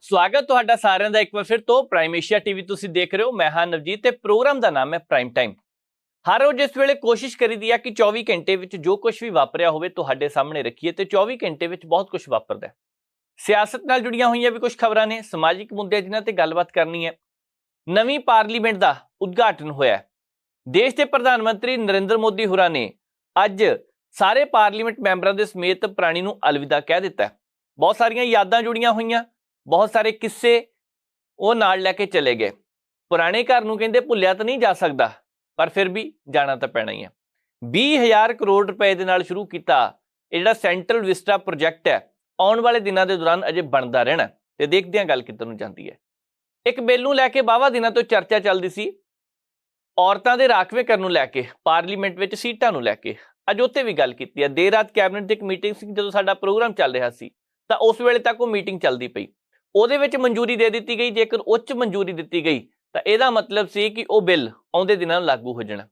स्वागत तुहाडा सारिਆਂ ਦਾ ਇੱਕ ਵਾਰ ਫਿਰ ਤੋਂ ਪ੍ਰਾਈਮ ਏਸ਼ੀਆ ਟੀਵੀ ਤੁਸੀਂ ਦੇਖ ਰਹੇ ਹੋ। मैं हाँ नवजीत ਤੇ ਪ੍ਰੋਗਰਾਮ ਦਾ ਨਾਮ ਹੈ ਪ੍ਰਾਈਮ ਟਾਈਮ। ਹਰ ਰੋਜ਼ ਇਸ ਵੇਲੇ ਕੋਸ਼ਿਸ਼ ਕਰੀਦੀ ਆ ਕਿ 24 ਘੰਟੇ ਵਿੱਚ ਜੋ ਕੁਝ ਵੀ ਵਾਪਰਿਆ ਹੋਵੇ ਤੁਹਾਡੇ ਸਾਹਮਣੇ ਰੱਖੀਏ ਤੇ 24 ਘੰਟੇ ਵਿੱਚ ਬਹੁਤ ਕੁਝ ਵਾਪਰਦਾ ਹੈ। ਸਿਆਸਤ ਨਾਲ ਜੁੜੀਆਂ ਹੋਈਆਂ ਵੀ ਕੁਝ ਖਬਰਾਂ ਨੇ, ਸਮਾਜਿਕ ਮੁੱਦੇ ਜਿਨ੍ਹਾਂ ਤੇ ਗੱਲਬਾਤ ਕਰਨੀ ਹੈ। ਨਵੀਂ ਪਾਰਲੀਮੈਂਟ ਦਾ ਉਦਘਾਟਨ ਹੋਇਆ। ਦੇਸ਼ ਦੇ ਪ੍ਰਧਾਨ ਮੰਤਰੀ ਨਰਿੰਦਰ ਮੋਦੀ ਹੋਰਾਂ ਨੇ ਅੱਜ ਸਾਰੇ ਪਾਰਲੀਮੈਂਟ ਮੈਂਬਰਾਂ ਦੇ ਸਮੇਤ ਪ੍ਰਾਣੀ ਨੂੰ ਅਲਵਿਦਾ ਕਹਿ ਦਿੱਤਾ। ਬਹੁਤ ਸਾਰੀਆਂ ਯਾਦਾਂ ਜੁੜੀਆਂ ਹੋਈਆਂ, बहुत सारे किस्से वो नाल लैके चले गए। पुराने घर नूं कहंदे भुल्लिया तो नहीं जा सकता, पर फिर भी जाना तो पैना ही है। 20,000 करोड़ रुपए दे नाल शुरू किया ये जिहड़ा सेंट्रल विस्टा प्रोजैक्ट है, आउण वाले दिनों के दौरान अजे बनता रहना ते देखदे हां गल किधर नूं जांदी है। एक बिल नूं लैके वाहवा दिनों तो चर्चा चलदी सी, औरतां दे राखवेंकरण नूं लैके, पार्लीमेंट विच सीटां नूं लैके। अज उत्ते भी गल कीती है। देर रात कैबिनेट दी एक मीटिंग सी, जदों साडा प्रोग्राम चल रहा सी तां उस वेले तक वो मीटिंग चलदी पई। ਉਹਦੇ ਵਿੱਚ ਮਨਜ਼ੂਰੀ ਦੇ ਦਿੱਤੀ ਗਈ। ਜੇਕਰ ਉੱਚ ਮਨਜ਼ੂਰੀ ਦਿੱਤੀ ਗਈ ਤਾਂ ਇਹਦਾ ਮਤਲਬ ਸੀ ਕਿ ਉਹ ਬਿੱਲ ਆਉਂਦੇ ਦਿਨਾਂ ਲਾਗੂ ਹੋ ਜਾਣਾ,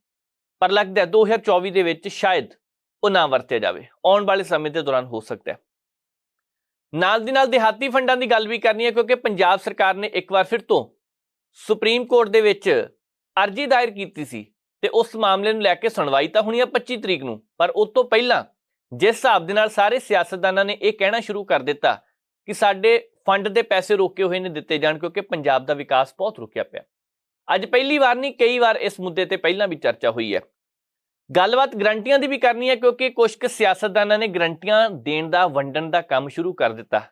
ਪਰ ਲੱਗਦਾ 2024 ਦੇ ਵਿੱਚ ਸ਼ਾਇਦ ਉਹ ਨਾ ਵਰਤਿਆ ਜਾਵੇ। ਆਉਣ ਵਾਲੇ ਸਮੇਂ ਦੇ ਦੌਰਾਨ ਹੋ ਸਕਦਾ ਹੈ। ਨਾਲ ਦੀ ਨਾਲ ਦਿਹਾਤੀ ਫੰਡਾਂ ਦੀ ਗੱਲ ਵੀ ਕਰਨੀ ਹੈ, ਕਿਉਂਕਿ ਪੰਜਾਬ ਸਰਕਾਰ ਨੇ ਇੱਕ ਵਾਰ ਫਿਰ ਤੋਂ ਸੁਪਰੀਮ ਕੋਰਟ ਦੇ ਵਿੱਚ ਅਰਜ਼ੀ ਦਾਇਰ ਕੀਤੀ ਸੀ ਤੇ ਉਸ ਮਾਮਲੇ ਨੂੰ ਲੈ ਕੇ ਸੁਣਵਾਈ ਤਾਂ ਹੋਣੀ ਹੈ 25 ਤਰੀਕ ਨੂੰ। ਪਰ ਉਸ ਤੋਂ ਪਹਿਲਾਂ ਜਿਸ ਹਿਸਾਬ ਦੇ ਨਾਲ ਸਾਰੇ ਸਿਆਸਤਦਾਨਾਂ ਨੇ ਇਹ ਕਹਿਣਾ ਸ਼ੁਰੂ ਕਰ ਦਿੱਤਾ ਕਿ ਸਾਡੇ फंड के पैसे रोके हुए ने दिते जाण, क्योंकि पंजाब का विकास बहुत रुकिया पिया। अज पहली बार नहीं, कई बार इस मुद्दे ते पहला भी चर्चा हुई है। गलबात गारंटियां की भी करनी है, क्योंकि कुछ सियासतदानां ने गारंटियां देण दा वंडण दा काम शुरू कर दिता।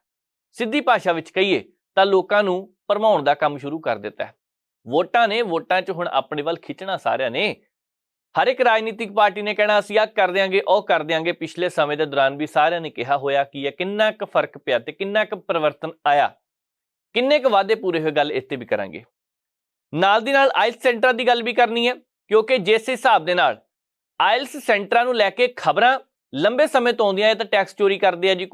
सीधी भाषा विच कहीए तां लोकां नूं भरमाउण दा काम शुरू कर दिता है। वोटां ने, वोटां च हुण अपने वल खिंचना सारिਆਂ ने। हर एक राजनीतिक पार्टी ने कहना असीं आ कर देंगे, ਉਹ कर देंगे। पिछले समय के दौरान भी सारिਆਂ ने कहा होया कि है किन्ना क फर्क पिया ते किन्ना क परिवर्तन आया, किन्ने क वादे पूरे हुए, गल इत्ते भी करांगे। नाल दी नाल आइल्स सेंटरां दी गल भी करनी है, क्योंकि जिस हिसाब दे नाल आइल्स सेंटरां नूं लैके खबरां लंबे समय तो आउंदियां, तां टैक्स चोरी करदे आ जी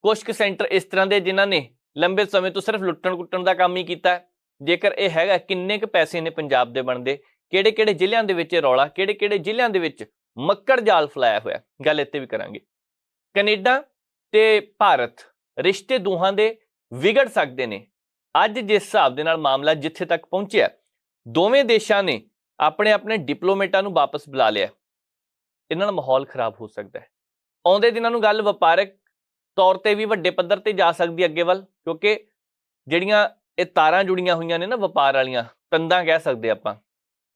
कुछ सेंटर इस तरह के जिन्हां ने लंबे समय तो सिर्फ लुट्टण कुट्टण दा काम ही कीता। जेकर यह हैगा किन्ने क पैसे ने पंजाब दे बनदे, ਕਿਹੜੇ ਜ਼ਿਲ੍ਹਿਆਂ ਦੇ ਵਿੱਚ ਰੌਲਾ, ਕਿਹੜੇ ਜ਼ਿਲ੍ਹਿਆਂ ਦੇ ਵਿੱਚ ਮੱਕੜ ਜਾਲ ਫਲਾਇਆ ਹੋਇਆ, ਗੱਲ ਇੱਥੇ ਵੀ ਕਰਾਂਗੇ। ਕੈਨੇਡਾ ਤੇ ਭਾਰਤ ਰਿਸ਼ਤੇ ਦੋਹਾਂ ਦੇ ਵਿਗੜ ਸਕਦੇ ਨੇ। ਅੱਜ ਜਿਸ ਹਿਸਾਬ ਦੇ ਨਾਲ ਮਾਮਲਾ ਜਿੱਥੇ ਤੱਕ ਪਹੁੰਚਿਆ, ਦੋਵੇਂ ਦੇਸ਼ਾਂ ਨੇ ਆਪਣੇ ਆਪਣੇ ਡਿਪਲੋਮੇਟਾਂ ਨੂੰ ਵਾਪਸ ਬੁਲਾ ਲਿਆ। ਇਹਨਾਂ ਨਾਲ ਮਾਹੌਲ ਖਰਾਬ ਹੋ ਸਕਦਾ ਹੈ। ਆਉਂਦੇ ਦਿਨਾਂ ਨੂੰ ਗੱਲ ਵਪਾਰਕ ਤੌਰ ਤੇ ਵੀ ਵੱਡੇ ਪੱਧਰ ਤੇ ਜਾ ਸਕਦੀ ਅੱਗੇ ਵੱਲ, ਕਿਉਂਕਿ ਜਿਹੜੀਆਂ ਇਹ ਤਾਰਾਂ ਜੁੜੀਆਂ ਹੋਈਆਂ ਨੇ ਨਾ ਵਪਾਰ ਵਾਲੀਆਂ, ਤੰਦਾਂ ਕਹਿ ਸਕਦੇ ਆਪਾਂ,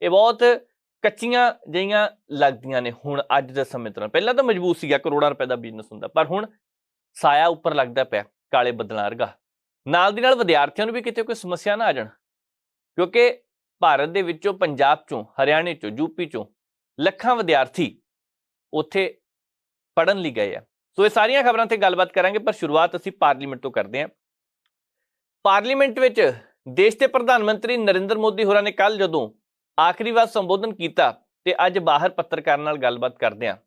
ਇਹ ਬਹੁਤ ਕੱਚੀਆਂ ਜਿਹੀਆਂ ਲੱਗਦੀਆਂ ਨੇ ਹੁਣ ਅੱਜ ਦੇ ਸਮੇਂ ਤੋਂ। ਪਹਿਲਾਂ ਤਾਂ ਮਜ਼ਬੂਤ ਸੀਗਾ, ਕਰੋੜਾਂ ਰੁਪਏ ਦਾ ਬਿਜ਼ਨਸ ਹੁੰਦਾ, ਪਰ ਹੁਣ ਸਾਇਆ ਉੱਪਰ ਲੱਗਦਾ ਪਿਆ ਕਾਲੇ ਬੱਦਲਾਂ ਵਰਗਾ। ਨਾਲ ਦੀ ਨਾਲ ਵਿਦਿਆਰਥੀਆਂ ਨੂੰ ਵੀ ਕਿਤੇ ਕੋਈ ਸਮੱਸਿਆ ਨਾ ਆ ਜਾਣ, ਕਿਉਂਕਿ ਭਾਰਤ ਦੇ ਵਿੱਚੋਂ, ਪੰਜਾਬ ਚੋਂ, ਹਰਿਆਣੇ ਚੋਂ, ਯੂਪੀ ਚੋਂ ਲੱਖਾਂ ਵਿਦਿਆਰਥੀ ਉੱਥੇ ਪੜ੍ਹਨ ਲਈ ਗਏ ਆ। ਸੋ ਇਹ ਸਾਰੀਆਂ ਖਬਰਾਂ ਤੇ ਗੱਲਬਾਤ ਕਰਾਂਗੇ, ਪਰ ਸ਼ੁਰੂਆਤ ਅਸੀਂ ਪਾਰਲੀਮੈਂਟ ਤੋਂ ਕਰਦੇ ਹਾਂ। ਪਾਰਲੀਮੈਂਟ ਵਿੱਚ ਦੇਸ਼ ਦੇ ਪ੍ਰਧਾਨ ਮੰਤਰੀ ਨਰਿੰਦਰ ਮੋਦੀ ਹੋਰਾਂ ਨੇ ਕੱਲ੍ਹ ਜਦੋਂ आखिरी बार संबोधन किया तो अज बाहर पत्रकारां नाल गलबात करदे हां।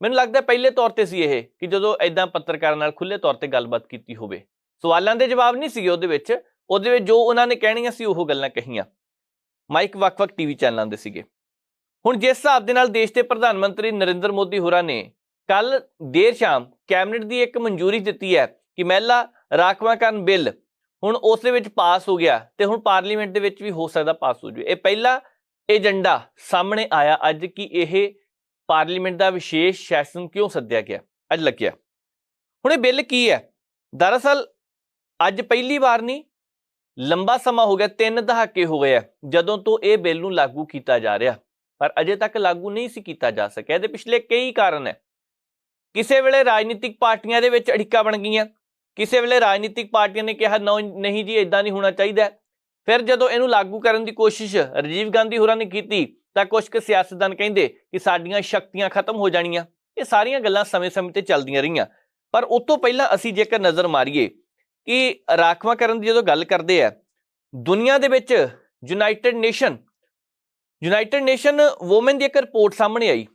मैनूं लगदा पहले तौर ते सी ये कि जदों इदां पत्रकारां नाल खुले तौर ते गलबात कीती होवे, सवालां दे जवाब नहीं सीगे ਉਹਦੇ ਵਿੱਚ जो उन्हां ने कहणीआं सी ਉਹ ਗੱਲਾਂ कहीआं। माइक ਵੱਖ-ਵੱਖ टीवी चैनलों ਦੇ ਸੀਗੇ। ਹੁਣ जिस हिसाब दे नाल देश के प्रधान मंत्री नरिंਦਰ मोदी होरां ने कल देर शाम कैबिनेट की एक मंजूरी दित्ती है कि महिला राखवांकरण बिल ਹੁਣ ਉਸ ਦੇ ਵਿੱਚ ਪਾਸ ਹੋ ਗਿਆ ਤੇ ਹੁਣ ਪਾਰਲੀਮੈਂਟ ਦੇ ਵਿੱਚ ਵੀ ਹੋ ਸਕਦਾ ਪਾਸ ਹੋ ਜਾਵੇ। ਇਹ ਪਹਿਲਾ ਏਜੰਡਾ ਸਾਹਮਣੇ ਆਇਆ ਅੱਜ ਕਿ ਇਹ ਪਾਰਲੀਮੈਂਟ ਦਾ ਵਿਸ਼ੇਸ਼ ਸੈਸ਼ਨ ਕਿਉਂ ਸੱਦਿਆ ਗਿਆ, ਅੱਜ ਲੱਗਿਆ। ਹੁਣ ਇਹ ਬਿੱਲ ਕੀ ਹੈ? ਦਰਅਸਲ ਅੱਜ ਪਹਿਲੀ ਵਾਰ ਨਹੀਂ, ਲੰਬਾ ਸਮਾਂ ਹੋ ਗਿਆ, 3 ਦਹਾਕੇ ਹੋ ਗਏ ਆ ਜਦੋਂ ਤੋਂ ਇਹ ਬਿੱਲ ਨੂੰ ਲਾਗੂ ਕੀਤਾ ਜਾ ਰਿਹਾ, ਪਰ ਅਜੇ ਤੱਕ ਲਾਗੂ ਨਹੀਂ ਸੀ ਕੀਤਾ ਜਾ ਸਕਿਆ। ਇਹਦੇ ਪਿਛਲੇ ਕਈ ਕਾਰਨ ਹੈ। ਕਿਸੇ ਵੇਲੇ ਰਾਜਨੀਤਿਕ ਪਾਰਟੀਆਂ ਦੇ ਵਿੱਚ ਅੜਿੱਕਾ ਬਣ ਗਈਆਂ, ਕਿਸੇ ਵੇਲੇ ਰਾਜਨੀਤਿਕ ਪਾਰਟੀਆਂ ਨੇ ਕਿਹਾ ਨਹੀਂ ਜੀ ਇੱਦਾਂ ਨਹੀਂ ਹੋਣਾ ਚਾਹੀਦਾ। ਫਿਰ ਜਦੋਂ ਇਹਨੂੰ ਲਾਗੂ ਕਰਨ ਦੀ ਕੋਸ਼ਿਸ਼ ਰਾਜੀਵ ਗਾਂਧੀ ਹੋਰਾਂ ਨੇ ਕੀਤੀ ਤਾਂ ਕੁਝ ਕੁ ਸਿਆਸਤਦਾਨ ਕਹਿੰਦੇ ਕਿ ਸਾਡੀਆਂ ਸ਼ਕਤੀਆਂ ਖਤਮ ਹੋ ਜਾਣੀਆਂ। ਇਹ ਸਾਰੀਆਂ ਗੱਲਾਂ ਸਮੇਂ-ਸਮੇਂ ਤੇ ਚੱਲਦੀਆਂ ਰਹੀਆਂ, ਪਰ ਉਸ ਤੋਂ ਪਹਿਲਾਂ ਅਸੀਂ ਜੇਕਰ ਨਜ਼ਰ ਮਾਰੀਏ ਕਿ ਰਾਖਵਾਂਕਰਨ ਦੀ ਜਦੋਂ ਗੱਲ ਕਰਦੇ ਆ, ਦੁਨੀਆ ਦੇ ਵਿੱਚ ਯੂਨਾਈਟਿਡ ਨੇਸ਼ਨ ਵੂਮਨ ਦੀ ਇੱਕ ਰਿਪੋਰਟ ਸਾਹਮਣੇ ਆਈ।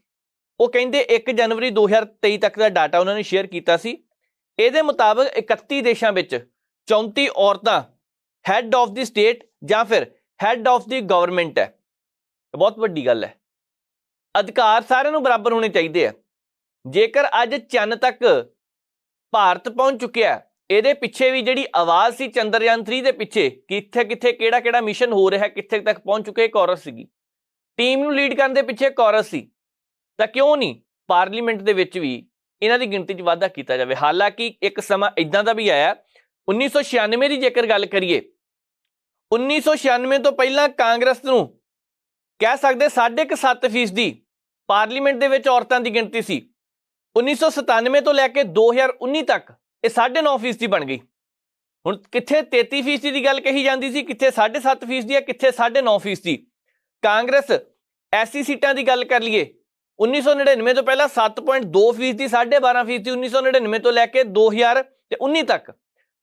ਉਹ ਕਹਿੰਦੇ 1 ਜਨਵਰੀ 2023 ਤੱਕ ਦਾ ਡਾਟਾ ਉਹਨਾਂ ਨੇ ਸ਼ੇਅਰ ਕੀਤਾ ਸੀ। ਇਹਦੇ ਮੁਤਾਬਕ 31 ਦੇਸ਼ਾਂ ਵਿੱਚ 34 ਔਰਤਾਂ ਹੈਡ ਆਫ ਦੀ ਸਟੇਟ ਜਾਂ ਫਿਰ ਹੈਡ ਆਫ ਦੀ ਗਵਰਨਮੈਂਟ ਹੈ। ਬਹੁਤ ਵੱਡੀ ਗੱਲ ਹੈ। ਅਧਿਕਾਰ ਸਾਰਿਆਂ ਨੂੰ ਬਰਾਬਰ ਹੋਣੇ ਚਾਹੀਦੇ ਆ। ਜੇਕਰ ਅੱਜ ਚੰਨ ਤੱਕ ਭਾਰਤ ਪਹੁੰਚ ਚੁੱਕਿਆ ਇਹਦੇ ਪਿੱਛੇ ਵੀ ਜਿਹੜੀ ਆਵਾਜ਼ ਸੀ ਚੰਦਰਯਾਨ 3 ਦੇ ਪਿੱਛੇ, ਕਿੱਥੇ ਕਿੱਥੇ ਕਿਹੜਾ ਕਿਹੜਾ ਮਿਸ਼ਨ ਹੋ ਰਿਹਾ, ਕਿੱਥੇ ਤੱਕ ਪਹੁੰਚ ਚੁੱਕੇ, ਕੋਰਸ ਸੀਗੀ। ਟੀਮ ਨੂੰ ਲੀਡ ਕਰਨ ਦੇ ਪਿੱਛੇ ਕੋਰਸ ਸੀ। ਤਾਂ ਕਿਉਂ ਨਹੀਂ ਪਾਰਲੀਮੈਂਟ ਦੇ ਵਿੱਚ ਵੀ ਇਹਨਾਂ ਦੀ ਗਿਣਤੀ 'ਚ ਵਾਧਾ ਕੀਤਾ ਜਾਵੇ। ਹਾਲਾਂਕਿ ਇੱਕ ਸਮਾਂ ਇੱਦਾਂ ਦਾ ਵੀ ਆਇਆ 1996 ਦੀ ਜੇਕਰ ਗੱਲ ਕਰੀਏ, 1996 ਤੋਂ ਪਹਿਲਾਂ ਕਾਂਗਰਸ ਨੂੰ ਕਹਿ ਸਕਦੇ 7.5% ਪਾਰਲੀਮੈਂਟ ਦੇ ਵਿੱਚ ਔਰਤਾਂ ਦੀ ਗਿਣਤੀ ਸੀ। 1997 ਤੋਂ ਲੈ ਕੇ 2019 ਤੱਕ ਇਹ 9.5% ਬਣ ਗਈ। ਹੁਣ ਕਿੱਥੇ 33% ਦੀ ਗੱਲ ਕਹੀ ਜਾਂਦੀ ਸੀ, ਕਿੱਥੇ 7.5% ਹੈ, ਕਿੱਥੇ 9.5%। ਕਾਂਗਰਸ ਐਸੀ ਸੀਟਾਂ ਦੀ ਗੱਲ ਕਰ ਲਈਏ 1999 ਤੋਂ ਪਹਿਲਾਂ 7.2%, 12.5% 1999 ਤੋਂ ਲੈ ਕੇ 2019 ਤੱਕ।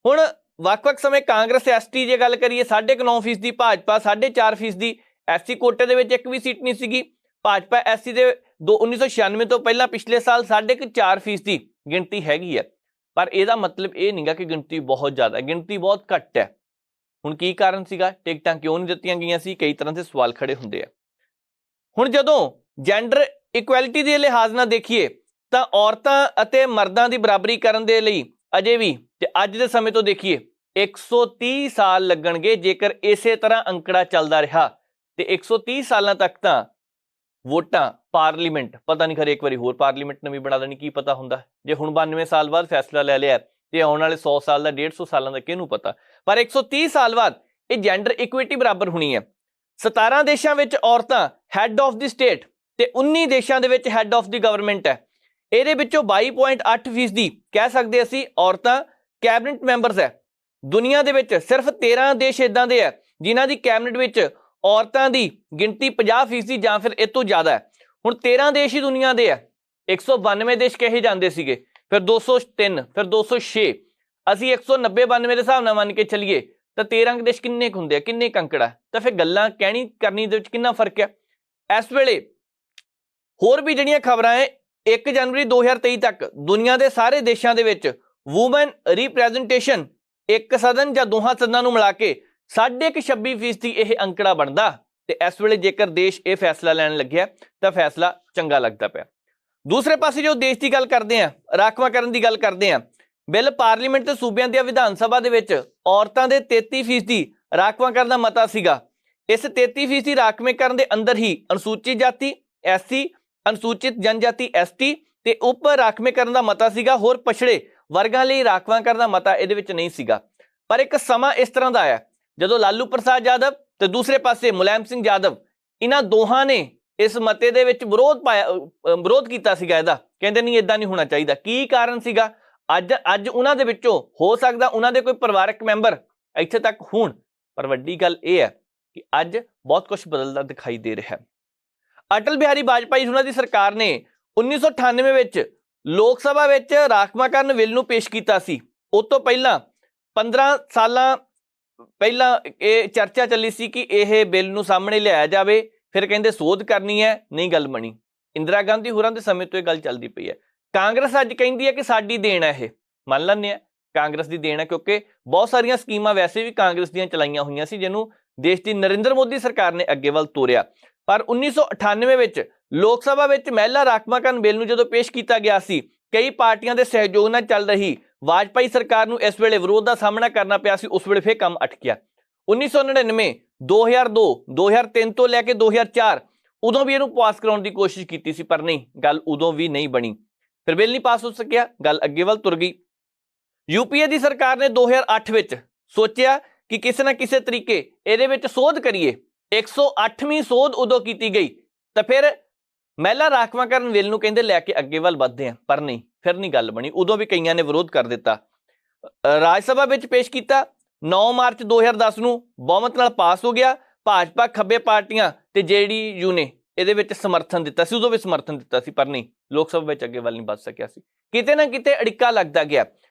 ਹੁਣ ਵੱਖ-ਵੱਖ ਸਮੇਂ ਕਾਂਗਰਸ ਐਸਟੀ ਜੇ ਗੱਲ ਕਰੀਏ 9.5%, ਭਾਜਪਾ 4.5%। ਐਸਸੀ ਕੋਟੇ ਦੇ ਵਿੱਚ ਇੱਕ ਵੀ ਸੀਟ ਨਹੀਂ ਸੀਗੀ। ਭਾਜਪਾ ਐਸਸੀ ਦੇ 1996 ਤੋਂ ਪਹਿਲਾਂ ਪਿਛਲੇ ਸਾਲ 4.5% ਗਿਣਤੀ ਹੈਗੀ ਹੈ। ਪਰ ਇਹਦਾ ਮਤਲਬ ਇਹ ਨਹੀਂਗਾ ਕਿ ਗਿਣਤੀ ਬਹੁਤ ਜ਼ਿਆਦਾ, ਗਿਣਤੀ ਬਹੁਤ ਘੱਟ ਹੈ। ਹੁਣ ਕੀ ਕਾਰਨ ਸੀਗਾ, ਟਿਕਟਾਂ ਕਿਉਂ ਨਹੀਂ ਦਿੱਤੀਆਂ ਗਈਆਂ ਸੀ, ਕਈ ਤਰ੍ਹਾਂ ਦੇ ਸਵਾਲ ਖੜੇ ਹੁੰਦੇ ਆ। ਹੁਣ ਜਦੋਂ ਜੈਂਡਰ ਇਕੁਐਲਿਟੀ ਦੇ ਲਿਹਾਜ਼ ਨਾਲ ਦੇਖੀਏ ਤਾਂ ਔਰਤਾਂ ਅਤੇ ਮਰਦਾਂ ਦੀ ਬਰਾਬਰੀ ਕਰਨ ਦੇ ਲਈ ਅਜੇ ਵੀ ਤੇ ਅੱਜ ਦੇ ਸਮੇਂ ਤੋਂ ਦੇਖੀਏ 130 ਸਾਲ ਲੱਗਣਗੇ। ਜੇਕਰ ਇਸੇ ਤਰ੍ਹਾਂ ਅੰਕੜਾ ਚੱਲਦਾ ਰਿਹਾ ਤੇ 130 ਸਾਲਾਂ ਤੱਕ ਤਾਂ ਵੋਟਾਂ ਪਾਰਲੀਮੈਂਟ, ਪਤਾ ਨਹੀਂ ਖਰੇ ਇੱਕ ਵਾਰੀ ਹੋਰ ਪਾਰਲੀਮੈਂਟ ਨਵੀਂ ਬਣਾ ਦੇਣੀ, ਕੀ ਪਤਾ ਹੁੰਦਾ। ਜੇ ਹੁਣ 92 ਸਾਲ ਬਾਅਦ ਫੈਸਲਾ ਲੈ ਲਿਆ ਤੇ ਆਉਣ ਵਾਲੇ 100 ਸਾਲ ਦਾ 150 ਸਾਲਾਂ ਦਾ ਕਿਹਨੂੰ ਪਤਾ। ਪਰ 130 ਸਾਲ ਬਾਅਦ ਇਹ ਜੈਂਡਰ ਇਕੁਇਟੀ ਬਰਾਬਰ ਹੋਣੀ ਹੈ। 17 ਦੇਸ਼ਾਂ ਵਿੱਚ ਔਰਤਾਂ ਹੈੱਡ ਆਫ ਦੀ ਸਟੇਟ ਤੇ 19 ਦੇਸ਼ਾਂ ਦੇ ਵਿੱਚ ਹੈੱਡ ਆਫ ਦੀ ਗਵਰਨਮੈਂਟ ਹੈ। ਇਹਦੇ ਵਿੱਚੋਂ 22.8% ਕਹਿ ਸਕਦੇ ਅਸੀਂ ਔਰਤਾਂ ਕੈਬਨਿਟ ਮੈਂਬਰਸ ਹੈ। ਦੁਨੀਆ ਦੇ ਵਿੱਚ ਸਿਰਫ 13 ਦੇਸ਼ ਇਦਾਂ ਦੇ ਹੈ ਜਿਨ੍ਹਾਂ ਦੀ ਕੈਬਨਿਟ ਵਿੱਚ ਔਰਤਾਂ ਦੀ ਗਿਣਤੀ 50% ਜਾਂ ਫਿਰ ਇਹ ਤੋਂ ਜ਼ਿਆਦਾ ਹੈ। ਹੁਣ 13 ਦੇਸ਼ ਹੀ ਦੁਨੀਆ ਦੇ ਆ। 192 ਦੇਸ਼ ਕਹੇ ਜਾਂਦੇ ਸੀਗੇ, ਫਿਰ 203, ਫਿਰ 206, ਅਸੀਂ 190-92 ਦੇ ਹਿਸਾਬ ਨਾਲ ਮੰਨ ਕੇ ਚੱਲੀਏ ਤਾਂ 13 ਦੇਸ਼ ਕਿੰਨੇ ਕੁ ਹੁੰਦੇ ਆ, ਕਿੰਨੇ ਅੰਕੜਾ। ਤਾਂ ਫਿਰ ਗੱਲਾਂ ਕਹਿਣੀ ਕਰਨੀ ਦੇ ਵਿੱਚ ਕਿੰਨਾ ਫਰਕ ਹੈ। ਇਸ ਵੇਲੇ ਹੋਰ ਵੀ ਜਿਹੜੀਆਂ ਖਬਰਾਂ ਹੈ 1 ਜਨਵਰੀ 2023 ਤੱਕ ਦੁਨੀਆ ਦੇ ਸਾਰੇ ਦੇਸ਼ਾਂ ਦੇ ਵਿੱਚ ਵੂਮਨ ਰਿਪਰੈਜ਼ੈਂਟੇਸ਼ਨ ਇੱਕ ਸਦਨ ਜਾਂ ਦੋਹਾਂ ਸਦਨਾਂ ਨੂੰ ਮਿਲਾ ਕੇ 26.5% ਇਹ ਅੰਕੜਾ ਬਣਦਾ। ਤੇ ਇਸ ਵੇਲੇ ਜੇਕਰ ਦੇਸ਼ ਇਹ ਫੈਸਲਾ ਲੈਣ ਲੱਗਿਆ ਤਾਂ ਫੈਸਲਾ ਚੰਗਾ ਲੱਗਦਾ ਪਿਆ। ਦੂਸਰੇ ਪਾਸੇ ਜੋ ਦੇਸ਼ ਦੀ ਗੱਲ ਕਰਦੇ ਆ, ਰਾਖਵਾਂਕਰਨ ਦੀ ਗੱਲ ਕਰਦੇ ਆ, ਬਿੱਲ ਪਾਰਲੀਮੈਂਟ ਤੇ ਸੂਬਿਆਂ ਦੀਆਂ ਵਿਧਾਨ ਸਭਾ ਦੇ ਵਿੱਚ ਔਰਤਾਂ ਦੇ 33% ਰਾਖਵਾਂਕਰਨ ਦਾ ਮਤਾ ਸੀਗਾ। ਇਸ 33% ਰਾਖਵੇਂਕਰਨ ਦੇ ਅੰਦਰ ਹੀ ਅਨੁਸੂਚਿਤ ਜਾਤੀ ਐਸਸੀ, ਅਨੁਸੂਚਿਤ ਜਨਜਾਤੀ ਐਸਟੀ ਤੇ ਉਪ ਰਾਖਵੇਂਕਰਨ ਦਾ ਮਤਾ ਸੀਗਾ। ਹੋਰ ਪਛੜੇ ਵਰਗਾਂ ਲਈ ਰਾਖਵਾਂਕਰਨ ਦਾ ਮਤਾ ਇਹਦੇ ਵਿੱਚ ਨਹੀਂ ਸੀਗਾ। ਪਰ ਇੱਕ ਸਮਾਂ ਇਸ ਤਰ੍ਹਾਂ ਦਾ ਆਇਆ ਜਦੋਂ ਲਾਲੂ ਪ੍ਰਸਾਦ ਯਾਦਵ ਤੇ ਦੂਸਰੇ ਪਾਸੇ ਮੁਲਾਇਮ ਸਿੰਘ ਯਾਦਵ, ਇਹਨਾਂ ਦੋਹਾਂ ਨੇ ਇਸ ਮਤੇ ਦੇ ਵਿੱਚ ਵਿਰੋਧ ਕੀਤਾ ਸੀਗਾ। ਇਹਦਾ ਕਹਿੰਦੇ ਨਹੀਂ, ਇਦਾਂ ਨਹੀਂ ਹੋਣਾ ਚਾਹੀਦਾ। ਕੀ ਕਾਰਨ ਸੀਗਾ? ਅੱਜ ਉਹਨਾਂ ਦੇ ਵਿੱਚੋਂ ਹੋ ਸਕਦਾ ਉਹਨਾਂ ਦੇ ਕੋਈ ਪਰਿਵਾਰਕ ਮੈਂਬਰ ਇੱਥੇ ਤੱਕ ਹੋਣ, ਪਰ ਵੱਡੀ ਗੱਲ ਇਹ ਹੈ ਕਿ ਅੱਜ ਬਹੁਤ ਕੁਝ ਬਦਲਦਾ ਦਿਖਾਈ ਦੇ ਰਿਹਾ ਹੈ। ਅਟਲ ਬਿਹਾਰੀ ਵਾਜਪਾਈ ਉਹਨਾਂ ਦੀ ਸਰਕਾਰ ਨੇ 1998 ਵਿੱਚ ਲੋਕ ਸਭਾ ਵਿੱਚ ਰਾਖਵਾਂਕਰਨ ਬਿੱਲ ਨੂੰ ਪੇਸ਼ ਕੀਤਾ ਸੀ। ਉਸ ਤੋਂ ਪਹਿਲਾਂ 15 ਸਾਲਾਂ ਪਹਿਲਾਂ ਇਹ ਚਰਚਾ ਚੱਲੀ ਸੀ ਕਿ ਇਹ ਬਿੱਲ ਨੂੰ ਸਾਹਮਣੇ ਲਿਆਇਆ ਜਾਵੇ, ਫਿਰ ਕਹਿੰਦੇ ਸੋਧ ਕਰਨੀ ਹੈ, ਨਹੀਂ ਗੱਲ ਬਣੀ। ਇੰਦਰਾ ਗਾਂਧੀ ਹੋਰਾਂ ਦੇ ਸਮੇਂ ਤੋਂ ਇਹ ਗੱਲ ਚੱਲਦੀ ਪਈ ਹੈ। ਕਾਂਗਰਸ ਅੱਜ ਕਹਿੰਦੀ ਹੈ ਕਿ ਸਾਡੀ ਦੇਣ ਹੈ, ਇਹ ਮੰਨ ਲੈਂਦੇ ਆ ਕਾਂਗਰਸ ਦੀ ਦੇਣ ਹੈ, ਕਿਉਂਕਿ ਬਹੁਤ ਸਾਰੀਆਂ ਸਕੀਮਾਂ ਵੈਸੇ ਵੀ ਕਾਂਗਰਸ ਦੀਆਂ ਚਲਾਈਆਂ ਹੋਈਆਂ ਸੀ ਜਿਹਨੂੰ ਦੇਸ਼ ਦੀ ਨਰਿੰਦਰ ਮੋਦੀ ਸਰਕਾਰ ਨੇ ਅੱਗੇ ਵੱਲ ਤੋਰਿਆ। ਪਰ 1998 ਵਿੱਚ ਲੋਕ ਸਭਾ ਵਿੱਚ ਮਹਿਲਾ ਰਾਖਵਾਂਕਰਨ ਬਿੱਲ ਨੂੰ ਜਦੋਂ ਪੇਸ਼ ਕੀਤਾ ਗਿਆ ਸੀ, ਕਈ ਪਾਰਟੀਆਂ ਦੇ ਸਹਿਯੋਗ ਨਾਲ ਚੱਲ ਰਹੀ ਵਾਜਪਾਈ ਸਰਕਾਰ ਨੂੰ ਇਸ ਵੇਲੇ ਵਿਰੋਧ ਦਾ ਸਾਹਮਣਾ ਕਰਨਾ ਪਿਆ ਸੀ। ਉਸ ਵੇਲੇ ਫਿਰ ਕੰਮ ਅਟਕਿਆ। 1999, 2002, 2003 ਤੋਂ ਲੈ ਕੇ 2004 ਉਦੋਂ ਵੀ ਇਹਨੂੰ ਪਾਸ ਕਰਾਉਣ ਦੀ ਕੋਸ਼ਿਸ਼ ਕੀਤੀ ਸੀ, ਪਰ ਨਹੀਂ, ਗੱਲ ਉਦੋਂ ਵੀ ਨਹੀਂ ਬਣੀ। ਫਿਰ ਬਿੱਲ ਨਹੀਂ ਪਾਸ ਹੋ ਸਕਿਆ, ਗੱਲ ਅੱਗੇ ਵੱਲ ਤੁਰ ਗਈ। ਯੂਪੀਏ ਦੀ ਸਰਕਾਰ ਨੇ 2008 ਵਿੱਚ ਸੋਚਿਆ ਕਿ ਕਿਸੇ ਨਾ ਕਿਸੇ ਤਰੀਕੇ ਇਹਦੇ ਵਿੱਚ ਸੋਧ ਕਰੀਏ। 108ਵੀਂ ਸੋਧ ਉਦੋਂ ਕੀਤੀ ਗਈ ਤਾਂ ਫਿਰ ਮਹਿਲਾ ਰਾਖਵਾਂਕਰਨ ਬਿੱਲ ਨੂੰ ਕਹਿੰਦੇ ਲੈ ਕੇ ਅੱਗੇ ਵੱਲ ਵੱਧਦੇ ਆ, ਪਰ ਨਹੀਂ, ਫਿਰ ਨਹੀਂ ਗੱਲ ਬਣੀ। ਉਦੋਂ ਵੀ ਕਈਆਂ ਨੇ ਵਿਰੋਧ ਕਰ ਦਿੱਤਾ। ਰਾਜ ਸਭਾ ਵਿੱਚ ਪੇਸ਼ ਕੀਤਾ 9 ਮਾਰਚ 2010 ਨੂੰ ਬਹੁਮਤ ਨਾਲ ਪਾਸ ਹੋ ਗਿਆ। ਭਾਜਪਾ, ਖੱਬੇ ਪਾਰਟੀਆਂ ਤੇ ਜੇਡੀਯੂ ਨੇ ਇਹਦੇ ਵਿੱਚ ਸਮਰਥਨ ਦਿੱਤਾ ਸੀ, ਉਦੋਂ ਵੀ ਸਮਰਥਨ ਦਿੱਤਾ ਸੀ, ਪਰ ਨਹੀਂ, ਲੋਕ ਸਭਾ ਵਿੱਚ ਅੱਗੇ ਵੱਲ ਨਹੀਂ ਵੱਧ ਸਕਿਆ ਸੀ। ਕਿਤੇ ਨਾ ਕਿਤੇ ਅੜਿੱਕਾ ਲੱਗਦਾ ਗਿਆ।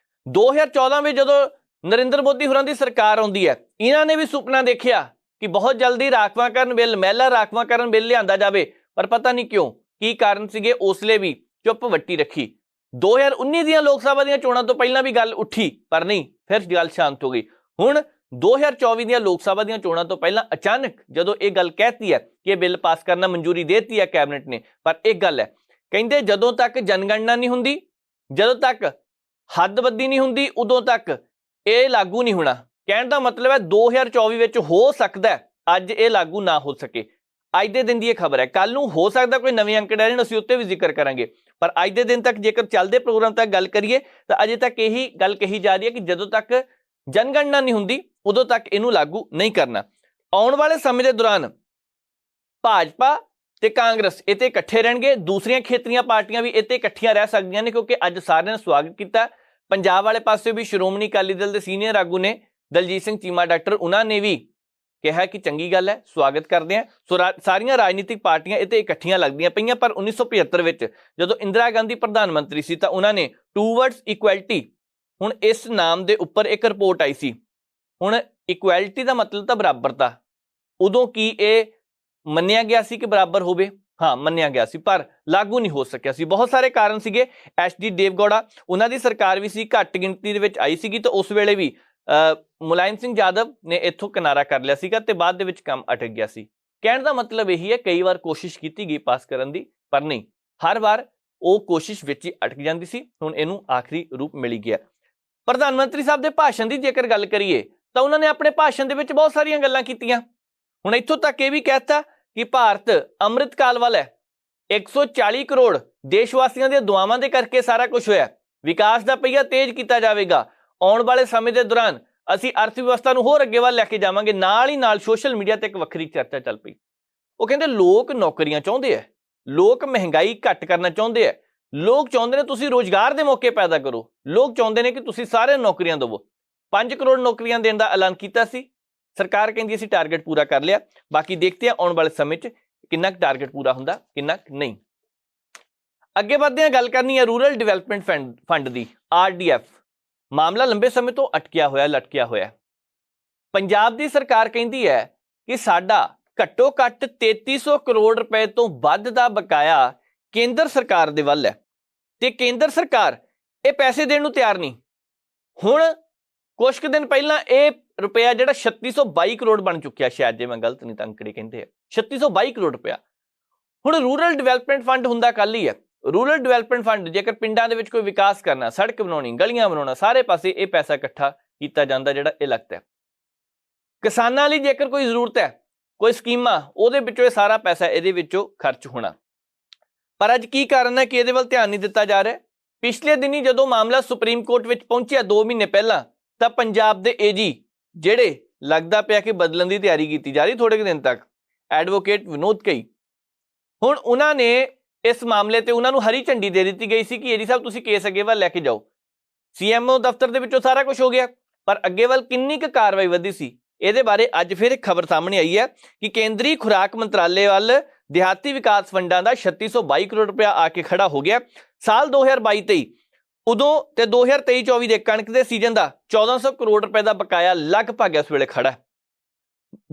2014 ਵਿੱਚ ਜਦੋਂ ਨਰਿੰਦਰ ਮੋਦੀ ਹੋਰਾਂ ਦੀ ਸਰਕਾਰ ਆਉਂਦੀ ਹੈ, ਇਹਨਾਂ ਨੇ ਵੀ ਸੁਪਨਾ ਦੇਖਿਆ ਕਿ ਬਹੁਤ ਜਲਦੀ ਰਾਖਵਾਂਕਰਨ ਬਿੱਲ, ਮਹਿਲਾ ਰਾਖਵਾਂਕਰਨ ਬਿੱਲ ਲਿਆਂਦਾ ਜਾਵੇ, ਪਰ ਪਤਾ ਨਹੀਂ ਕਿਉਂ, ਕੀ ਕਾਰਨ ਸੀਗੇ, ਉਸਲੇ ਵੀ ਚੁੱਪ ਵੱਟੀ ਰੱਖੀ। 2019 ਦੀਆਂ ਲੋਕ ਸਭਾ ਦੀਆਂ ਚੋਣਾਂ ਤੋਂ ਪਹਿਲਾਂ ਵੀ ਗੱਲ ਉੱਠੀ, ਪਰ ਨਹੀਂ, ਫਿਰ ਗੱਲ ਸ਼ਾਂਤ ਹੋ ਗਈ। ਹੁਣ 2024 ਦੀਆਂ ਲੋਕ ਸਭਾ ਦੀਆਂ ਚੋਣਾਂ ਤੋਂ ਪਹਿਲਾਂ ਅਚਾਨਕ ਜਦੋਂ ਇਹ ਗੱਲ ਕਹਿਤੀ ਹੈ ਕਿ ਇਹ ਬਿੱਲ ਪਾਸ ਕਰਨਾ ਮਨਜ਼ੂਰੀ ਦੇਤੀ ਹੈ ਕੈਬਨਿਟ ਨੇ, ਪਰ ਇੱਕ ਗੱਲ ਹੈ, ਕਹਿੰਦੇ ਜਦੋਂ ਤੱਕ ਜਨਗਣਨਾ ਨਹੀਂ ਹੁੰਦੀ, ਜਦੋਂ ਤੱਕ ਹੱਦਬੰਦੀ ਨਹੀਂ ਹੁੰਦੀ ਉਦੋਂ ਤੱਕ ਇਹ ਲਾਗੂ ਨਹੀਂ ਹੋਣਾ। ਕਹਿਣ ਦਾ ਮਤਲਬ ਹੈ 2024 ਵਿੱਚ ਹੋ ਸਕਦਾ ਅੱਜ ਇਹ ਲਾਗੂ ਨਾ ਹੋ ਸਕੇ। ਅੱਜ ਦੇ ਦਿਨ ਦੀ ਇਹ ਖਬਰ ਹੈ, ਕੱਲ ਨੂੰ ਹੋ ਸਕਦਾ ਕੋਈ ਨਵੇਂ ਅੰਕ ਡੈਣ ਅਸੀਂ ਉੱਤੇ ਵੀ ਜ਼ਿਕਰ ਕਰਾਂਗੇ, ਪਰ ਅੱਜ ਦੇ ਦਿਨ ਤੱਕ ਜੇਕਰ ਚੱਲਦੇ ਪ੍ਰੋਗਰਾਮ ਤੱਕ ਗੱਲ ਕਰੀਏ ਤਾਂ ਅਜੇ ਤੱਕ ਇਹੀ ਗੱਲ ਕਹੀ ਜਾ ਰਹੀ ਹੈ ਕਿ ਜਦੋਂ ਤੱਕ ਜਨਗਣਨਾ ਨਹੀਂ ਹੁੰਦੀ ਉਦੋਂ ਤੱਕ ਇਹਨੂੰ ਲਾਗੂ ਨਹੀਂ ਕਰਨਾ। ਆਉਣ ਵਾਲੇ ਸਮੇਂ ਦੇ ਦੌਰਾਨ ਭਾਜਪਾ ਤੇ ਕਾਂਗਰਸ ਇੱਥੇ ਇਕੱਠੇ ਰਹਿਣਗੇ, ਦੂਸਰੀਆਂ ਖੇਤਰੀਆਂ ਪਾਰਟੀਆਂ ਵੀ ਇੱਥੇ ਇਕੱਠੀਆਂ ਰਹਿ ਸਕਦੀਆਂ ਨੇ, ਕਿਉਂਕਿ ਅੱਜ ਸਾਰਿਆਂ ਨੇ ਸਵਾਗਤ ਕੀਤਾ। ਪੰਜਾਬ ਵਾਲੇ ਪਾਸੇ ਵੀ ਸ਼੍ਰੋਮਣੀ ਅਕਾਲੀ ਦਲ ਦੇ ਸੀਨੀਅਰ ਆਗੂ ਨੇ ਦਲਜੀਤ ਸਿੰਘ ਚੀਮਾ ਡਾਕਟਰ, ਉਹਨਾਂ ਨੇ ਵੀ ਕਿਹਾ ਕਿ ਚੰਗੀ ਗੱਲ ਹੈ, ਸਵਾਗਤ ਕਰਦੇ ਆ। ਸੋ ਸਾਰੀਆਂ ਰਾਜਨੀਤਿਕ ਪਾਰਟੀਆਂ ਇੱਥੇ ਇਕੱਠੀਆਂ ਲੱਗਦੀਆਂ ਪਈਆਂ। ਪਰ 1975 ਵਿੱਚ ਜਦੋਂ ਇੰਦਰਾ ਗਾਂਧੀ ਪ੍ਰਧਾਨ ਮੰਤਰੀ ਸੀ ਤਾਂ ਉਹਨਾਂ ਨੇ ਟੂਵਰਡਸ ਇਕੁਐਲਿਟੀ, ਹੁਣ ਇਸ ਨਾਮ ਦੇ ਉੱਪਰ ਇੱਕ ਰਿਪੋਰਟ ਆਈ ਸੀ। ਹੁਣ ਇਕੁਐਲਿਟੀ ਦਾ ਮਤਲਬ ਤਾਂ ਬਰਾਬਰਤਾ, ਉਦੋਂ ਕੀ ਇਹ ਮੰਨਿਆ ਗਿਆ ਸੀ ਕਿ ਬਰਾਬਰ ਹੋਵੇ? ਹਾਂ, ਮੰਨਿਆ ਗਿਆ ਸੀ, ਪਰ ਲਾਗੂ ਨਹੀਂ ਹੋ ਸਕਿਆ ਸੀ। ਬਹੁਤ ਸਾਰੇ ਕਾਰਨ ਸੀਗੇ। HD ਦੇਵਗੌੜਾ ਉਹਨਾਂ ਦੀ ਸਰਕਾਰ ਵੀ ਸੀ, ਘੱਟ ਗਿਣਤੀ ਦੇ ਵਿੱਚ ਆਈ ਸੀਗੀ, ਤਾਂ ਉਸ ਵੇਲੇ ਵੀ ਮੁਲਾਇਮ ਸਿੰਘ ਯਾਦਵ ਨੇ ਇੱਥੋਂ ਕਿਨਾਰਾ ਕਰ ਲਿਆ ਸੀਗਾ ਤੇ ਬਾਅਦ ਦੇ ਵਿੱਚ ਕੰਮ ਅਟਕ ਗਿਆ ਸੀ। ਕਹਿਣ ਦਾ ਮਤਲਬ ਇਹੀ ਹੈ, ਕਈ ਵਾਰ ਕੋਸ਼ਿਸ਼ ਕੀਤੀ ਗਈ ਪਾਸ ਕਰਨ ਦੀ, ਪਰ ਨਹੀਂ, ਹਰ ਵਾਰ ਉਹ ਕੋਸ਼ਿਸ਼ ਵਿੱਚ ਹੀ ਅਟਕ ਜਾਂਦੀ ਸੀ। ਹੁਣ ਇਹਨੂੰ ਆਖਰੀ ਰੂਪ ਮਿਲ ਗਿਆ। ਪ੍ਰਧਾਨ ਮੰਤਰੀ ਸਾਹਿਬ ਦੇ ਭਾਸ਼ਣ ਦੀ ਜੇਕਰ ਗੱਲ ਕਰੀਏ ਤਾਂ ਉਹਨਾਂ ਨੇ ਆਪਣੇ ਭਾਸ਼ਣ ਦੇ ਵਿੱਚ ਬਹੁਤ ਸਾਰੀਆਂ ਗੱਲਾਂ ਕੀਤੀਆਂ। ਹੁਣ ਇੱਥੋਂ ਤੱਕ ਇਹ ਵੀ ਕਹਿਤਾ ਕਿ ਭਾਰਤ ਅੰਮ੍ਰਿਤ ਕਾਲ ਵੱਲ ਹੈ, 140 ਕਰੋੜ ਦੇਸ਼ ਵਾਸੀਆਂ ਦੀਆਂ ਦੁਆਵਾਂ ਦੇ ਕਰਕੇ ਸਾਰਾ ਕੁਝ ਹੋਇਆ, ਵਿਕਾਸ ਦਾ ਪਹੀਆ ਤੇਜ਼ ਕੀਤਾ ਜਾਵੇਗਾ, ਆਉਣ ਵਾਲੇ ਸਮੇਂ ਦੇ ਦੌਰਾਨ ਅਸੀਂ ਅਰਥ ਵਿਵਸਥਾ ਨੂੰ ਹੋਰ ਅੱਗੇ ਵੱਲ ਲੈ ਕੇ ਜਾਵਾਂਗੇ। ਨਾਲ ਹੀ ਨਾਲ ਸੋਸ਼ਲ ਮੀਡੀਆ ਤੇ ਇੱਕ ਵੱਖਰੀ ਚਰਚਾ ਚੱਲ ਪਈ। ਉਹ ਕਹਿੰਦੇ ਲੋਕ ਨੌਕਰੀਆਂ ਚਾਹੁੰਦੇ ਆ, ਲੋਕ ਮਹਿੰਗਾਈ ਘੱਟ ਕਰਨਾ ਚਾਹੁੰਦੇ ਆ, ਲੋਕ ਚਾਹੁੰਦੇ ਨੇ ਤੁਸੀਂ ਰੋਜ਼ਗਾਰ ਦੇ ਮੌਕੇ ਪੈਦਾ ਕਰੋ, ਲੋਕ ਚਾਹੁੰਦੇ ਨੇ ਕਿ ਤੁਸੀਂ ਸਾਰਿਆਂ ਨੂੰ ਨੌਕਰੀਆਂ ਦੇਵੋ। 5 ਕਰੋੜ ਨੌਕਰੀਆਂ ਦੇਣ ਦਾ ਐਲਾਨ ਕੀਤਾ ਸੀ ਸਰਕਾਰ, ਕਹਿੰਦੀ ਅਸੀਂ ਟਾਰਗੇਟ ਪੂਰਾ ਕਰ ਲਿਆ। ਬਾਕੀ ਦੇਖਦੇ ਹਾਂ ਆਉਣ ਵਾਲੇ ਸਮੇਂ 'ਚ ਕਿੰਨਾ ਕੁ ਟਾਰਗੇਟ ਪੂਰਾ ਹੁੰਦਾ, ਕਿੰਨਾ ਕੁ ਨਹੀਂ। ਅੱਗੇ ਵਧਦੇ ਹਾਂ, ਗੱਲ ਕਰਨੀ ਹੈ ਰੂਰਲ ਡਿਵੈਲਪਮੈਂਟ ਫੰਡ ਦੀ, RDF। ਮਾਮਲਾ ਲੰਬੇ ਸਮੇਂ ਤੋਂ ਅਟਕਿਆ ਹੋਇਆ, ਲਟਕਿਆ ਹੋਇਆ। ਪੰਜਾਬ ਦੀ ਸਰਕਾਰ ਕਹਿੰਦੀ ਹੈ ਕਿ ਸਾਡਾ ਘੱਟੋ ਘੱਟ 3300 ਕਰੋੜ ਰੁਪਏ ਤੋਂ ਵੱਧ ਦਾ ਬਕਾਇਆ ਕੇਂਦਰ ਸਰਕਾਰ ਦੇ ਵੱਲ ਹੈ ਤੇ ਕੇਂਦਰ ਸਰਕਾਰ ਇਹ ਪੈਸੇ ਦੇਣ ਨੂੰ ਤਿਆਰ ਨਹੀਂ। ਹੁਣ ਕੁਝ ਕੁ ਦਿਨ ਪਹਿਲਾਂ ਇਹ ਰੁਪਇਆ ਜਿਹੜਾ 3622 ਕਰੋੜ ਬਣ ਚੁੱਕਿਆ, ਸ਼ਾਇਦ ਜੇ ਮੈਂ ਗਲਤ ਨਹੀਂ ਤਾਂ ਅੰਕੜੇ ਕਹਿੰਦੇ ਆ 3622 ਕਰੋੜ ਰੁਪਇਆ। ਹੁਣ ਰੂਰਲ ਡਿਵੈਲਪਮੈਂਟ ਫੰਡ ਹੁੰਦਾ ਕੱਲ ਹੀ ਹੈ। ਰੂਰਲ ਡਿਵੈਲਪਮੈਂਟ ਫੰਡ ਜੇਕਰ ਪਿੰਡਾਂ ਦੇ ਵਿੱਚ ਕੋਈ ਵਿਕਾਸ ਕਰਨਾ, ਸੜਕ ਬਣਾਉਣੀ, ਗਲੀਆਂ ਬਣਾਉਣਾ, ਸਾਰੇ ਪਾਸੇ ਇਹ ਪੈਸਾ ਇਕੱਠਾ ਕੀਤਾ ਜਾਂਦਾ ਜਿਹੜਾ ਇਹ ਲੱਗਦਾ। ਕਿਸਾਨਾਂ ਲਈ ਜੇਕਰ ਕੋਈ ਜ਼ਰੂਰਤ ਹੈ, ਕੋਈ ਸਕੀਮਾਂ, ਉਹਦੇ ਵਿੱਚੋਂ ਇਹ ਸਾਰਾ ਪੈਸਾ ਇਹਦੇ ਵਿੱਚੋਂ ਖਰਚ ਹੋਣਾ। ਪਰ ਅੱਜ ਕੀ ਕਾਰਨ ਹੈ ਕਿ ਇਹਦੇ ਵੱਲ ਧਿਆਨ ਨਹੀਂ ਦਿੱਤਾ ਜਾ ਰਿਹਾ? ਪਿਛਲੇ ਦਿਨੀ ਜਦੋਂ ਮਾਮਲਾ ਸੁਪਰੀਮ ਕੋਰਟ ਵਿੱਚ ਪਹੁੰਚਿਆ 2 ਮਹੀਨੇ ਪਹਿਲਾਂ, ਤਾਂ ਪੰਜਾਬ ਦੇ AG ਜਿਹੜੇ ਲੱਗਦਾ ਪਿਆ ਕਿ ਬਦਲਣ ਦੀ ਤਿਆਰੀ ਕੀਤੀ ਜਾ ਰਹੀ ਥੋੜੇ ਕੁ ਦਿਨ ਤੱਕ, ਐਡਵੋਕੇਟ ਵਿਨੋਦ ਕਈ, ਹੁਣ ਉਹਨਾਂ ਨੇ ਇਸ ਮਾਮਲੇ ਤੇ ਉਹਨਾਂ ਨੂੰ ਹਰੀ ਝੰਡੀ ਦੇ ਦਿੱਤੀ ਗਈ ਸੀ ਕਿ AG ਸਾਹਿਬ ਤੁਸੀਂ ਕੇਸ ਅੱਗੇ ਵੱਲ ਲੈ ਕੇ ਜਾਓ। CMO ਦਫ਼ਤਰ ਦੇ ਵਿੱਚੋਂ ਸਾਰਾ ਕੁਝ ਹੋ ਗਿਆ, ਪਰ ਅੱਗੇ ਵੱਲ ਕਿੰਨੀ ਕੁ ਕਾਰਵਾਈ ਵਧੀ ਸੀ, ਇਹਦੇ ਬਾਰੇ ਅੱਜ ਫਿਰ ਇੱਕ ਖਬਰ ਸਾਹਮਣੇ ਆਈ ਹੈ ਕਿ ਕੇਂਦਰੀ ਖੁਰਾਕ ਮੰਤਰਾਲੇ ਵੱਲ ਦਿਹਾਤੀ ਵਿਕਾਸ ਫੰਡਾਂ ਦਾ 3622 ਕਰੋੜ ਰੁਪਇਆ ਆ ਕੇ ਖੜਾ ਹੋ ਗਿਆ। ਸਾਲ 2022-23 ਉਦੋਂ ਤੇ 2023-24 ਦੇ ਕਣਕ ਦੇ ਸੀਜ਼ਨ ਦਾ 1400 ਕਰੋੜ ਰੁਪਏ ਦਾ ਬਕਾਇਆ ਲਗਭਗ ਇਸ ਵੇਲੇ ਖੜਾ।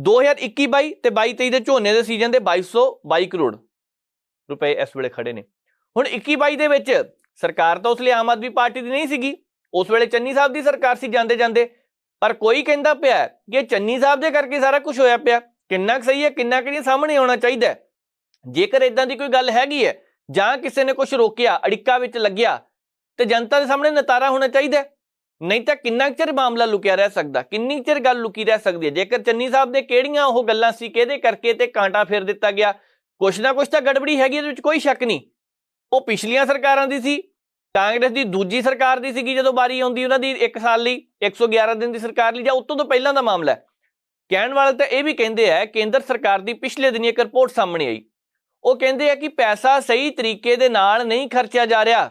2021-22 ਤੇ 22-23 ਦੇ ਝੋਨੇ ਦੇ ਸੀਜ਼ਨ ਦੇ 2222 ਕਰੋੜ ਰੁਪਏ ਇਸ ਵੇਲੇ ਖੜੇ ਨੇ। ਹੁਣ 21-22 ਦੇ ਵਿੱਚ ਸਰਕਾਰ ਤਾਂ ਉਸ ਲਈ ਆਮ ਆਦਮੀ ਪਾਰਟੀ ਦੀ ਨਹੀਂ ਸੀਗੀ, ਉਸ ਵੇਲੇ ਚੰਨੀ ਸਾਹਿਬ ਦੀ ਸਰਕਾਰ ਸੀ ਜਾਂਦੇ ਜਾਂਦੇ, ਪਰ ਕੋਈ ਕਹਿੰਦਾ ਪਿਆ ਕਿ ਚੰਨੀ ਸਾਹਿਬ ਦੇ ਕਰਕੇ ਸਾਰਾ ਕੁਝ ਹੋਇਆ ਪਿਆ। ਕਿੰਨਾ ਕੁ ਸਹੀ ਹੈ, ਕਿੰਨਾ ਕੁ ਨਹੀਂ, ਸਾਹਮਣੇ ਆਉਣਾ ਚਾਹੀਦਾ। ਜੇਕਰ ਇਦਾਂ ਦੀ ਕੋਈ ਗੱਲ ਹੈਗੀ ਹੈ ਜਾਂ ਕਿਸੇ ਨੇ ਕੁਝ ਰੋਕਿਆ, ਅੜਿੱਕਾ ਵਿੱਚ ਲੱਗਿਆ, ਤੇ ਜਨਤਾ ਦੇ ਸਾਹਮਣੇ ਨਤਾਰਾ ਹੋਣਾ ਚਾਹੀਦਾ। ਨਹੀਂ ਤਾਂ ਕਿੰਨਾ ਚਿਰ ਮਾਮਲਾ ਲੁਕਿਆ ਰਹਿ ਸਕਦਾ, ਕਿੰਨੀ ਚਿਰ ਗੱਲ ਲੁਕੀ ਰਹਿ ਸਕਦੀ ਹੈ। ਜੇਕਰ ਚੰਨੀ ਸਾਹਿਬ ਦੇ ਕਿਹੜੀਆਂ ਉਹ ਗੱਲਾਂ ਸੀ, ਕਿਹਦੇ ਕਰਕੇ ਤੇ ਕਾਂਟਾ ਫੇਰ ਦਿੱਤਾ ਗਿਆ, ਕੁਛ ਨਾ ਕੁਛ ਤਾਂ ਗੜਬੜੀ ਹੈਗੀ, ਇਹਦੇ ਵਿੱਚ ਕੋਈ ਸ਼ੱਕ ਨਹੀਂ। ਉਹ ਪਿਛਲੀਆਂ ਸਰਕਾਰਾਂ ਦੀ ਸੀ, ਕਾਂਗਰਸ ਦੀ ਦੂਜੀ ਸਰਕਾਰ ਦੀ ਸੀਗੀ ਜਦੋਂ ਵਾਰੀ ਆਉਂਦੀ ਉਹਨਾਂ ਦੀ 1 ਸਾਲ ਲਈ, 111 ਦਿਨ ਦੀ ਸਰਕਾਰ ਲਈ, ਜਾਂ ਉਤੋਂ ਤੋਂ ਪਹਿਲਾਂ ਦਾ ਮਾਮਲਾ ਹੈ। ਕਹਿਣ ਵਾਲੇ ਤਾਂ ਇਹ ਵੀ ਕਹਿੰਦੇ ਆ, ਕੇਂਦਰ ਸਰਕਾਰ ਦੀ ਪਿਛਲੇ ਦਿਨੀ ਇੱਕ ਰਿਪੋਰਟ ਸਾਹਮਣੇ ਆਈ, ਉਹ ਕਹਿੰਦੇ ਆ ਕਿ ਪੈਸਾ ਸਹੀ ਤਰੀਕੇ ਦੇ ਨਾਲ ਨਹੀਂ ਖਰਚਿਆ ਜਾ ਰਿਹਾ,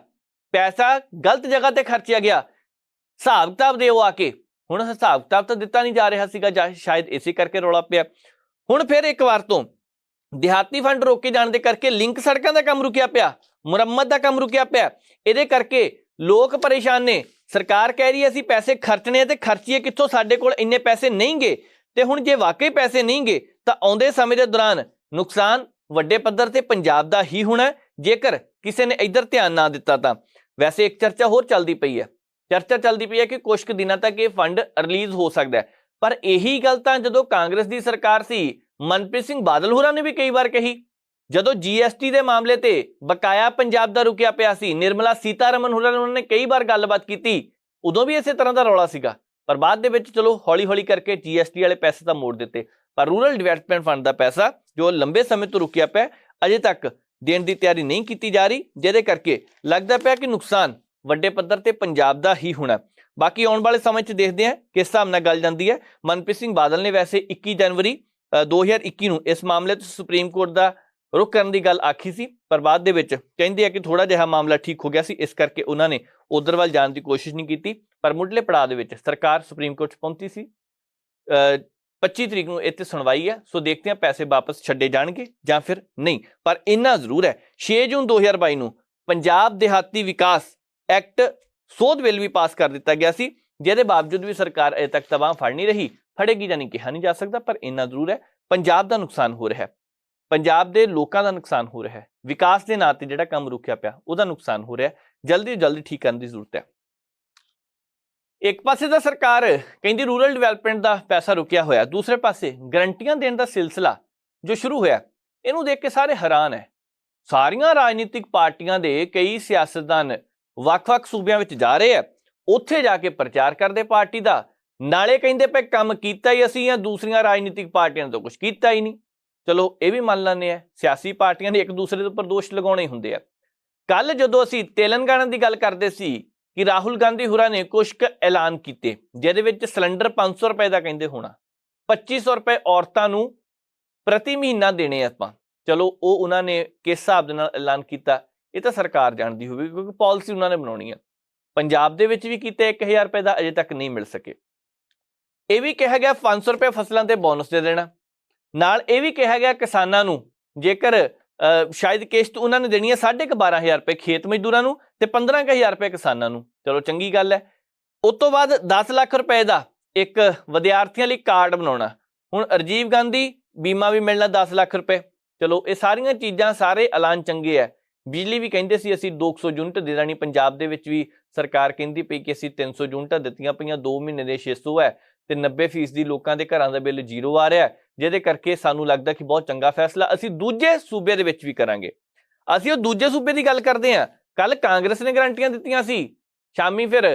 ਪੈਸਾ ਗਲਤ ਜਗ੍ਹਾ ਤੇ ਖਰਚਿਆ ਗਿਆ। ਹਿਸਾਬ ਕਿਤਾਬ ਦਿਓ ਆ ਕੇ। ਹੁਣ ਹਿਸਾਬ ਕਿਤਾਬ ਤਾਂ ਦਿੱਤਾ ਨਹੀਂ ਜਾ ਰਿਹਾ ਸੀਗਾ, ਜਾਂ ਸ਼ਾਇਦ ਇਸੇ ਕਰਕੇ ਰੌਲਾ ਪਿਆ। ਹੁਣ ਫਿਰ ਇੱਕ ਵਾਰ ਤੋਂ ਦਿਹਾਤੀ ਫੰਡ ਰੋਕੇ ਜਾਣ ਦੇ ਕਰਕੇ ਲਿੰਕ ਸੜਕਾਂ ਦਾ ਕੰਮ ਰੁਕਿਆ ਪਿਆ, ਮੁਰੰਮਤ ਦਾ ਕੰਮ ਰੁਕਿਆ ਪਿਆ। ਇਹਦੇ ਕਰਕੇ ਲੋਕ ਪਰੇਸ਼ਾਨ ਨੇ। ਸਰਕਾਰ ਕਹਿ ਰਹੀ ਹੈ ਅਸੀਂ ਪੈਸੇ ਖਰਚਣੇ ਤੇ ਖਰਚੀਏ ਕਿੱਥੋਂ, ਸਾਡੇ ਕੋਲ ਇੰਨੇ ਪੈਸੇ ਨਹੀਂਗੇ। ਤੇ ਹੁਣ ਜੇ ਵਾਕਈ ਪੈਸੇ ਨਹੀਂਗੇ ਤਾਂ ਆਉਂਦੇ ਸਮੇਂ ਦੇ ਦੌਰਾਨ ਨੁਕਸਾਨ ਵੱਡੇ ਪੱਧਰ ਤੇ ਪੰਜਾਬ ਦਾ ਹੀ ਹੋਣਾ ਜੇਕਰ ਕਿਸੇ ਨੇ ਇੱਧਰ ਧਿਆਨ ਨਾ ਦਿੱਤਾ ਤਾਂ। ਵੈਸੇ ਇੱਕ ਚਰਚਾ ਹੋਰ ਚੱਲਦੀ ਪਈ ਹੈ ਕਿ ਕੁਝ ਕੁ ਦਿਨਾਂ ਤੱਕ ਇਹ ਫੰਡ ਰਿਲੀਜ਼ ਹੋ ਸਕਦਾ ਹੈ। ਪਰ ਇਹੀ ਗੱਲ ਤਾਂ ਜਦੋਂ ਕਾਂਗਰਸ ਦੀ ਸਰਕਾਰ ਸੀ, ਮਨਪ੍ਰੀਤ ਸਿੰਘ ਬਾਦਲ ਹੋਰਾਂ ਨੇ ਵੀ ਕਈ ਵਾਰ ਕਹੀ ਜਦੋਂ GST ਦੇ ਮਾਮਲੇ ਤੇ ਬਕਾਇਆ ਪੰਜਾਬ ਦਾ ਰੁਕਿਆ ਪਿਆ ਸੀ, ਨਿਰਮਲਾ ਸੀਤਾਰਮਨ ਹੋਰਾਂ ਨੇ ਉਹਨਾਂ ਨੇ ਕਈ ਵਾਰ ਗੱਲਬਾਤ ਕੀਤੀ, ਉਦੋਂ ਵੀ ਇਸੇ ਤਰ੍ਹਾਂ ਦਾ ਰੌਲਾ ਸੀਗਾ। ਪਰ ਬਾਅਦ ਦੇ ਵਿੱਚ ਚਲੋ ਹੌਲੀ ਹੌਲੀ ਕਰਕੇ GST ਵਾਲੇ ਪੈਸੇ ਤਾਂ ਮੋੜ ਦਿੱਤੇ, ਪਰ ਰੂਰਲ ਡਿਵੈਲਪਮੈਂਟ ਫੰਡ ਦਾ ਪੈਸਾ ਜੋ ਲੰਬੇ ਸਮੇਂ ਤੋਂ ਰੁਕਿਆ ਪਿਆ ਅਜੇ ਤੱਕ ਦੇਣ ਦੀ ਤਿਆਰੀ ਨਹੀਂ ਕੀਤੀ ਜਾ ਰਹੀ, ਜਿਹਦੇ ਕਰਕੇ ਲੱਗਦਾ ਪਿਆ ਕਿ ਨੁਕਸਾਨ ਵੱਡੇ ਪੱਧਰ ਤੇ ਪੰਜਾਬ ਦਾ ਹੀ ਹੋਣਾ। ਬਾਕੀ ਆਉਣ ਵਾਲੇ ਸਮੇਂ 'ਚ ਦੇਖਦੇ ਹਾਂ ਕਿਸ ਹਿਸਾਬ ਨਾਲ ਗੱਲ ਜਾਂਦੀ ਹੈ। ਮਨਪ੍ਰੀਤ ਸਿੰਘ ਬਾਦਲ ਨੇ ਵੈਸੇ 21 ਜਨਵਰੀ 2021 ਨੂੰ ਇਸ ਮਾਮਲੇ 'ਚ ਸੁਪਰੀਮ ਕੋਰਟ ਦਾ ਰੁਖ ਕਰਨ ਦੀ ਗੱਲ ਆਖੀ ਸੀ, ਪਰ ਬਾਅਦ ਦੇ ਵਿੱਚ ਕਹਿੰਦੇ ਆ ਕਿ ਥੋੜਾ ਜਿਹਾ ਮਾਮਲਾ ਠੀਕ ਹੋ ਗਿਆ ਸੀ, ਇਸ ਕਰਕੇ ਉਹਨਾਂ ਨੇ ਉਧਰ ਵੱਲ ਜਾਣ ਦੀ ਕੋਸ਼ਿਸ਼ ਨਹੀਂ ਕੀਤੀ। ਪਰ ਮੁੱਢਲੇ ਪੜਾਅ ਦੇ ਵਿੱਚ ਸਰਕਾਰ ਸੁਪਰੀਮ ਕੋਰਟ 'ਚ ਪਹੁੰਚੀ ਸੀ। 25 ਤਰੀਕ ਨੂੰ ਇੱਥੇ ਸੁਣਵਾਈ ਹੈ, ਸੋ ਦੇਖਦੇ ਹਾਂ ਪੈਸੇ ਵਾਪਸ ਛੱਡੇ ਜਾਣਗੇ ਜਾਂ ਫਿਰ ਨਹੀਂ। ਪਰ ਇੰਨਾ ਜ਼ਰੂਰ ਹੈ 6 ਜੂਨ 2022 ਨੂੰ ਪੰਜਾਬ ਦਿਹਾਤੀ ਵਿਕਾਸ ਐਕਟ ਸੋਧ ਬਿੱਲ ਵੀ ਪਾਸ ਕਰ ਦਿੱਤਾ ਗਿਆ ਸੀ, ਜਿਹਦੇ ਬਾਵਜੂਦ ਵੀ ਸਰਕਾਰ ਅਜੇ ਤੱਕ ਤਬਾਹ ਫੜ ਨਹੀਂ ਰਹੀ, ਫੜੇਗੀ ਜਾਂ ਨਹੀਂ ਕਿਹਾ ਨਹੀਂ ਜਾ ਸਕਦਾ। ਪਰ ਇੰਨਾ ਜ਼ਰੂਰ ਹੈ ਪੰਜਾਬ ਦਾ ਨੁਕਸਾਨ ਹੋ ਰਿਹਾ ਹੈ, ਪੰਜਾਬ ਦੇ ਲੋਕਾਂ ਦਾ ਨੁਕਸਾਨ ਹੋ ਰਿਹਾ ਹੈ, ਵਿਕਾਸ ਦੇ ਨਾਂ ਤੇ ਜਿਹੜਾ ਕੰਮ ਰੁਕਿਆ ਪਿਆ ਉਹਦਾ ਨੁਕਸਾਨ ਹੋ ਰਿਹਾ, ਜਲਦੀ ਤੋਂ ਜਲਦੀ ਠੀਕ ਕਰਨ ਦੀ ਜ਼ਰੂਰਤ ਹੈ। ਇੱਕ ਪਾਸੇ ਤਾਂ ਸਰਕਾਰ ਕਹਿੰਦੀ ਰੂਰਲ ਡਿਵੈਲਪਮੈਂਟ ਦਾ ਪੈਸਾ ਰੁਕਿਆ ਹੋਇਆ, ਦੂਸਰੇ ਪਾਸੇ ਗਰੰਟੀਆਂ ਦੇਣ ਦਾ ਸਿਲਸਿਲਾ ਜੋ ਸ਼ੁਰੂ ਹੋਇਆ, ਇਹਨੂੰ ਦੇਖ ਕੇ ਸਾਰੇ ਹੈਰਾਨ ਹੈ। ਸਾਰੀਆਂ ਰਾਜਨੀਤਿਕ ਪਾਰਟੀਆਂ ਦੇ ਕਈ ਸਿਆਸਤਦਾਨ ਵੱਖ-ਵੱਖ ਸੂਬਿਆਂ ਵਿੱਚ ਜਾ ਰਹੇ ਆ, ਉੱਥੇ ਜਾ ਕੇ ਪ੍ਰਚਾਰ ਕਰਦੇ ਪਾਰਟੀ ਦਾ, ਨਾਲੇ ਕਹਿੰਦੇ ਪਏ ਕੰਮ ਕੀਤਾ ਹੀ ਅਸੀਂ ਆ, ਦੂਸਰੀਆਂ ਰਾਜਨੀਤਿਕ ਪਾਰਟੀਆਂ ਨੇ ਤਾਂ ਕੁਝ ਕੀਤਾ ਹੀ ਨਹੀਂ। ਚਲੋ ਇਹ ਵੀ ਮੰਨ ਲੈਂਦੇ ਆ, ਸਿਆਸੀ ਪਾਰਟੀਆਂ ਨੇ ਇੱਕ ਦੂਸਰੇ ਦੇ ਉੱਪਰ ਦੋਸ਼ ਲਗਾਉਣੇ ਹੁੰਦੇ ਆ। ਕੱਲ ਜਦੋਂ ਅਸੀਂ ਤੇਲੰਗਾਨਾ ਦੀ ਗੱਲ ਕਰਦੇ ਸੀ ਕਿ ਰਾਹੁਲ ਗਾਂਧੀ ਹੋਰਾਂ ਨੇ ਕੁਝ ਕੁ ਐਲਾਨ ਕੀਤੇ, ਜਿਹਦੇ ਵਿੱਚ ਸਿਲੰਡਰ 500 ਰੁਪਏ ਦਾ ਕਹਿੰਦੇ ਹੋਣਾ, 2500 ਰੁਪਏ ਔਰਤਾਂ ਨੂੰ ਪ੍ਰਤੀ ਮਹੀਨਾ ਦੇਣੇ ਆਪਾਂ। ਚਲੋ ਉਹ ਉਹਨਾਂ ਨੇ ਕਿਸ ਹਿਸਾਬ ਦੇ ਨਾਲ ਐਲਾਨ ਕੀਤਾ ਇਹ ਤਾਂ ਸਰਕਾਰ ਜਾਣਦੀ ਹੋਵੇਗੀ, ਕਿਉਂਕਿ ਪਾਲਿਸੀ ਉਹਨਾਂ ਨੇ ਬਣਾਉਣੀ ਆ। ਪੰਜਾਬ ਦੇ ਵਿੱਚ ਵੀ ਕੀਤੇ 1000 ਰੁਪਏ ਦਾ ਅਜੇ ਤੱਕ ਨਹੀਂ ਮਿਲ ਸਕੇ। ਇਹ ਵੀ ਕਿਹਾ ਗਿਆ 500 ਰੁਪਏ ਫਸਲਾਂ ਤੇ ਬੋਨਸ ਦੇ ਦੇਣਾ, ਨਾਲ ਇਹ ਵੀ ਕਿਹਾ ਗਿਆ ਕਿਸਾਨਾਂ ਨੂੰ ਜੇਕਰ ਸ਼ਾਇਦ ਕਿਸ਼ਤ ਉਹਨਾਂ ਨੇ ਦੇਣੀ ਹੈ 12,500 ਰੁਪਏ ਖੇਤ ਮਜ਼ਦੂਰਾਂ ਨੂੰ ਤੇ 15,000 ਰੁਪਏ ਕਿਸਾਨਾਂ ਨੂੰ। ਚਲੋ ਚੰਗੀ ਗੱਲ ਹੈ। ਉਸ ਤੋਂ ਬਾਅਦ 10 ਲੱਖ ਰੁਪਏ ਦਾ ਇੱਕ ਵਿਦਿਆਰਥੀਆਂ ਲਈ ਕਾਰਡ ਬਣਾਉਣਾ। ਹੁਣ ਰਾਜੀਵ ਗਾਂਧੀ ਬੀਮਾ ਵੀ ਮਿਲਣਾ 10 ਲੱਖ ਰੁਪਏ। ਚਲੋ ਇਹ ਸਾਰੀਆਂ ਚੀਜ਼ਾਂ, ਸਾਰੇ ਐਲਾਨ ਚੰਗੇ ਹੈ। ਬਿਜਲੀ ਵੀ ਕਹਿੰਦੇ ਸੀ ਅਸੀਂ 200 ਯੂਨਿਟ ਦੇ ਦੇਣੀ, ਪੰਜਾਬ ਦੇ ਵਿੱਚ ਵੀ ਸਰਕਾਰ ਕਹਿੰਦੀ ਪਈ ਕਿ ਅਸੀਂ 300 ਯੂਨਿਟਾਂ ਦਿੱਤੀਆਂ ਪਈਆਂ, 2 ਮਹੀਨੇ ਦੇ 600 ਹੈ ਤੇ 90% ਲੋਕਾਂ ਦੇ ਘਰਾਂ ਦਾ ਬਿੱਲ ਜ਼ੀਰੋ ਆ ਰਿਹਾ, ਜਿਹਦੇ ਕਰਕੇ ਸਾਨੂੰ ਲੱਗਦਾ ਕਿ ਬਹੁਤ ਚੰਗਾ ਫੈਸਲਾ ਅਸੀਂ ਦੂਜੇ ਸੂਬੇ ਦੇ ਵਿੱਚ ਵੀ ਕਰਾਂਗੇ। ਅਸੀਂ ਉਹ ਦੂਜੇ ਸੂਬੇ ਦੀ ਗੱਲ ਕਰਦੇ ਹਾਂ। ਕੱਲ ਕਾਂਗਰਸ ਨੇ ਗਰੰਟੀਆਂ ਦਿੱਤੀਆਂ ਸੀ, ਸ਼ਾਮੀ ਫਿਰ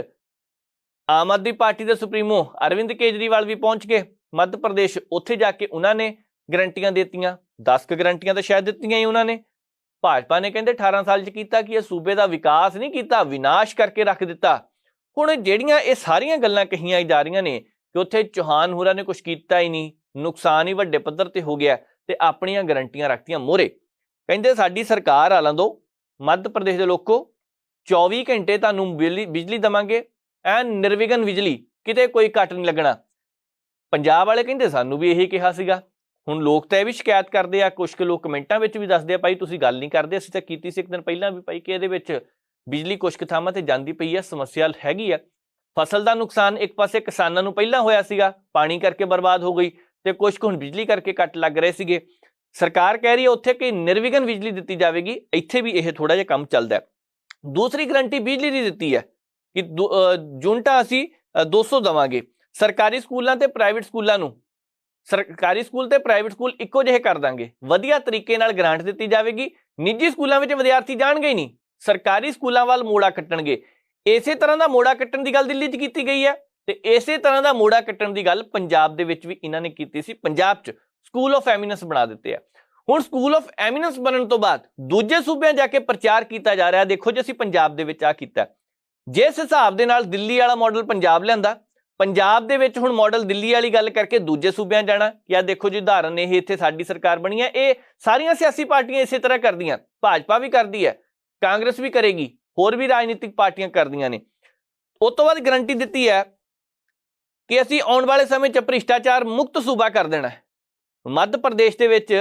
ਆਮ ਆਦਮੀ ਪਾਰਟੀ ਦੇ ਸੁਪਰੀਮੋ ਅਰਵਿੰਦ ਕੇਜਰੀਵਾਲ ਵੀ ਪਹੁੰਚ ਗਏ ਮੱਧ ਪ੍ਰਦੇਸ਼, ਉੱਥੇ ਜਾ ਕੇ ਉਹਨਾਂ ਨੇ ਗਰੰਟੀਆਂ ਦਿੱਤੀਆਂ। 10 ਕੁ ਗਰੰਟੀਆਂ ਤਾਂ ਸ਼ਾਇਦ ਦਿੱਤੀਆਂ ਹੀ ਉਹਨਾਂ ਨੇ। ਭਾਜਪਾ ਨੇ ਕਹਿੰਦੇ 18 ਸਾਲ 'ਚ ਕੀਤਾ ਕਿ ਇਹ ਸੂਬੇ ਦਾ ਵਿਕਾਸ ਨਹੀਂ ਕੀਤਾ, ਵਿਨਾਸ਼ ਕਰਕੇ ਰੱਖ ਦਿੱਤਾ। ਹੁਣ ਜਿਹੜੀਆਂ ਇਹ ਸਾਰੀਆਂ ਗੱਲਾਂ ਕਹੀਆਂ ਜਾ ਰਹੀਆਂ ਨੇ ਕਿ ਉੱਥੇ ਚੌਹਾਨ ਹੋਰਾਂ ਨੇ ਕੁਝ ਕੀਤਾ ਹੀ ਨਹੀਂ, ਨੁਕਸਾਨ ਹੀ ਵੱਡੇ ਪੱਧਰ ਤੇ ਹੋ ਗਿਆ ਤੇ ਆਪਣੀਆਂ ਗਰੰਟੀਆਂ ਰੱਖਤੀਆਂ ਮੋਹਰੇ। ਕਹਿੰਦੇ ਸਾਡੀ ਸਰਕਾਰ ਆ ਲਾਂ ਦਿਓ, ਮੱਧ ਪ੍ਰਦੇਸ਼ ਦੇ ਲੋਕੋ 24 ਘੰਟੇ ਤੁਹਾਨੂੰ ਬਿਜਲੀ ਦੇਵਾਂਗੇ, ਐਨ ਨਿਰਵਿਘਨ ਬਿਜਲੀ, ਕਿਤੇ ਕੋਈ ਕੱਟ ਨਹੀਂ ਲੱਗਣਾ। ਪੰਜਾਬ ਵਾਲੇ ਕਹਿੰਦੇ ਸਾਨੂੰ ਵੀ ਇਹੀ ਕਿਹਾ ਸੀਗਾ। ਹੁਣ ਲੋਕ ਤਾਂ ਇਹ ਵੀ ਸ਼ਿਕਾਇਤ ਕਰਦੇ ਆ, ਕੁਝ ਕੁ ਲੋਕ ਕਮੈਂਟਾਂ ਵਿੱਚ ਵੀ ਦੱਸਦੇ ਆ ਭਾਈ ਤੁਸੀਂ ਗੱਲ ਨਹੀਂ ਕਰਦੇ, ਅਸੀਂ ਤਾਂ ਕੀਤੀ ਸੀ ਇੱਕ ਦਿਨ ਪਹਿਲਾਂ ਵੀ ਭਾਈ ਕਿ ਇਹਦੇ ਵਿੱਚ ਬਿਜਲੀ ਕੁਝ ਕੁ ਥਾਵਾਂ ਤੇ ਜਾਂਦੀ ਪਈ ਆ, ਸਮੱਸਿਆ ਹੈਗੀ ਆ। ਫਸਲ ਦਾ ਨੁਕਸਾਨ ਇੱਕ ਪਾਸੇ ਕਿਸਾਨਾਂ ਨੂੰ ਪਹਿਲਾਂ ਹੋਇਆ ਸੀਗਾ, ਪਾਣੀ ਕਰਕੇ ਬਰਬਾਦ ਹੋ ਗਈ, ਤੇ ਕੁਝ ਕੁ ਹੁਣ ਬਿਜਲੀ ਕਰਕੇ ਕੱਟ ਲੱਗ ਰਹੇ ਸੀਗੇ। ਸਰਕਾਰ ਕਹਿ ਰਹੀ ਹੈ ਉੱਥੇ ਕਿ ਨਿਰਵਿਘਨ ਬਿਜਲੀ ਦਿੱਤੀ ਜਾਵੇਗੀ, ਇੱਥੇ ਵੀ ਇਹ ਥੋੜਾ ਜਿਹਾ ਕੰਮ ਚੱਲਦਾ। ਦੂਸਰੀ ਗਰੰਟੀ ਬਿਜਲੀ ਦੀ ਦਿੱਤੀ ਹੈ ਕਿ ਯੂਨਿਟਾਂ ਅਸੀਂ 200 ਦੇਵਾਂਗੇ। ਸਰਕਾਰੀ ਸਕੂਲਾਂ ਤੇ ਪ੍ਰਾਈਵੇਟ ਸਕੂਲਾਂ ਨੂੰ, ਸਰਕਾਰੀ ਸਕੂਲ ਤੇ ਪ੍ਰਾਈਵੇਟ ਸਕੂਲ ਇੱਕੋ ਜਿਹੇ ਕਰ ਦਾਂਗੇ, ਵਧੀਆ ਤਰੀਕੇ ਨਾਲ ਗ੍ਰਾਂਟ ਦਿੱਤੀ ਜਾਵੇਗੀ। ਨਿੱਜੀ ਸਕੂਲਾਂ ਵਿੱਚ ਵਿਦਿਆਰਥੀ ਜਾਣਗੇ ਹੀ ਨਹੀਂ, ਸਰਕਾਰੀ ਸਕੂਲਾਂ ਵੱਲ ਮੋੜਾ ਕੱਟਣਗੇ। ਇਸੇ ਤਰ੍ਹਾਂ ਦਾ ਮੋੜਾ ਕੱਟਣ ਦੀ ਗੱਲ ਦਿੱਲੀ 'ਚ ਕੀਤੀ ਗਈ ਹੈ ਤੇ ਇਸੇ ਤਰ੍ਹਾਂ ਦਾ ਮੋੜਾ ਕੱਟਣ ਦੀ ਗੱਲ ਪੰਜਾਬ ਦੇ ਵਿੱਚ ਵੀ ਇਹਨਾਂ ਨੇ ਕੀਤੀ ਸੀ। ਪੰਜਾਬ 'ਚ ਸਕੂਲ ਆਫ ਐਮੀਨੈਂਸ ਬਣਾ ਦਿੱਤੇ ਆ। ਹੁਣ ਸਕੂਲ ਆਫ ਐਮੀਨੈਂਸ ਬਣਨ ਤੋਂ ਬਾਅਦ ਦੂਜੇ ਸੂਬਿਆਂ ਜਾ ਕੇ ਪ੍ਰਚਾਰ ਕੀਤਾ ਜਾ ਰਿਹਾ, ਦੇਖੋ ਜੀ ਅਸੀਂ ਪੰਜਾਬ ਦੇ ਵਿੱਚ ਆ ਕੀਤਾ। ਜਿਸ ਹਿਸਾਬ ਦੇ ਨਾਲ ਦਿੱਲੀ ਵਾਲਾ ਮਾਡਲ ਪੰਜਾਬ ਲਿਆਂਦਾ, ਪੰਜਾਬ ਦੇ ਵਿੱਚ ਹੁਣ ਮਾਡਲ ਦਿੱਲੀ ਵਾਲੀ ਗੱਲ ਕਰਕੇ ਦੂਜੇ ਸੂਬਿਆਂ ਜਾਣਾ ਕਿ ਆ ਦੇਖੋ ਜੀ ਉਦਾਹਰਨ ਇਹ ਇੱਥੇ ਸਾਡੀ ਸਰਕਾਰ ਬਣੀ ਹੈ। ਇਹ ਸਾਰੀਆਂ ਸਿਆਸੀ ਪਾਰਟੀਆਂ ਇਸੇ ਤਰ੍ਹਾਂ ਕਰਦੀਆਂ, ਭਾਜਪਾ ਵੀ ਕਰਦੀ ਹੈ, ਕਾਂਗਰਸ ਵੀ ਕਰੇਗੀ, ਹੋਰ ਵੀ ਰਾਜਨੀਤਿਕ ਪਾਰਟੀਆਂ ਕਰਦੀਆਂ ਨੇ। ਉਸ ਤੋਂ ਬਾਅਦ ਗਰੰਟੀ ਦਿੱਤੀ ਹੈ ਕਿ ਅਸੀਂ ਆਉਣ ਵਾਲੇ ਸਮੇਂ 'ਚ ਭ੍ਰਿਸ਼ਟਾਚਾਰ ਮੁਕਤ ਸੂਬਾ ਕਰ ਦੇਣਾ। ਮੱਧ ਪ੍ਰਦੇਸ਼ ਦੇ ਵਿੱਚ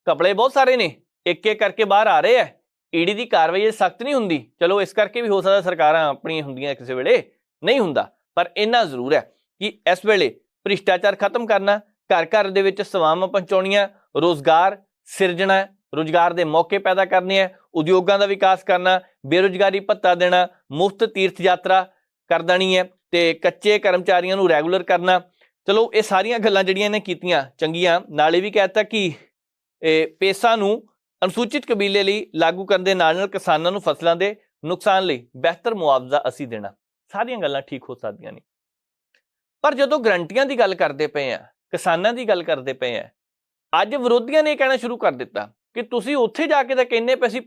ਘਪਲੇ ਬਹੁਤ ਸਾਰੇ ਨੇ, ਇੱਕ ਇੱਕ ਕਰਕੇ ਬਾਹਰ ਆ ਰਹੇ ਆ। ਈਡੀ ਦੀ ਕਾਰਵਾਈ ਸਖਤ ਨਹੀਂ ਹੁੰਦੀ, ਚਲੋ ਇਸ ਕਰਕੇ ਵੀ ਹੋ ਸਕਦਾ ਸਰਕਾਰਾਂ ਆਪਣੀਆਂ ਹੁੰਦੀਆਂ ਕਿਸੇ ਵੇਲੇ ਨਹੀਂ ਹੁੰਦਾ, ਪਰ ਇੰਨਾ ਜ਼ਰੂਰ ਹੈ ਕਿ ਇਸ ਵੇਲੇ ਭ੍ਰਿਸ਼ਟਾਚਾਰ ਖਤਮ ਕਰਨਾ, ਘਰ ਘਰ ਦੇ ਵਿੱਚ ਸੇਵਾਵਾਂ ਪਹੁੰਚਾਉਣੀਆਂ, ਰੋਜ਼ਗਾਰ ਸਿਰਜਣਾ, ਰੋਜ਼ਗਾਰ ਦੇ ਮੌਕੇ ਪੈਦਾ ਕਰਨੇ ਆ, ਉਦਯੋਗਾਂ ਦਾ ਵਿਕਾਸ ਕਰਨਾ, ਬੇਰੁਜ਼ਗਾਰੀ ਭੱਤਾ ਦੇਣਾ, ਮੁਫਤ ਤੀਰਥ ਯਾਤਰਾ ਕਰ ਦੇਣੀ ਹੈ ਤੇ ਕੱਚੇ ਕਰਮਚਾਰੀਆਂ ਨੂੰ ਰੈਗੂਲਰ ਕਰਨਾ। ਚਲੋ ਇਹ ਸਾਰੀਆਂ ਗੱਲਾਂ ਜਿਹੜੀਆਂ ਇਹਨੇ ਕੀਤੀਆਂ ਚੰਗੀਆਂ। ਨਾਲੇ ਵੀ ਕਹਿ ਦਿੱਤਾ ਕਿ ਪੇਸਾਂ ਨੂੰ ਅਨੁਸੂਚਿਤ ਕਬੀਲੇ ਲਈ ਲਾਗੂ ਕਰਨ ਦੇ ਨਾਲ ਕਿਸਾਨਾਂ ਨੂੰ ਫਸਲਾਂ ਦੇ ਨੁਕਸਾਨ ਲਈ ਬਿਹਤਰ ਮੁਆਵਜ਼ਾ ਅਸੀਂ ਦੇਣਾ। ਸਾਰੀਆਂ ਗੱਲਾਂ ਠੀਕ ਹੋ ਸਕਦੀਆਂ ਨੇ, ਪਰ ਜਦੋਂ ਗਰੰਟੀਆਂ ਦੀ ਗੱਲ ਕਰਦੇ ਪਏ ਆ, ਕਿਸਾਨਾਂ ਦੀ ਗੱਲ ਕਰਦੇ ਪਏ ਆ, ਅੱਜ ਵਿਰੋਧੀਆਂ ਨੇ ਕਹਿਣਾ ਸ਼ੁਰੂ ਕਰ ਦਿੱਤਾ ਕਿ ਤੁਸੀਂ ਉੱਥੇ ਜਾ ਕੇ ਤਾਂ ਕਹਿੰਦੇ ਪਏ ਅਸੀਂ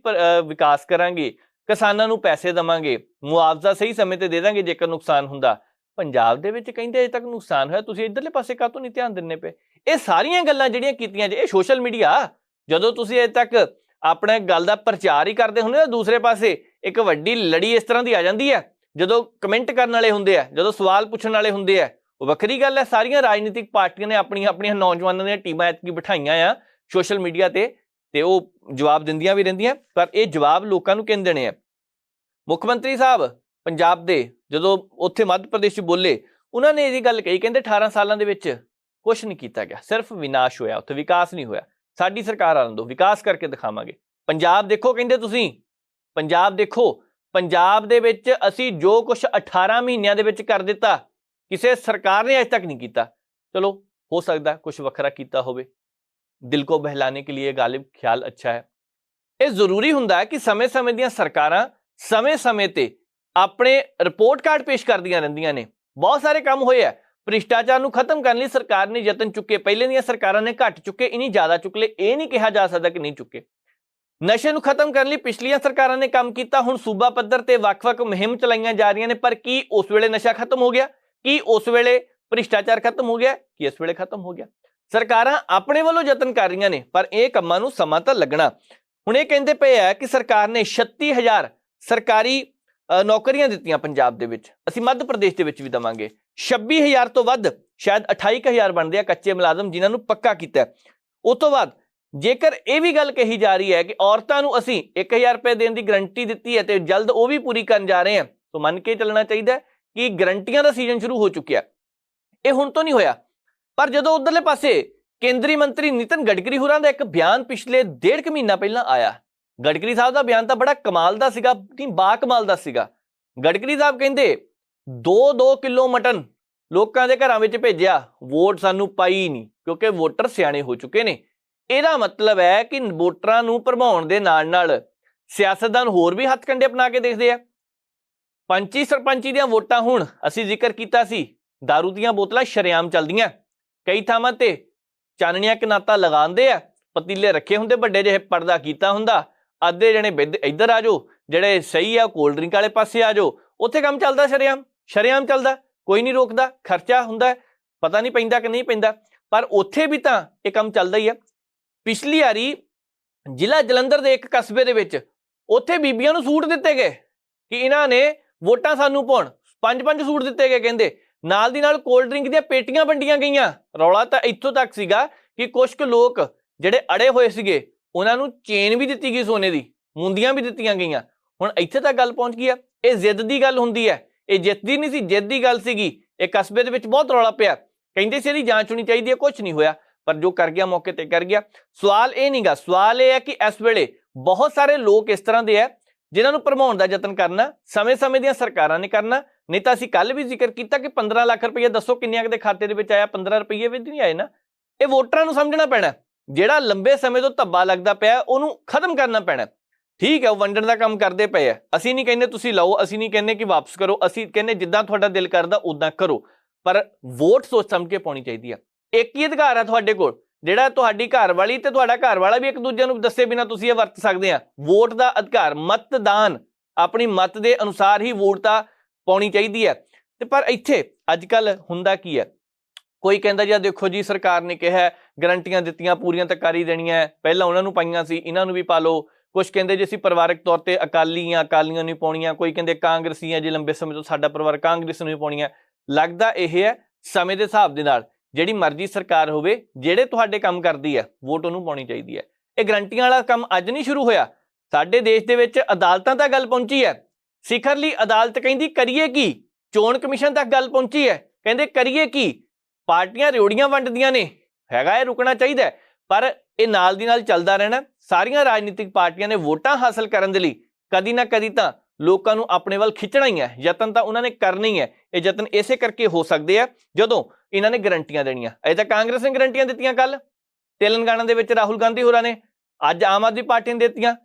ਵਿਕਾਸ ਕਰਾਂਗੇ, ਕਿਸਾਨਾਂ ਨੂੰ ਪੈਸੇ ਦੇਵਾਂਗੇ, ਮੁਆਵਜ਼ਾ ਸਹੀ ਸਮੇਂ ਤੇ ਦੇ ਦਾਂਗੇ ਜੇਕਰ ਨੁਕਸਾਨ ਹੁੰਦਾ। ਪੰਜਾਬ ਦੇ ਵਿੱਚ ਕਹਿੰਦੇ ਅਜੇ ਤੱਕ ਨੁਕਸਾਨ ਹੋਇਆ, ਤੁਸੀਂ ਇੱਧਰਲੇ ਪਾਸੇ ਕਾਹਤੋਂ ਨਹੀਂ ਧਿਆਨ ਦਿੰਦੇ ਪਏ? ਇਹ ਸਾਰੀਆਂ ਗੱਲਾਂ ਜਿਹੜੀਆਂ ਕੀਤੀਆਂ ਜੇ, ਇਹ ਸੋਸ਼ਲ ਮੀਡੀਆ, ਜਦੋਂ ਤੁਸੀਂ ਅਜੇ ਤੱਕ ਆਪਣਾ ਗੱਲ ਦਾ ਪ੍ਰਚਾਰ ਹੀ ਕਰਦੇ ਹੁੰਦੇ, ਦੂਸਰੇ ਪਾਸੇ ਇੱਕ ਵੱਡੀ ਲੜੀ ਇਸ ਤਰ੍ਹਾਂ ਦੀ ਆ ਜਾਂਦੀ ਹੈ। ਜਦੋਂ ਕਮੈਂਟ ਕਰਨ ਵਾਲੇ ਹੁੰਦੇ ਆ, ਜਦੋਂ ਸਵਾਲ ਪੁੱਛਣ ਵਾਲੇ ਹੁੰਦੇ ਆ, ਉਹ ਵੱਖਰੀ ਗੱਲ ਹੈ। ਸਾਰੀਆਂ ਰਾਜਨੀਤਿਕ ਪਾਰਟੀਆਂ ਨੇ ਆਪਣੀਆਂ ਨੌਜਵਾਨਾਂ ਦੀਆਂ ਟੀਮਾਂ ਐਤਕੀ ਬਿਠਾਈਆਂ ਆ ਸੋਸ਼ਲ ਮੀਡੀਆ ਤੇ ਉਹ ਜਵਾਬ ਦਿੰਦੀਆਂ ਵੀ ਰਹਿੰਦੀਆਂ, ਪਰ ਇਹ ਜਵਾਬ ਲੋਕਾਂ ਨੂੰ ਕਿਹਨ ਦੇਣੇ ਆ? ਮੁੱਖ ਮੰਤਰੀ ਸਾਹਿਬ ਪੰਜਾਬ ਦੇ ਜਦੋਂ ਉੱਥੇ ਮੱਧ ਪ੍ਰਦੇਸ਼ 'ਚ ਬੋਲੇ, ਉਹਨਾਂ ਨੇ ਇਹ ਗੱਲ ਕਹੀ, ਕਹਿੰਦੇ 18 ਸਾਲਾਂ ਦੇ ਵਿੱਚ ਕੁਛ ਨਹੀਂ ਕੀਤਾ ਗਿਆ, ਸਿਰਫ ਵਿਨਾਸ਼ ਹੋਇਆ, ਉੱਥੇ ਵਿਕਾਸ ਨਹੀਂ ਹੋਇਆ। ਸਾਡੀ ਸਰਕਾਰ ਆਉਣ ਦਿਓ, ਵਿਕਾਸ ਕਰਕੇ ਦਿਖਾਵਾਂਗੇ। ਪੰਜਾਬ ਦੇਖੋ ਕਹਿੰਦੇ ਤੁਸੀਂ, ਪੰਜਾਬ ਦੇਖੋ, ਪੰਜਾਬ ਦੇ ਵਿੱਚ ਅਸੀਂ ਜੋ ਕੁਛ 18 ਮਹੀਨਿਆਂ ਦੇ ਵਿੱਚ ਕਰ ਦਿੱਤਾ, ਕਿਸੇ ਸਰਕਾਰ ਨੇ ਅਜੇ ਤੱਕ ਨਹੀਂ ਕੀਤਾ। ਚਲੋ ਹੋ ਸਕਦਾ ਕੁਛ ਵੱਖਰਾ ਕੀਤਾ ਹੋਵੇ, ਦਿਲ ਕੋ ਬਹਿਲਾਨੇ ਕੇ लिए गालिब ख्याल अच्छा है। ਇਹ ਜ਼ਰੂਰੀ ਹੁੰਦਾ ਹੈ ਕਿ ਸਮੇਂ-ਸਮੇਂ ਦੀਆਂ ਸਰਕਾਰਾਂ ਸਮੇਂ-ਸਮੇਂ ਤੇ ਆਪਣੇ ਰਿਪੋਰਟ ਕਾਰਡ ਪੇਸ਼ ਕਰਦੀਆਂ ਰਹਿੰਦੀਆਂ ਨੇ। ਬਹੁਤ ਸਾਰੇ ਕੰਮ ਹੋਏ ਆ, ਭ੍ਰਿਸ਼ਟਾਚਾਰ ਨੂੰ ਖਤਮ ਕਰਨ ਲਈ ਸਰਕਾਰ ਨੇ ਯਤਨ ਚੁੱਕੇ, ਪਹਿਲੇ ਦੀਆਂ ਸਰਕਾਰਾਂ ਨੇ ਘੱਟ ਚੁੱਕੇ, ਇਨੀ ਜ਼ਿਆਦਾ ਚੁੱਕ ਲਏ, ਇਹ ਨਹੀਂ ਕਿਹਾ ਜਾ ਸਕਦਾ ਕਿ ਨਹੀਂ ਚੁੱਕੇ। ਨਸ਼ੇ ਨੂੰ ਖਤਮ ਕਰਨ ਲਈ ਪਿਛਲੀਆਂ ਸਰਕਾਰਾਂ ਨੇ ਕੰਮ ਕੀਤਾ, ਹੁਣ ਸੂਬਾ ਪੱਧਰ ਤੇ ਵੱਖ-ਵੱਖ ਮੁਹਿੰਮ ਚਲਾਈਆਂ ਜਾ ਰਹੀਆਂ ਨੇ, ਪਰ ਕੀ ਉਸ ਵੇਲੇ ਨਸ਼ਾ ਖਤਮ ਹੋ ਗਿਆ? ਕੀ ਉਸ ਵੇਲੇ ਭ੍ਰਿਸ਼ਟਾਚਾਰ ਖਤਮ ਹੋ ਗਿਆ? ਕੀ ਇਸ ਵੇਲੇ ਖਤਮ ਹੋ ਗਿਆ? ਸਰਕਾਰਾਂ ਆਪਣੇ ਵੱਲੋਂ ਯਤਨ ਕਰ ਰਹੀਆਂ ਨੇ, ਪਰ ਇਹ ਕੰਮਾਂ ਨੂੰ ਸਮਾਂ ਤਾਂ ਲੱਗਣਾ। ਹੁਣ ਇਹ ਕਹਿੰਦੇ ਪਏ ਆ ਕਿ ਸਰਕਾਰ ਨੇ 36,000 ਸਰਕਾਰੀ ਨੌਕਰੀਆਂ ਦਿੱਤੀਆਂ ਪੰਜਾਬ ਦੇ ਵਿੱਚ, ਅਸੀਂ ਮੱਧ ਪ੍ਰਦੇਸ਼ ਦੇ ਵਿੱਚ ਵੀ ਦੇਵਾਂਗੇ। 26,000 ਤੋਂ ਵੱਧ, ਸ਼ਾਇਦ 28,000 ਬਣਦੇ ਆ ਕੱਚੇ ਮੁਲਾਜ਼ਮ ਜਿਨ੍ਹਾਂ ਨੂੰ ਪੱਕਾ ਕੀਤਾ। ਉਸ ਤੋਂ ਬਾਅਦ ਜੇਕਰ ਇਹ ਵੀ ਗੱਲ ਕਹੀ ਜਾ ਰਹੀ ਹੈ ਕਿ ਔਰਤਾਂ ਨੂੰ ਅਸੀਂ 1,000 ਰੁਪਏ ਦੇਣ ਦੀ ਗਰੰਟੀ ਦਿੱਤੀ ਹੈ ਤੇ ਜਲਦ ਉਹ ਵੀ ਪੂਰੀ ਕਰਨ ਜਾ ਰਹੇ ਹਾਂ, ਤਾਂ ਮੰਨ ਕੇ ਚੱਲਣਾ ਚਾਹੀਦਾ ਕਿ ਗਰੰਟੀਆਂ ਦਾ ਸੀਜ਼ਨ ਸ਼ੁਰੂ ਹੋ ਚੁੱਕਿਆ। ਇਹ ਹੁਣ ਤੋਂ ਨਹੀਂ ਹੋਇਆ, ਪਰ ਜਦੋਂ ਉਧਰਲੇ ਪਾਸੇ ਕੇਂਦਰੀ ਮੰਤਰੀ ਨਿਤਨ ਗਡਕਰੀ ਹੋਰਾਂ ਦਾ ਇੱਕ ਬਿਆਨ ਪਿਛਲੇ 1.5 ਮਹੀਨਾ ਪਹਿਲਾਂ ਆਇਆ, ਗਡਕਰੀ ਸਾਹਿਬ ਦਾ ਬਿਆਨ ਤਾਂ ਬੜਾ ਕਮਾਲ ਦਾ ਸੀਗਾ, ਬਾ ਕਮਾਲ ਦਾ ਸੀਗਾ। ਗਡਕਰੀ ਸਾਹਿਬ ਕਹਿੰਦੇ 2-2 ਕਿਲੋ ਮਟਨ ਲੋਕਾਂ ਦੇ ਘਰਾਂ ਵਿੱਚ ਭੇਜਿਆ, ਵੋਟ ਸਾਨੂੰ ਪਾਈ ਨਹੀਂ, ਕਿਉਂਕਿ ਵੋਟਰ ਸਿਆਣੇ ਹੋ ਚੁੱਕੇ ਨੇ। ਇਹਦਾ ਮਤਲਬ ਹੈ ਕਿ ਵੋਟਰਾਂ ਨੂੰ ਭਰਮਾਉਣ ਦੇ ਨਾਲ ਸਿਆਸਤਦਾਨ ਹੋਰ ਵੀ ਹੱਥ ਕੰਡੇ ਅਪਣਾ ਕੇ ਦੇਖਦੇ ਆ। ਪੰਚੀ ਸਰਪੰਚੀ ਦੀਆਂ ਵੋਟਾਂ, ਹੁਣ ਅਸੀਂ ਜ਼ਿਕਰ ਕੀਤਾ ਸੀ, ਦਾਰੂ ਦੀਆਂ ਬੋਤਲਾਂ ਸ਼ਰੇਆਮ ਚੱਲਦੀਆਂ, ਕਈ ਥਾਵਾਂ ਤੇ ਚਾਨਣੀਆਂ ਕਨਾਤਾ ਲਗਾਉਂਦੇ ਆ, ਪਤੀਲੇ ਰੱਖੇ ਹੁੰਦੇ ਵੱਡੇ ਜਿਹੇ, ਪਰਦਾ ਕੀਤਾ ਹੁੰਦਾ, ਅੱਧੇ ਜਣੇ ਇੱਧਰ ਆ ਜਾਓ, ਜਿਹੜੇ ਸਹੀ ਆ ਕੋਲਡ ਡਰਿੰਕ ਵਾਲੇ ਪਾਸੇ ਆ ਜਾਓ, ਉੱਥੇ ਕੰਮ ਚੱਲਦਾ ਸ਼ਰੇਆਮ ਚੱਲਦਾ, ਕੋਈ ਨਹੀਂ ਰੋਕਦਾ, ਖਰਚਾ ਹੁੰਦਾ, ਪਤਾ ਨਹੀਂ ਪੈਂਦਾ ਕਿ ਨਹੀਂ ਪੈਂਦਾ, ਪਰ ਉੱਥੇ ਵੀ ਤਾਂ ਇਹ ਕੰਮ ਚੱਲਦਾ ਹੀ ਆ। ਪਿਛਲੀ ਵਾਰੀ ਜ਼ਿਲ੍ਹਾ ਜਲੰਧਰ ਦੇ ਇੱਕ ਕਸਬੇ ਦੇ ਵਿੱਚ ਉੱਥੇ ਬੀਬੀਆਂ ਨੂੰ ਸੂਟ ਦਿੱਤੇ ਗਏ ਕਿ ਇਹਨਾਂ ਨੇ ਵੋਟਾਂ ਸਾਨੂੰ ਪਾਉਣ, 5-5 ਸੂਟ ਦਿੱਤੇ ਗਏ, ਕਹਿੰਦੇ ਨਾਲ ਦੀ ਨਾਲ ਕੋਲਡ ਡਰਿੰਕ ਦੀਆਂ ਪੇਟੀਆਂ ਵੰਡੀਆਂ ਗਈਆਂ। ਰੌਲਾ ਤਾਂ ਇੱਥੋਂ ਤੱਕ ਸੀਗਾ ਕਿ ਕੁਝ ਕੁ ਲੋਕ ਜਿਹੜੇ ਅੜੇ ਹੋਏ ਸੀਗੇ ਉਹਨਾਂ ਨੂੰ ਚੇਨ ਵੀ ਦਿੱਤੀ ਗਈ ਸੋਨੇ ਦੀ, ਮੁੰਦੀਆਂ ਵੀ ਦਿੱਤੀਆਂ ਗਈਆਂ। ਹੁਣ ਇੱਥੇ ਤੱਕ ਗੱਲ ਪਹੁੰਚ ਗਈ ਆ। ਇਹ ਜ਼ਿੱਦ ਦੀ ਗੱਲ ਹੁੰਦੀ ਹੈ, ਇਹ ਜਿੱਤ ਦੀ ਨਹੀਂ ਸੀ, ਜਿੱਦ ਦੀ ਗੱਲ ਸੀਗੀ। ਇਹ ਕਸਬੇ ਦੇ ਵਿੱਚ ਬਹੁਤ ਰੌਲਾ ਪਿਆ, ਕਹਿੰਦੇ ਸੀ ਇਹਦੀ ਜਾਂਚ ਹੋਣੀ ਚਾਹੀਦੀ ਹੈ, ਕੁਝ ਨਹੀਂ ਹੋਇਆ, ਪਰ ਜੋ ਕਰ ਗਿਆ ਮੌਕੇ ਤੇ ਕਰ ਗਿਆ। ਸਵਾਲ ਇਹ ਨਹੀਂਗਾ, ਸਵਾਲ ਇਹ ਹੈ ਕਿ ਇਸ ਵੇਲੇ ਬਹੁਤ ਸਾਰੇ ਲੋਕ ਇਸ ਤਰ੍ਹਾਂ ਦੇ ਆ ਜਿਨ੍ਹਾਂ ਨੂੰ ਭਰਮਾਉਣ ਦਾ ਯਤਨ ਕਰਨਾ ਸਮੇਂ-ਸਮੇਂ ਦੀਆਂ ਸਰਕਾਰਾਂ ਨੇ ਕਰਨਾ। ਨਹੀਂ ਤਾਂ ਅਸੀਂ ਕੱਲ ਵੀ ਜ਼ਿਕਰ ਕੀਤਾ ਕਿ 15 ਲੱਖ ਰੁਪਏ ਦੱਸੋ ਕਿੰਨਿਆਂ ਦੇ ਖਾਤੇ ਦੇ ਵਿੱਚ ਆਇਆ, 15 ਰੁਪਏ ਵੀ ਨਹੀਂ ਆਏ ਨਾ। ਇਹ ਵੋਟਰਾਂ ਨੂੰ ਸਮਝਣਾ ਪੈਣਾ, ਜਿਹੜਾ ਲੰਬੇ ਸਮੇਂ ਤੋਂ ਧੱਬਾ ਲੱਗਦਾ ਪਿਆ ਉਹਨੂੰ ਖਤਮ ਕਰਨਾ ਪੈਣਾ। ਠੀਕ ਹੈ, ਉਹ ਵੰਡਣ ਦਾ ਕੰਮ ਕਰਦੇ ਪਏ ਆ, ਅਸੀਂ ਨਹੀਂ ਕਹਿੰਦੇ ਤੁਸੀਂ ਲਾਓ, ਅਸੀਂ ਨਹੀਂ ਕਹਿੰਦੇ ਕਿ ਵਾਪਸ ਕਰੋ, ਅਸੀਂ ਕਹਿੰਦੇ ਜਿੱਦਾਂ ਤੁਹਾਡਾ ਦਿਲ ਕਰਦਾ ਉਦਾਂ ਕਰੋ, ਪਰ ਵੋਟ ਸੋਚ ਸਮਝ ਕੇ ਪਾਉਣੀ ਚਾਹੀਦੀ ਆ। ਇੱਕ ਹੀ ਅਧਿਕਾਰ ਆ ਤੁਹਾਡੇ ਕੋਲ, ਜਿਹੜਾ ਤੁਹਾਡੀ ਘਰ ਵਾਲੀ ਤੇ ਤੁਹਾਡਾ ਘਰ ਵਾਲਾ ਵੀ ਇੱਕ ਦੂਜੇ ਨੂੰ ਦੱਸੇ ਬਿਨਾਂ ਤੁਸੀਂ ਇਹ ਵਰਤ ਸਕਦੇ ਆ। ਵੋਟ ਦਾ ਅਧਿਕਾਰ, ਮਤਦਾਨ, ਆਪਣੀ ਮਤ ਦੇ ਅਨੁਸਾਰ ਹੀ ਵੋਟ ਤਾਂ ਪਾਉਣੀ ਚਾਹੀਦੀ ਹੈ। ਤੇ ਪਰ ਇੱਥੇ ਅੱਜ ਕੱਲ ਹੁੰਦਾ ਕੀ ਹੈ, ਕੋਈ ਕਹਿੰਦਾ ਜੀ ਦੇਖੋ ਜੀ ਸਰਕਾਰ ਨੇ ਕਿਹਾ ਗਰੰਟੀਆਂ ਦਿੱਤੀਆਂ, ਪੂਰੀਆਂ ਤਾਂ ਕਰ ਹੀ ਦੇਣੀਆਂ, ਪਹਿਲਾਂ ਉਹਨਾਂ ਨੂੰ ਪਾਈਆਂ ਸੀ, ਇਹਨਾਂ ਨੂੰ ਵੀ ਪਾ ਲਓ। ਕੁਝ ਕਹਿੰਦੇ ਜੀ ਅਸੀਂ ਪਰਿਵਾਰਕ ਤੌਰ ਤੇ ਅਕਾਲੀਆਂ ਨੂੰ ਪਾਉਣੀਆਂ, ਕੋਈ ਕਹਿੰਦੇ ਕਾਂਗਰਸੀ ਆ ਜੀ ਲੰਬੇ ਸਮੇਂ ਤੋਂ ਸਾਡਾ ਪਰਿਵਾਰ ਕਾਂਗਰਸ ਨੂੰ ਵੀ ਪਾਉਣੀਆਂ। ਲੱਗਦਾ ਇਹ ਹੈ ਸਮੇਂ ਦੇ ਹਿਸਾਬ ਦੇ ਨਾਲ ਜਿਹੜੀ ਮਰਜ਼ੀ ਸਰਕਾਰ ਹੋਵੇ, ਜਿਹੜੇ ਤੁਹਾਡੇ ਕੰਮ ਕਰਦੀ ਹੈ ਵੋਟ ਉਹਨੂੰ ਪਾਉਣੀ ਚਾਹੀਦੀ ਹੈ। ਇਹ ਗਰੰਟੀਆਂ ਵਾਲਾ ਕੰਮ ਅੱਜ ਨਹੀਂ ਸ਼ੁਰੂ ਹੋਇਆ, ਸਾਡੇ ਦੇਸ਼ ਦੇ ਵਿੱਚ ਅਦਾਲਤਾਂ ਤੱਕ ਗੱਲ ਪਹੁੰਚੀ ਹੈ। ਸਿਖਰਲੀ ਅਦਾਲਤ ਕਹਿੰਦੀ ਕਰੀਏ ਕੀ, ਚੋਣ ਕਮਿਸ਼ਨ ਤੱਕ ਗੱਲ ਪਹੁੰਚੀ ਹੈ, ਕਹਿੰਦੇ ਕਰੀਏ ਕੀ, ਪਾਰਟੀਆਂ ਰਿਓੜੀਆਂ ਵੰਡਦੀਆਂ ਨੇ, ਹੈਗਾ ਇਹ ਰੁਕਣਾ ਚਾਹੀਦਾ, ਪਰ ਇਹ ਨਾਲ ਦੀ ਨਾਲ ਚੱਲਦਾ ਰਹਿਣਾ। ਸਾਰੀਆਂ ਰਾਜਨੀਤਿਕ ਪਾਰਟੀਆਂ ਨੇ ਵੋਟਾਂ ਹਾਸਲ ਕਰਨ ਦੇ ਲਈ ਕਦੀ ਨਾ ਕਦੀ ਤਾਂ ਲੋਕਾਂ ਨੂੰ ਆਪਣੇ ਵੱਲ ਖਿੱਚਣਾ ਹੀ ਹੈ, ਯਤਨ ਤਾਂ ਉਹਨਾਂ ਨੇ ਕਰਨਾ ਹੀ ਹੈ। ਇਹ ਯਤਨ ਇਸੇ ਕਰਕੇ ਹੋ ਸਕਦੇ ਆ ਜਦੋਂ ਇਹਨਾਂ ਨੇ ਗਰੰਟੀਆਂ ਦੇਣੀਆਂ। ਅਜੇ ਤਾਂ ਕਾਂਗਰਸ ਨੇ ਗਰੰਟੀਆਂ ਦਿੱਤੀਆਂ, ਕੱਲ ਤੇਲੰਗਾਨਾ ਦੇ ਵਿੱਚ ਰਾਹੁਲ ਗਾਂਧੀ ਹੋਰਾਂ ਨੇ ਅੱਜ ਆਮ ਆਦਮੀ ਪਾਰਟੀ ਨੇ ਦਿੱਤੀਆਂ,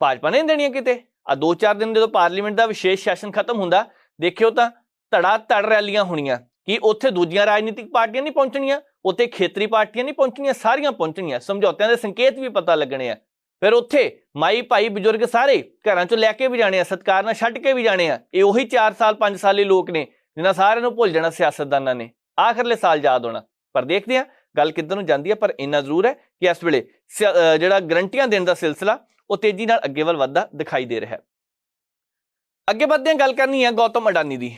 ਭਾਜਪਾ ਨੇ ਦੇਣੀਆਂ ਕਿਤੇ। ਆ 2-4 ਦਿਨ ਜਦੋਂ ਪਾਰਲੀਮੈਂਟ ਦਾ ਵਿਸ਼ੇਸ਼ ਸੈਸ਼ਨ ਖਤਮ ਹੁੰਦਾ, ਦੇਖਿਓ ਤਾਂ ਧੜਾ ਧੜ ਰੈਲੀਆਂ ਹੋਣੀਆਂ ਕਿ ਉੱਥੇ ਦੂਜੀਆਂ ਰਾਜਨੀਤਿਕ ਪਾਰਟੀਆਂ ਨਹੀਂ ਪਹੁੰਚਣੀਆਂ, ਉੱਥੇ ਖੇਤਰੀ ਪਾਰਟੀਆਂ ਨਹੀਂ ਪਹੁੰਚਣੀਆਂ, ਸਾਰੀਆਂ ਪਹੁੰਚਣੀਆਂ, ਸਮਝੌਤਿਆਂ ਦੇ ਸੰਕੇਤ ਵੀ ਪਤਾ ਲੱਗਣੇ ਆ। ਫਿਰ ਉੱਥੇ ਮਾਈ ਭਾਈ ਬਜ਼ੁਰਗ ਸਾਰੇ ਘਰਾਂ ਚੋਂ ਲੈ ਕੇ ਵੀ ਜਾਣੇ ਆ, ਸਤਿਕਾਰ ਨਾਲ ਛੱਡ ਕੇ ਵੀ ਜਾਣੇ ਆ। ਇਹ ਉਹੀ 4 ਸਾਲ 5 ਸਾਲੀ ਲੋਕ ਨੇ ਜਿਨ੍ਹਾਂ ਸਾਰਿਆਂ ਨੂੰ ਭੁੱਲ ਜਾਣਾ ਸਿਆਸਤਦਾਨਾਂ ਨੇ, ਆਖਰਲੇ ਸਾਲ ਯਾਦ ਹੋਣਾ। ਪਰ ਦੇਖਦੇ ਹਾਂ ਗੱਲ ਕਿੱਧਰ ਨੂੰ ਜਾਂਦੀ ਹੈ। ਪਰ ਇੰਨਾ ਜ਼ਰੂਰ ਹੈ ਕਿ ਇਸ ਵੇਲੇ ਜਿਹੜਾ ਗਰੰਟੀਆਂ ਦੇਣ ਦਾ ਸਿਲਸਿਲਾ ਉਹ ਤੇਜ਼ੀ ਨਾਲ ਅੱਗੇ ਵੱਲ ਵੱਧਦਾ ਦਿਖਾਈ ਦੇ ਰਿਹਾ ਹੈ। ਅੱਗੇ ਵੱਧਦੇ ਹਾਂ, ਗੱਲ ਕਰਨੀ ਹੈ ਗੌਤਮ ਅਡਾਨੀ ਦੀ।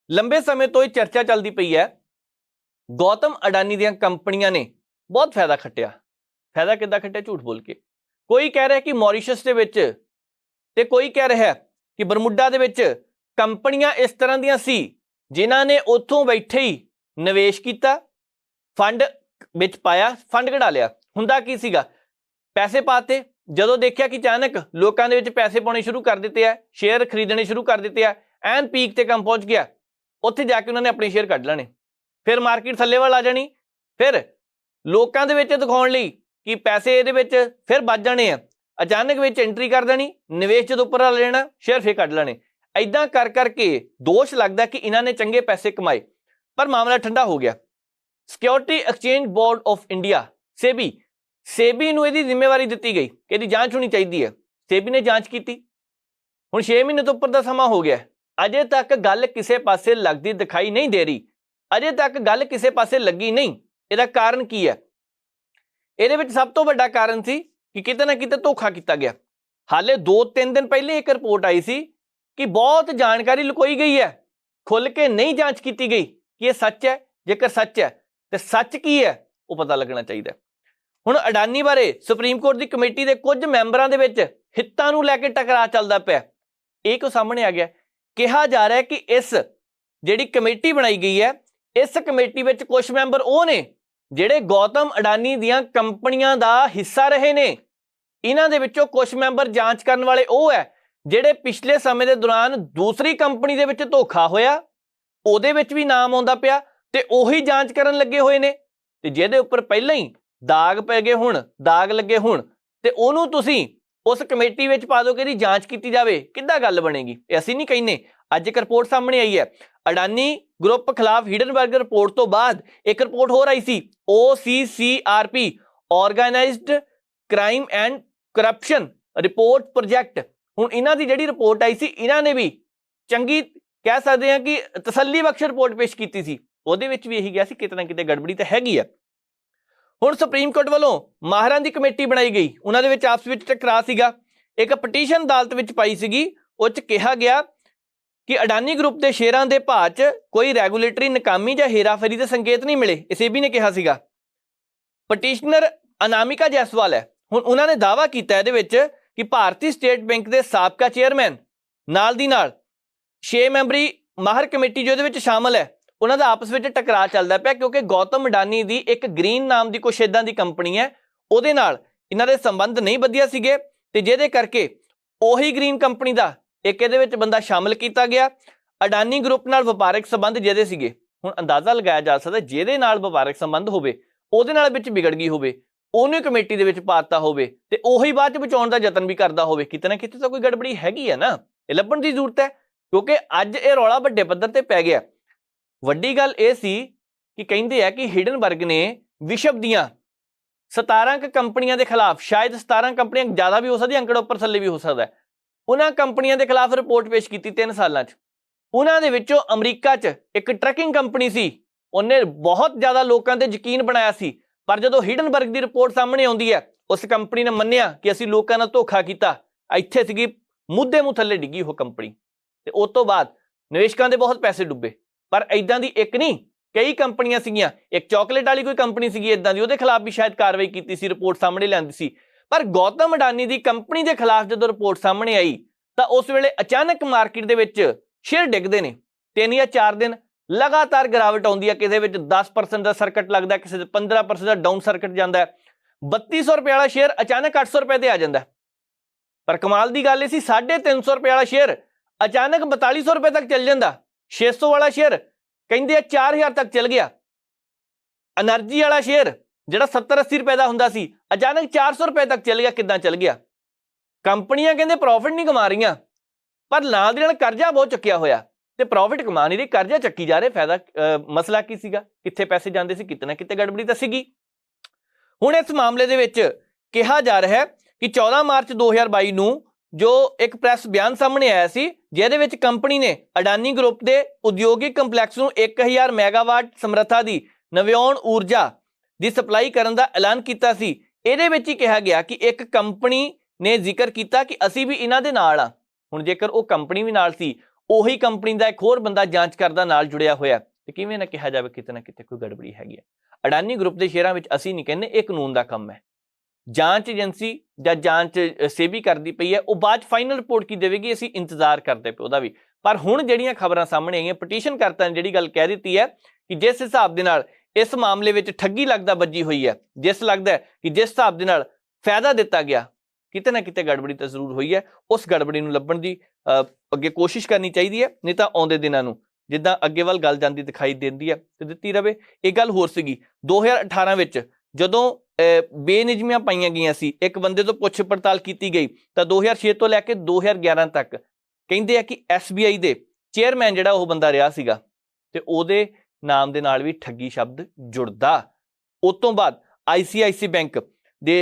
ਲੰਬੇ ਸਮੇਂ ਤੋਂ ਇਹ ਚਰਚਾ ਚੱਲਦੀ ਪਈ ਹੈ, ਗੌਤਮ ਅਡਾਨੀ ਦੀਆਂ ਕੰਪਨੀਆਂ ਨੇ ਬਹੁਤ ਫਾਇਦਾ ਖੱਟਿਆ। ਫਾਇਦਾ ਕਿੱਦਾਂ ਖੱਟਿਆ? ਝੂਠ ਬੋਲ ਕੇ। ਕੋਈ ਕਹਿ ਰਿਹਾ ਕਿ ਮੌਰੀਸ਼ਸ ਦੇ ਵਿੱਚ, ਤੇ ਕੋਈ ਕਹਿ ਰਿਹਾ ਕਿ ਬਰਮੁਡਾ ਦੇ ਵਿੱਚ ਕੰਪਨੀਆਂ ਇਸ ਤਰ੍ਹਾਂ ਦੀਆਂ ਸੀ ਜਿਨ੍ਹਾਂ ਨੇ ਉੱਥੋਂ ਬੈਠੇ ਹੀ ਨਿਵੇਸ਼ ਕੀਤਾ, ਫੰਡ ਵਿੱਚ ਪਾਇਆ, ਫੰਡ ਕਢਾ ਲਿਆ। ਹੁੰਦਾ ਕੀ ਸੀਗਾ? ਪੈਸੇ ਪਾਤੇ, ਜਦੋਂ ਦੇਖਿਆ ਕਿ ਅਚਾਨਕ ਲੋਕਾਂ ਦੇ ਵਿੱਚ ਪੈਸੇ ਪਾਉਣੇ ਸ਼ੁਰੂ ਕਰ ਦਿੱਤੇ ਆ, ਸ਼ੇਅਰ ਖਰੀਦਣੇ ਸ਼ੁਰੂ ਕਰ ਦਿੱਤੇ ਆ, ਐਨ ਪੀਕ ਤੇ ਕੰਮ ਪਹੁੰਚ ਗਿਆ, ਉੱਥੇ ਜਾ ਕੇ ਉਹਨਾਂ ਨੇ ਆਪਣੇ ਸ਼ੇਅਰ ਕੱਢ ਲੈਣੇ, ਫਿਰ ਮਾਰਕੀਟ ਥੱਲੇ ਵੱਲ ਆ ਜਾਣੀ, ਫਿਰ ਲੋਕਾਂ ਦੇ ਵਿੱਚ ਦਿਖਾਉਣ ਲਈ ਕਿ ਪੈਸੇ ਇਹਦੇ ਵਿੱਚ ਫਿਰ ਵੱਜ ਜਾਣੇ ਆ, ਅਚਾਨਕ ਵਿੱਚ ਐਂਟਰੀ ਕਰ ਦੇਣੀ, ਨਿਵੇਸ਼ ਜਦੋਂ ਉੱਪਰ ਲੈ ਲੈਣਾ, ਸ਼ੇਅਰ ਫਿਰ ਕੱਢ ਲੈਣੇ। ਐਦਾਂ ਕਰ ਕਰਕੇ ਦੋਸ਼ ਲੱਗਦਾ ਕਿ ਇਹਨਾਂ ਨੇ ਚੰਗੇ ਪੈਸੇ ਕਮਾਏ। ਪਰ ਮਾਮਲਾ ਠੰਡਾ ਹੋ ਗਿਆ। Security exchange board of India SEBI ਨੂੰ ਇਹਦੀ ਜ਼ਿੰਮੇਵਾਰੀ ਦਿੱਤੀ ਗਈ ਕਿ ਇਹਦੀ ਜਾਂਚ ਹੋਣੀ ਚਾਹੀਦੀ ਹੈ। ਸੇਬੀ ਨੇ ਜਾਂਚ ਕੀਤੀ। ਹੁਣ 6 ਮਹੀਨੇ ਤੋਂ ਉੱਪਰ ਦਾ ਸਮਾਂ ਹੋ ਗਿਆ, ਅਜੇ ਤੱਕ ਗੱਲ ਕਿਸੇ ਪਾਸੇ ਲੱਗਦੀ ਦਿਖਾਈ ਨਹੀਂ ਦੇ ਰਹੀ, ਅਜੇ ਤੱਕ ਗੱਲ ਕਿਸੇ ਪਾਸੇ ਲੱਗੀ ਨਹੀਂ। ਇਹਦਾ ਕਾਰਨ ਕੀ ਹੈ? ਇਹਦੇ ਵਿੱਚ ਸਭ ਤੋਂ ਵੱਡਾ ਕਾਰਨ ਸੀ ਕਿ ਕਿਤੇ ਨਾ ਕਿਤੇ ਧੋਖਾ ਕੀਤਾ ਗਿਆ। ਹਾਲੇ 2-3 ਦਿਨ ਪਹਿਲੇ ਇੱਕ ਰਿਪੋਰਟ ਆਈ ਸੀ ਕਿ ਬਹੁਤ ਜਾਣਕਾਰੀ ਲੁਕੋਈ ਗਈ ਹੈ, ਖੁੱਲ ਕੇ ਨਹੀਂ ਜਾਂਚ ਕੀਤੀ ਗਈ ਕਿ ਇਹ ਸੱਚ ਹੈ। ਜੇਕਰ ਸੱਚ ਹੈ ਤੇ ਸੱਚ ਕੀ ਹੈ ਉਹ ਪਤਾ ਲੱਗਣਾ ਚਾਹੀਦਾ। ਹੁਣ ਅਡਾਨੀ ਬਾਰੇ ਸੁਪਰੀਮ ਕੋਰਟ ਦੀ ਕਮੇਟੀ ਦੇ ਕੁਝ ਮੈਂਬਰਾਂ ਦੇ ਵਿੱਚ ਹਿੱਤਾਂ ਨੂੰ ਲੈ ਕੇ ਟਕਰਾਅ ਚੱਲਦਾ ਪਿਆ। ਇਹ ਕਿਉਂ ਸਾਹਮਣੇ ਆ ਗਿਆ? ਕਿਹਾ ਜਾ ਰਿਹਾ ਕਿ ਇਸ ਜਿਹੜੀ ਕਮੇਟੀ ਬਣਾਈ ਗਈ ਹੈ, ਇਸ ਕਮੇਟੀ ਵਿੱਚ ਕੁਝ ਮੈਂਬਰ ਉਹ ਨੇ ਜਿਹੜੇ ਗੌਤਮ ਅਡਾਨੀ ਦੀਆਂ ਕੰਪਨੀਆਂ ਦਾ ਹਿੱਸਾ ਰਹੇ ਨੇ। ਇਹਨਾਂ ਦੇ ਵਿੱਚੋਂ ਕੁਝ ਮੈਂਬਰ ਜਾਂਚ ਕਰਨ ਵਾਲੇ ਉਹ ਹੈ ਜਿਹੜੇ ਪਿਛਲੇ ਸਮੇਂ ਦੇ ਦੌਰਾਨ ਦੂਸਰੀ ਕੰਪਨੀ ਦੇ ਵਿੱਚ ਧੋਖਾ ਹੋਇਆ, ਉਹਦੇ ਵਿੱਚ ਵੀ ਨਾਮ ਆਉਂਦਾ ਪਿਆ ਤੇ ਉਹੀ ਜਾਂਚ ਕਰਨ ਲੱਗੇ ਹੋਏ ਨੇ। ਤੇ ਜਿਹਦੇ ਉੱਪਰ ਪਹਿਲਾਂ ਹੀ ਦਾਗ ਪੈ ਗਏ ਹੁਣ, ਦਾਗ ਲੱਗੇ ਹੁਣ, ਤੇ ਉਹਨੂੰ ਤੁਸੀਂ ਉਸ ਕਮੇਟੀ ਵਿੱਚ ਪਾ ਦਿਓ ਕਿ ਇਹਦੀ ਜਾਂਚ ਕੀਤੀ ਜਾਵੇ, ਕਿੱਦਾਂ ਗੱਲ ਬਣੇਗੀ? ਇਹ ਅਸੀਂ ਨਹੀਂ ਕਹਿੰਦੇ। ਅੱਜ ਇੱਕ ਰਿਪੋਰਟ ਸਾਹਮਣੇ ਆਈ ਹੈ ਅਡਾਨੀ ਗਰੁੱਪ ਖਿਲਾਫ ਹਿਡਨਬਰਗ ਰਿਪੋਰਟ ਤੋਂ ਬਾਅਦ ਇੱਕ ਰਿਪੋਰਟ ਹੋਰ ਆਈ ਸੀ, OCCRP organised crime and corruption report project. ਹੁਣ ਇਹਨਾਂ ਦੀ ਜਿਹੜੀ ਰਿਪੋਰਟ ਆਈ ਸੀ, ਇਹਨਾਂ ਨੇ ਵੀ ਚੰਗੀ ਕਹਿ ਸਕਦੇ ਹਾਂ ਕਿ ਤਸੱਲੀ ਬਖਸ਼ ਰਿਪੋਰਟ ਪੇਸ਼ ਕੀਤੀ ਸੀ। ਉਹਦੇ ਵਿੱਚ ਵੀ ਇਹੀ ਗਿਆ ਸੀ ਕਿਤੇ ਨਾ ਕਿਤੇ ਗੜਬੜੀ ਤਾਂ ਹੈਗੀ ਆ। ਹੁਣ ਸੁਪਰੀਮ ਕੋਰਟ ਵੱਲੋਂ ਮਾਹਰਾਂ ਦੀ ਕਮੇਟੀ ਬਣਾਈ ਗਈ, ਉਹਨਾਂ ਦੇ ਵਿੱਚ ਆਪਸ ਵਿੱਚ ਟਕਰਾਅ ਸੀਗਾ। ਇੱਕ ਪਟੀਸ਼ਨ ਅਦਾਲਤ ਵਿੱਚ ਪਾਈ ਸੀਗੀ, ਉਹ 'ਚ ਕਿਹਾ ਗਿਆ ਕਿ ਅਡਾਨੀ ਗਰੁੱਪ ਦੇ ਸ਼ੇਅਰਾਂ ਦੇ ਭਾਅ 'ਚ ਕੋਈ ਰੈਗੂਲੇਟਰੀ ਨਾਕਾਮੀ ਜਾਂ ਹੇਰਾਫੇਰੀ ਦੇ ਸੰਕੇਤ ਨਹੀਂ ਮਿਲੇ, ਇਹ ਸੇਬੀ ਨੇ ਕਿਹਾ ਸੀਗਾ। ਪਟੀਸ਼ਨਰ ਅਨਾਮਿਕਾ ਜੈਸਵਾਲ ਹੈ। ਹੁਣ ਉਹਨਾਂ ਨੇ ਦਾਅਵਾ ਕੀਤਾ ਇਹਦੇ ਵਿੱਚ ਕਿ ਭਾਰਤੀ ਸਟੇਟ ਬੈਂਕ ਦੇ ਸਾਬਕਾ ਚੇਅਰਮੈਨ ਨਾਲ ਦੀ ਨਾਲ 6 ਮੈਂਬਰੀ ਮਾਹਰ ਕਮੇਟੀ ਜੋ ਇਹਦੇ ਵਿੱਚ ਸ਼ਾਮਲ ਹੈ, ਉਹਨਾਂ ਦਾ ਆਪਸ ਵਿੱਚ ਟਕਰਾਅ ਚੱਲਦਾ ਪਿਆ ਕਿਉਂਕਿ ਗੌਤਮ ਅਡਾਨੀ ਦੀ ਇੱਕ ਗ੍ਰੀਨ ਨਾਮ ਦੀ ਕੁਛ ਇੱਦਾਂ ਦੀ ਕੰਪਨੀ ਹੈ, ਉਹਦੇ ਨਾਲ ਇਹਨਾਂ ਦੇ ਸੰਬੰਧ ਨਹੀਂ ਵਧੀਆ ਸੀਗੇ ਤੇ ਜਿਹਦੇ ਕਰਕੇ ਉਹੀ ਗ੍ਰੀਨ ਕੰਪਨੀ ਦਾ ਇੱਕ ਇਹਦੇ ਵਿੱਚ ਬੰਦਾ ਸ਼ਾਮਲ ਕੀਤਾ ਗਿਆ। ਅਡਾਨੀ ਗਰੁੱਪ ਨਾਲ ਵਪਾਰਕ ਸੰਬੰਧ ਜਿਹਦੇ ਸੀਗੇ, ਹੁਣ ਅੰਦਾਜ਼ਾ ਲਗਾਇਆ ਜਾ ਸਕਦਾ ਜਿਹਦੇ ਨਾਲ ਵਪਾਰਕ ਸੰਬੰਧ ਹੋਵੇ ਉਹਦੇ ਨਾਲ ਵਿੱਚ ਵਿਗੜ ਗਈ ਹੋਵੇ, ਉਹਨੂੰ ਕਮੇਟੀ ਦੇ ਵਿੱਚ ਪਾਤਾ ਹੋਵੇ ਤੇ ਉਹੀ ਬਾਅਦ ਚ ਬਚਾਉਣ ਦਾ ਯਤਨ ਵੀ ਕਰਦਾ ਹੋਵੇ। ਕਿਤੇ ਨਾ ਕਿਤੇ ਤਾਂ ਕੋਈ ਗੜਬੜੀ ਹੈਗੀ ਹੈ ਨਾ, ਇਹ ਲੱਭਣ ਦੀ ਜ਼ਰੂਰਤ ਹੈ ਕਿਉਂਕਿ ਅੱਜ ਇਹ ਰੌਲਾ ਵੱਡੇ ਪੱਧਰ ਤੇ ਪੈ ਗਿਆ। ਵੱਡੀ ਗੱਲ ਇਹ ਸੀ ਕਿ ਕਹਿੰਦੇ ਆ ਕਿ ਹਿਡਨਬਰਗ ਨੇ ਵਿਸ਼ਵ ਦੀਆਂ 17 ਕੰਪਨੀਆਂ ਦੇ ਖਿਲਾਫ, ਸ਼ਾਇਦ 17 ਕੰਪਨੀਆਂ ਜ਼ਿਆਦਾ ਵੀ ਹੋ ਸਕਦੀਆਂ, ਅੰਕੜਾ ਉੱਪਰ ਥੱਲੇ ਵੀ ਹੋ ਸਕਦਾ, ਉਹਨਾਂ ਕੰਪਨੀਆਂ ਦੇ ਖਿਲਾਫ ਰਿਪੋਰਟ ਪੇਸ਼ ਕੀਤੀ 3 ਸਾਲਾਂ 'ਚ। ਉਹਨਾਂ ਦੇ ਵਿੱਚੋਂ ਅਮਰੀਕਾ 'ਚ ਇੱਕ ਟਰੱਕਿੰਗ ਕੰਪਨੀ ਸੀ, ਉਹਨੇ ਬਹੁਤ ਜ਼ਿਆਦਾ ਲੋਕਾਂ ਤੇ ਯਕੀਨ ਬਣਾਇਆ ਸੀ, ਪਰ ਜਦੋਂ ਹਿਡਨਬਰਗ ਦੀ ਰਿਪੋਰਟ ਸਾਹਮਣੇ ਆਉਂਦੀ ਹੈ, ਉਸ ਕੰਪਨੀ ਨੇ ਮੰਨਿਆ ਕਿ ਅਸੀਂ ਲੋਕਾਂ ਨਾਲ ਧੋਖਾ ਕੀਤਾ। ਇੱਥੇ ਸੀਗੀ ਮੁੱਦੇ ਮੂੰਹ ਥੱਲੇ ਡਿੱਗੀ ਉਹ ਕੰਪਨੀ ਤੇ ਉਸ ਤੋਂ ਬਾਅਦ ਨਿਵੇਸ਼ਕਾਂ ਦੇ ਬਹੁਤ ਪੈਸੇ ਡੁੱਬੇ। ਪਰ ਇਦਾਂ ਦੀ ਇੱਕ ਨਹੀਂ, ਕਈ ਕੰਪਨੀਆਂ ਸੀਗੀਆਂ। ਇੱਕ ਚਾਕਲੇਟ ਵਾਲੀ ਕੋਈ ਕੰਪਨੀ ਸੀਗੀ ਇਦਾਂ ਦੀ, ਉਹਦੇ ਖਿਲਾਫ ਵੀ ਸ਼ਾਇਦ ਕਾਰਵਾਈ ਕੀਤੀ ਸੀ, ਰਿਪੋਰਟ ਸਾਹਮਣੇ ਲਿਆਂਦੀ ਸੀ। ਪਰ ਗੌਤਮ ਅਡਾਨੀ ਦੀ ਕੰਪਨੀ ਦੇ ਖਿਲਾਫ ਜਦੋਂ ਰਿਪੋਰਟ ਸਾਹਮਣੇ ਆਈ ਤਾਂ ਉਸ ਵੇਲੇ ਅਚਾਨਕ ਮਾਰਕੀਟ ਦੇ ਵਿੱਚ ਸ਼ੇਅਰ ਡਿੱਗਦੇ ਨੇ। 3 ਜਾਂ 4 ਦਿਨ ਲਗਾਤਾਰ ਗਿਰਾਵਟ ਆਉਂਦੀ ਹੈ, ਕਿਸੇ ਵਿੱਚ 10% ਦਾ ਸਰਕਟ ਲੱਗਦਾ, ਕਿਸੇ ਦੇ 15% ਦਾ ਡਾਊਨ ਸਰਕਟ ਜਾਂਦਾ। 3200 ਰੁਪਏ ਵਾਲਾ ਸ਼ੇਅਰ ਅਚਾਨਕ 800 ਰੁਪਏ ਤੇ ਆ ਜਾਂਦਾ। ਪਰ ਕਮਾਲ ਦੀ ਗੱਲ ਇਹ ਸੀ 350 ਰੁਪਏ ਵਾਲਾ ਸ਼ੇਅਰ ਅਚਾਨਕ 4200 ਰੁਪਏ ਤੱਕ ਚੱਲ ਜਾਂਦਾ। 600 ਵਾਲਾ ਸ਼ੇਅਰ ਕਹਿੰਦੇ ਆ 4000 ਤੱਕ ਚੱਲ ਗਿਆ। એનર્ਜੀ ਵਾਲਾ ਸ਼ੇਅਰ ਜਿਹੜਾ 70-80 ਰੁਪਏ ਦਾ ਹੁੰਦਾ ਸੀ ਅਚਾਨਕ 400 ਰੁਪਏ ਤੱਕ ਚੱਲ ਗਿਆ। ਕਿੱਦਾਂ ਚੱਲ ਗਿਆ? ਕੰਪਨੀਆਂ ਕਹਿੰਦੇ ਪ੍ਰੋਫਿਟ ਨਹੀਂ ਕਮਾ ਰਹੀਆਂ, ਪਰ ਨਾਲ ਦੇ ਨਾਲ ਕਰਜ਼ਾ ਬਹੁਤ ਚੱਕਿਆ ਹੋਇਆ ਤੇ ਪ੍ਰੋਫਿਟ ਕਮਾ ਨਹੀਂ ਰਹੀ, ਕਰਜ਼ਾ ਚੱਕੀ ਜਾ ਰਹੇ। ਫਾਇਦਾ ਮਸਲਾ ਕੀ ਸੀਗਾ? ਕਿੱਥੇ ਪੈਸੇ ਜਾਂਦੇ ਸੀ? ਕਿਤੇ ਨਾ ਕਿਤੇ ਗੜਬੜੀ ਤਾਂ ਸੀਗੀ। ਹੁਣ ਇਸ ਮਾਮਲੇ ਦੇ ਵਿੱਚ ਕਿਹਾ ਜਾ ਰਿਹਾ ਹੈ ਕਿ 14 ਮਾਰਚ 2022 ਨੂੰ ਜੋ ਇੱਕ ਪ੍ਰੈਸ ਬਿਆਨ ਸਾਹਮਣੇ ਆਇਆ ਸੀ, ਜਿਹਦੇ ਵਿੱਚ ਕੰਪਨੀ ਨੇ ਅਡਾਨੀ ਗਰੁੱਪ ਦੇ ਉਦਯੋਗਿਕ ਕੰਪਲੈਕਸ ਨੂੰ 1000 ਮੈਗਾਵਾਟ ਸਮਰੱਥਾ ਦੀ ਨਵਿਆਉਣ ਊਰਜਾ ਦੀ ਸਪਲਾਈ ਕਰਨ ਦਾ ਐਲਾਨ ਕੀਤਾ ਸੀ। ਇਹਦੇ ਵਿੱਚ ਹੀ ਕਿਹਾ ਗਿਆ ਕਿ ਇੱਕ ਕੰਪਨੀ ਨੇ ਜ਼ਿਕਰ ਕੀਤਾ ਕਿ ਅਸੀਂ ਵੀ ਇਹਨਾਂ ਦੇ ਨਾਲ ਆ। ਹੁਣ ਜੇਕਰ ਉਹ ਕੰਪਨੀ ਵੀ ਨਾਲ ਸੀ, ਉਹੀ ਕੰਪਨੀ ਦਾ ਇੱਕ ਹੋਰ ਬੰਦਾ ਜਾਂਚ ਕਰਦਾ ਨਾਲ ਜੁੜਿਆ ਹੋਇਆ, ਤੇ ਕਿਵੇਂ ਨਾ ਕਿਹਾ ਜਾਵੇ ਕਿਤੇ ਨਾ ਕਿਤੇ ਕੋਈ ਗੜਬੜੀ ਹੈਗੀ ਹੈ। ਅਡਾਨੀ ਗਰੁੱਪ ਦੇ ਸ਼ੇਅਰਾਂ ਵਿੱਚ ਅਸੀਂ ਨਹੀਂ ਕਹਿੰਦੇ, ਇਹ ਕਾਨੂੰਨ ਦਾ ਕੰਮ ਹੈ। ਜਾਂਚ ਏਜੰਸੀ ਜਾਂ ਜਾਂਚ ਸੇਬੀ ਕਰਦੀ ਪਈ ਹੈ, ਉਹ ਬਾਅਦ ਚ ਫਾਈਨਲ ਰਿਪੋਰਟ ਕੀ ਦੇਵੇਗੀ, ਅਸੀਂ ਇੰਤਜ਼ਾਰ ਕਰਦੇ ਪਏ ਉਹਦਾ ਵੀ। ਪਰ ਹੁਣ ਜਿਹੜੀਆਂ ਖਬਰਾਂ ਸਾਹਮਣੇ ਆਈਆਂ, ਪਟੀਸ਼ਨ ਕਰਤਾ ਨੇ ਜਿਹੜੀ ਗੱਲ ਕਹਿ ਦਿੱਤੀ ਹੈ ਕਿ ਜਿਸ ਹਿਸਾਬ ਦੇ ਨਾਲ ਇਸ ਮਾਮਲੇ ਵਿੱਚ ਠੱਗੀ ਲੱਗਦਾ ਵੱਜੀ ਹੋਈ ਹੈ, ਲੱਗਦਾ ਕਿ ਜਿਸ ਹਿਸਾਬ ਦੇ ਨਾਲ ਫਾਇਦਾ ਦਿੱਤਾ ਗਿਆ, ਕਿਤੇ ਨਾ ਕਿਤੇ ਗੜਬੜੀ ਤਾਂ ਜ਼ਰੂਰ ਹੋਈ ਹੈ। ਉਸ ਗੜਬੜੀ ਨੂੰ ਲੱਭਣ ਦੀ ਅੱਗੇ ਕੋਸ਼ਿਸ਼ ਕਰਨੀ ਚਾਹੀਦੀ ਹੈ, ਨਹੀਂ ਤਾਂ ਆਉਂਦੇ ਦਿਨਾਂ ਨੂੰ ਜਿੱਦਾਂ ਅੱਗੇ ਵੱਲ ਗੱਲ ਜਾਂਦੀ ਦਿਖਾਈ ਦਿੰਦੀ ਹੈ ਤੇ ਦਿੱਤੀ ਰਵੇ। ਇੱਕ ਗੱਲ ਹੋਰ ਸੀਗੀ, 2018 ਵਿੱਚ ਜਦੋਂ ਬੇਨਿਯਮੀਆਂ ਪਾਈਆਂ ਗਈਆਂ ਸੀ, ਇੱਕ ਬੰਦੇ ਤੋਂ ਪੁੱਛ ਪੜਤਾਲ ਕੀਤੀ ਗਈ, ਤਾਂ 2006 ਤੋਂ ਲੈ ਕੇ 2011 ਤੱਕ ਕਹਿੰਦੇ ਆ ਕਿ SBI ਦੇ ਚੇਅਰਮੈਨ ਜਿਹੜਾ ਉਹ ਬੰਦਾ ਰਿਹਾ ਸੀਗਾ, ਤੇ ਉਹਦੇ ਨਾਮ ਦੇ ਨਾਲ ਵੀ ਠੱਗੀ ਸ਼ਬਦ ਜੁੜਦਾ। ਉਸ ਤੋਂ ਬਾਅਦ ICICI ਬੈਂਕ ਦੇ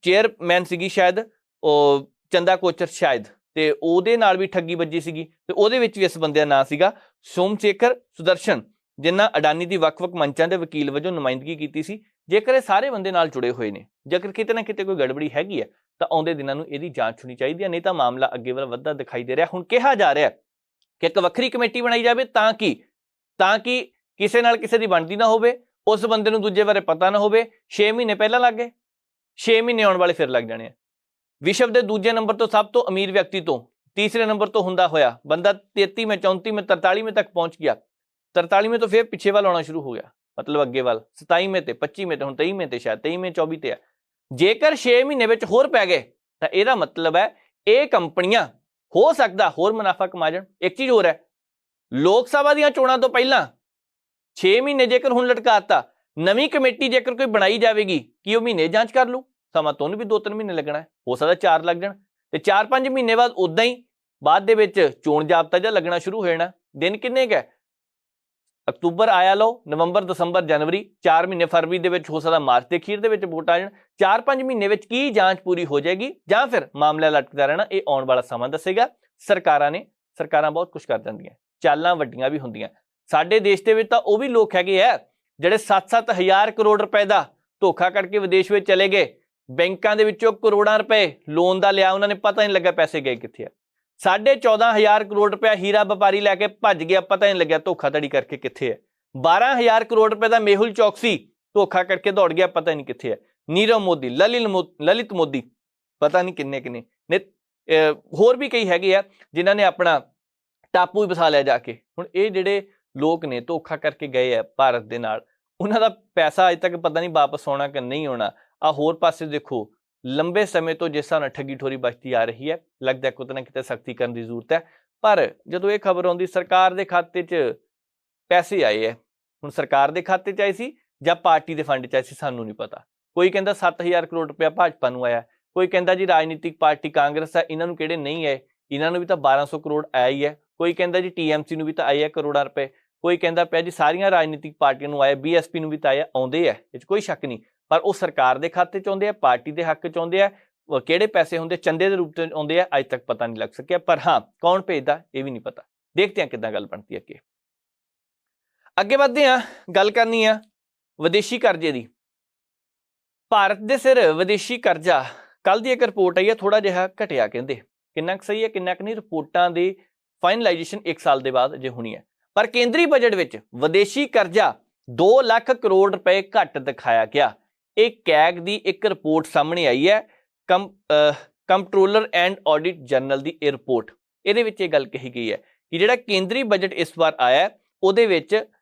ਚੇਅਰਮੈਨ ਸੀਗੀ ਸ਼ਾਇਦ ਉਹ ਚੰਦਾ ਕੋਚਰ ਸ਼ਾਇਦ, ਤੇ ਉਹਦੇ ਨਾਲ ਵੀ ਠੱਗੀ ਵੱਜੀ ਸੀਗੀ, ਤੇ ਉਹਦੇ ਵਿੱਚ ਵੀ ਇਸ ਬੰਦੇ ਦਾ ਨਾਂ ਸੀਗਾ ਸੋਮਸ਼ੇਖਰ ਸੁਦਰਸ਼ਨ, ਜਿਨ੍ਹਾਂ ਅਡਾਨੀ ਦੀ ਵੱਖ-ਵੱਖ ਮੰਚਾਂ ਦੇ ਵਕੀਲ ਵਜੋਂ ਨੁਮਾਇੰਦਗੀ ਕੀਤੀ ਸੀ। ਜੇਕਰ ਇਹ ਸਾਰੇ ਬੰਦੇ ਨਾਲ ਜੁੜੇ ਹੋਏ ਨੇ, ਜੇਕਰ ਕਿਤੇ ਨਾ ਕਿਤੇ ਕੋਈ ਗੜਬੜੀ ਹੈਗੀ ਹੈ, ਤਾਂ ਆਉਂਦੇ ਦਿਨਾਂ ਨੂੰ ਇਹਦੀ ਜਾਂਚ ਹੋਣੀ ਚਾਹੀਦੀ ਹੈ, ਨਹੀਂ ਤਾਂ ਮਾਮਲਾ ਅੱਗੇ ਵੱਲ ਵੱਧਦਾ ਦਿਖਾਈ ਦੇ ਰਿਹਾ। ਹੁਣ ਕਿਹਾ ਜਾ ਰਿਹਾ ਕਿ ਇੱਕ ਵੱਖਰੀ ਕਮੇਟੀ ਬਣਾਈ ਜਾਵੇ ਤਾਂ ਕਿ ਕਿਸੇ ਨਾਲ ਕਿਸੇ ਦੀ ਬਣਦੀ ਨਾ ਹੋਵੇ, ਉਸ ਬੰਦੇ ਨੂੰ ਦੂਜੇ ਬਾਰੇ ਪਤਾ ਨਾ ਹੋਵੇ। 6 ਮਹੀਨੇ ਪਹਿਲਾਂ ਲੱਗ ਗਏ, 6 ਮਹੀਨੇ ਆਉਣ ਵਾਲੇ ਫਿਰ ਲੱਗ ਜਾਣੇ ਆ। ਵਿਸ਼ਵ ਦੇ ਦੂਜੇ ਨੰਬਰ ਤੋਂ ਸਭ ਤੋਂ ਅਮੀਰ ਵਿਅਕਤੀ ਤੋਂ ਤੀਸਰੇ ਨੰਬਰ ਤੋਂ ਹੁੰਦਾ ਹੋਇਆ ਬੰਦਾ 33ਵੇਂ 34ਵੇਂ 43ਵੇਂ ਤੱਕ ਪਹੁੰਚ ਗਿਆ। 43ਵੇਂ ਤੋਂ ਫਿਰ ਪਿੱਛੇ ਵੱਲ ਆਉਣਾ ਸ਼ੁਰੂ ਹੋ ਗਿਆ, ਮਤਲਬ ਅੱਗੇ ਵੱਲ 27ਵੇਂ ਤੇ 25ਵੇਂ ਤੇ ਹੁਣ 23ਵੇਂ ਤੇ ਸ਼ਾਇਦ 23ਵੇਂ 24 ਤੇ ਆ। ਜੇਕਰ 6 ਮਹੀਨੇ ਵਿੱਚ ਹੋਰ ਪੈ ਗਏ ਤਾਂ ਇਹਦਾ ਮਤਲਬ ਹੈ ਇਹ ਕੰਪਨੀਆਂ ਹੋ ਸਕਦਾ ਹੋਰ ਮੁਨਾਫਾ ਕਮਾ ਜਾਣ। ਇੱਕ ਚੀਜ਼ ਹੋਰ ਹੈ, ਲੋਕ ਸਭਾ ਦੀਆਂ ਚੋਣਾਂ ਤੋਂ ਪਹਿਲਾਂ 6 ਮਹੀਨੇ ਜੇਕਰ ਹੁਣ ਲਟਕਾਤਾ, ਨਵੀਂ ਕਮੇਟੀ ਜੇਕਰ ਕੋਈ ਬਣਾਈ ਜਾਵੇਗੀ ਕਿ ਉਹ ਮਹੀਨੇ ਜਾਂਚ ਕਰ ਲੂ, ਸਮਾਂ ਤੋਂ ਵੀ 2-3 ਮਹੀਨੇ ਲੱਗਣਾ ਹੈ, ਹੋ ਸਕਦਾ 4 ਲੱਗ ਜਾਣ, ਤੇ 4-5 ਮਹੀਨੇ ਬਾਅਦ ਉਦਾਂ ਹੀ ਬਾਅਦ ਦੇ ਵਿੱਚ ਚੋਣ ਜਾਬਤਾ ਜਿਹਾ ਲੱਗਣਾ ਸ਼ੁਰੂ ਹੋ ਜਾਣਾ। ਦਿਨ ਕਿੰਨੇ ਕੁ ਹੈ? ਅਕਤੂਬਰ ਆਇਆ ਲਓ, ਨਵੰਬਰ, ਦਸੰਬਰ, ਜਨਵਰੀ, 4 ਮਹੀਨੇ, ਫਰਵਰੀ ਦੇ ਵਿੱਚ ਹੋ ਸਕਦਾ ਮਾਰਚ ਦੇ ਅਖੀਰ ਦੇ ਵਿੱਚ ਵੋਟ ਆ ਜਾਣ। 4-5 ਮਹੀਨੇ ਵਿੱਚ ਕੀ ਜਾਂਚ ਪੂਰੀ ਹੋ ਜਾਏਗੀ ਜਾਂ ਫਿਰ ਮਾਮਲਾ ਲਟਕਦਾ ਰਹਿਣਾ, ਇਹ ਆਉਣ ਵਾਲਾ ਸਮਾਂ ਦੱਸੇਗਾ। ਸਰਕਾਰਾਂ ਬਹੁਤ ਕੁਝ ਕਰ ਜਾਂਦੀਆਂ, ਚਾਲਾਂ ਵੱਡੀਆਂ ਵੀ ਹੁੰਦੀਆਂ। ਸਾਡੇ ਦੇਸ਼ ਦੇ ਵਿੱਚ ਤਾਂ ਉਹ ਵੀ ਲੋਕ ਹੈਗੇ ਆ ਜਿਹੜੇ 7-7 ਹਜ਼ਾਰ ਕਰੋੜ ਰੁਪਏ ਦਾ ਧੋਖਾ ਕਰਕੇ ਵਿਦੇਸ਼ ਵਿੱਚ ਚਲੇ ਗਏ, ਬੈਂਕਾਂ ਦੇ ਵਿੱਚੋਂ ਕਰੋੜਾਂ ਰੁਪਏ ਲੋਨ ਦਾ ਲਿਆ, ਉਹਨਾਂ ਨੇ ਪਤਾ ਨਹੀਂ ਲੱਗਾ ਪੈਸੇ ਗਏ ਕਿੱਥੇ ਆ। 14.5 ਕਰੋੜ ਰੁਪਇਆ ਹੀਰਾ ਵਪਾਰੀ ਲੈ ਕੇ ਭੱਜ ਗਿਆ, ਪਤਾ ਨਹੀਂ ਲੱਗਿਆ ਧੋਖਾਧੜੀ ਕਰਕੇ ਕਿੱਥੇ ਹੈ। 12,000 ਕਰੋੜ ਰੁਪਏ ਦਾ ਮੇਹੁਲ ਚੌਕਸੀ ਧੋਖਾ ਕਰਕੇ ਦੌੜ ਗਿਆ, ਪਤਾ ਨਹੀਂ ਕਿੱਥੇ ਹੈ। ਨੀਰਵ ਮੋਦੀ, ਲਲਿਤ ਮੋਦੀ, ਪਤਾ ਨਹੀਂ ਕਿੰਨੇ ਨੇ, ਹੋਰ ਵੀ ਕਈ ਹੈਗੇ ਆ ਜਿਨ੍ਹਾਂ ਨੇ ਆਪਣਾ ਟਾਪੂ ਹੀ ਵਸਾ ਲਿਆ ਜਾ ਕੇ। ਹੁਣ ਇਹ ਜਿਹੜੇ ਲੋਕ ਨੇ ਧੋਖਾ ਕਰਕੇ ਗਏ ਆ ਭਾਰਤ ਦੇ ਨਾਲ, ਉਹਨਾਂ ਦਾ ਪੈਸਾ ਅਜੇ ਤੱਕ ਪਤਾ ਨਹੀਂ ਵਾਪਸ ਆਉਣਾ ਕਿ ਨਹੀਂ ਆਉਣਾ। ਆ ਹੋਰ ਪਾਸੇ ਦੇਖੋ, ਲੰਬੇ ਸਮੇਂ ਤੋਂ ਜਿਸ ਹਿਸਾਬ ਨਾਲ ਠੱਗੀ ਠੋਰੀ ਬਚਦੀ ਆ ਰਹੀ ਹੈ, ਲੱਗਦਾ ਕਿਤੇ ਨਾ ਕਿਤੇ ਸਖਤੀ ਕਰਨ ਦੀ ਜ਼ਰੂਰਤ ਹੈ। ਪਰ ਜਦੋਂ ਇਹ ਖਬਰ ਆਉਂਦੀ ਸਰਕਾਰ ਦੇ ਖਾਤੇ 'ਚ ਪੈਸੇ ਆਏ ਹੈ, ਹੁਣ ਸਰਕਾਰ ਦੇ ਖਾਤੇ 'ਚ ਆਏ ਸੀ ਜਾਂ ਪਾਰਟੀ ਦੇ ਫੰਡ 'ਚ ਆਏ ਸੀ, ਸਾਨੂੰ ਨਹੀਂ ਪਤਾ। ਕੋਈ ਕਹਿੰਦਾ 7,000 ਕਰੋੜ ਰੁਪਇਆ ਭਾਜਪਾ ਨੂੰ ਆਇਆ, ਕੋਈ ਕਹਿੰਦਾ ਜੀ ਰਾਜਨੀਤਿਕ ਪਾਰਟੀ ਕਾਂਗਰਸ ਹੈ, ਇਹਨਾਂ ਨੂੰ ਕਿਹੜੇ ਨਹੀਂ ਆਏ, ਇਹਨਾਂ ਨੂੰ ਵੀ ਤਾਂ 1200 ਕਰੋੜ ਆਇਆ ਹੀ ਹੈ। ਕੋਈ ਕਹਿੰਦਾ ਜੀ TMC ਨੂੰ ਵੀ ਤਾਂ ਆਏ ਹੈ ਕਰੋੜਾਂ ਰੁਪਏ। ਕੋਈ ਕਹਿੰਦਾ ਪਿਆ ਜੀ ਸਾਰੀਆਂ ਰਾਜਨੀਤਿਕ ਪਾਰਟੀਆਂ ਨੂੰ ਆਇਆ, BSP ਨੂੰ ਵੀ ਤਾਂ ਆਉਂਦੇ ਆ, ਇਹ 'ਚ ਕੋਈ ਸ਼ੱਕ ਨਹੀਂ। ਪਰ ਉਹ ਸਰਕਾਰ ਦੇ ਖਾਤੇ 'ਚ ਆਉਂਦੇ ਆ, ਪਾਰਟੀ ਦੇ ਹੱਕ 'ਚ ਆਉਂਦੇ ਆ, ਕਿਹੜੇ ਪੈਸੇ ਹੁੰਦੇ, ਚੰਦੇ ਦੇ ਰੂਪ 'ਚ ਆਉਂਦੇ ਆ, ਅੱਜ ਤੱਕ ਪਤਾ ਨਹੀਂ ਲੱਗ ਸਕਿਆ। ਪਰ ਹਾਂ, ਕੌਣ ਭੇਜਦਾ ਇਹ ਵੀ ਨਹੀਂ ਪਤਾ। ਦੇਖਦੇ ਹਾਂ ਕਿੱਦਾਂ ਗੱਲ ਬਣਦੀ ਹੈ ਅੱਗੇ ਵੱਧਦੇ ਹਾਂ। ਗੱਲ ਕਰਨੀ ਆ ਵਿਦੇਸ਼ੀ ਕਰਜ਼ੇ ਦੀ। ਭਾਰਤ ਦੇ ਸਿਰ ਵਿਦੇਸ਼ੀ ਕਰਜ਼ਾ, ਕੱਲ ਦੀ ਇੱਕ ਰਿਪੋਰਟ ਆਈ ਹੈ, ਥੋੜਾ ਜਿਹਾ ਘਟਿਆ ਕਹਿੰਦੇ। ਕਿੰਨਾ ਕੁ ਸਹੀ ਹੈ ਕਿੰਨਾ ਕੁ ਨਹੀਂ, ਰਿਪੋਰਟਾਂ ਦੀ ਫਾਈਨਲਾਈਜੇਸ਼ਨ 1 ਸਾਲ ਦੇ ਬਾਅਦ ਜੇ ਹੋਣੀ ਹੈ। ਪਰ ਕੇਂਦਰੀ ਬਜਟ ਵਿੱਚ ਵਿਦੇਸ਼ੀ ਕਰਜ਼ਾ 2 ਲੱਖ ਕਰੋੜ ਰੁਪਏ ਘੱਟ ਦਿਖਾਇਆ ਗਿਆ। ਇਹ ਕੈਗ ਦੀ ਇੱਕ ਰਿਪੋਰਟ ਸਾਹਮਣੇ ਆਈ ਹੈ, ਕੰਪਟਰੋਲਰ ਐਂਡ ਆਡਿਟ ਜਨਰਲ ਦੀ ਇਹ ਰਿਪੋਰਟ। ਇਹਦੇ ਵਿੱਚ ਇਹ ਗੱਲ ਕਹੀ ਗਈ ਹੈ ਕਿ ਜਿਹੜਾ ਕੇਂਦਰੀ ਬਜਟ ਇਸ ਵਾਰ ਆਇਆ, ਉਹਦੇ ਵਿੱਚ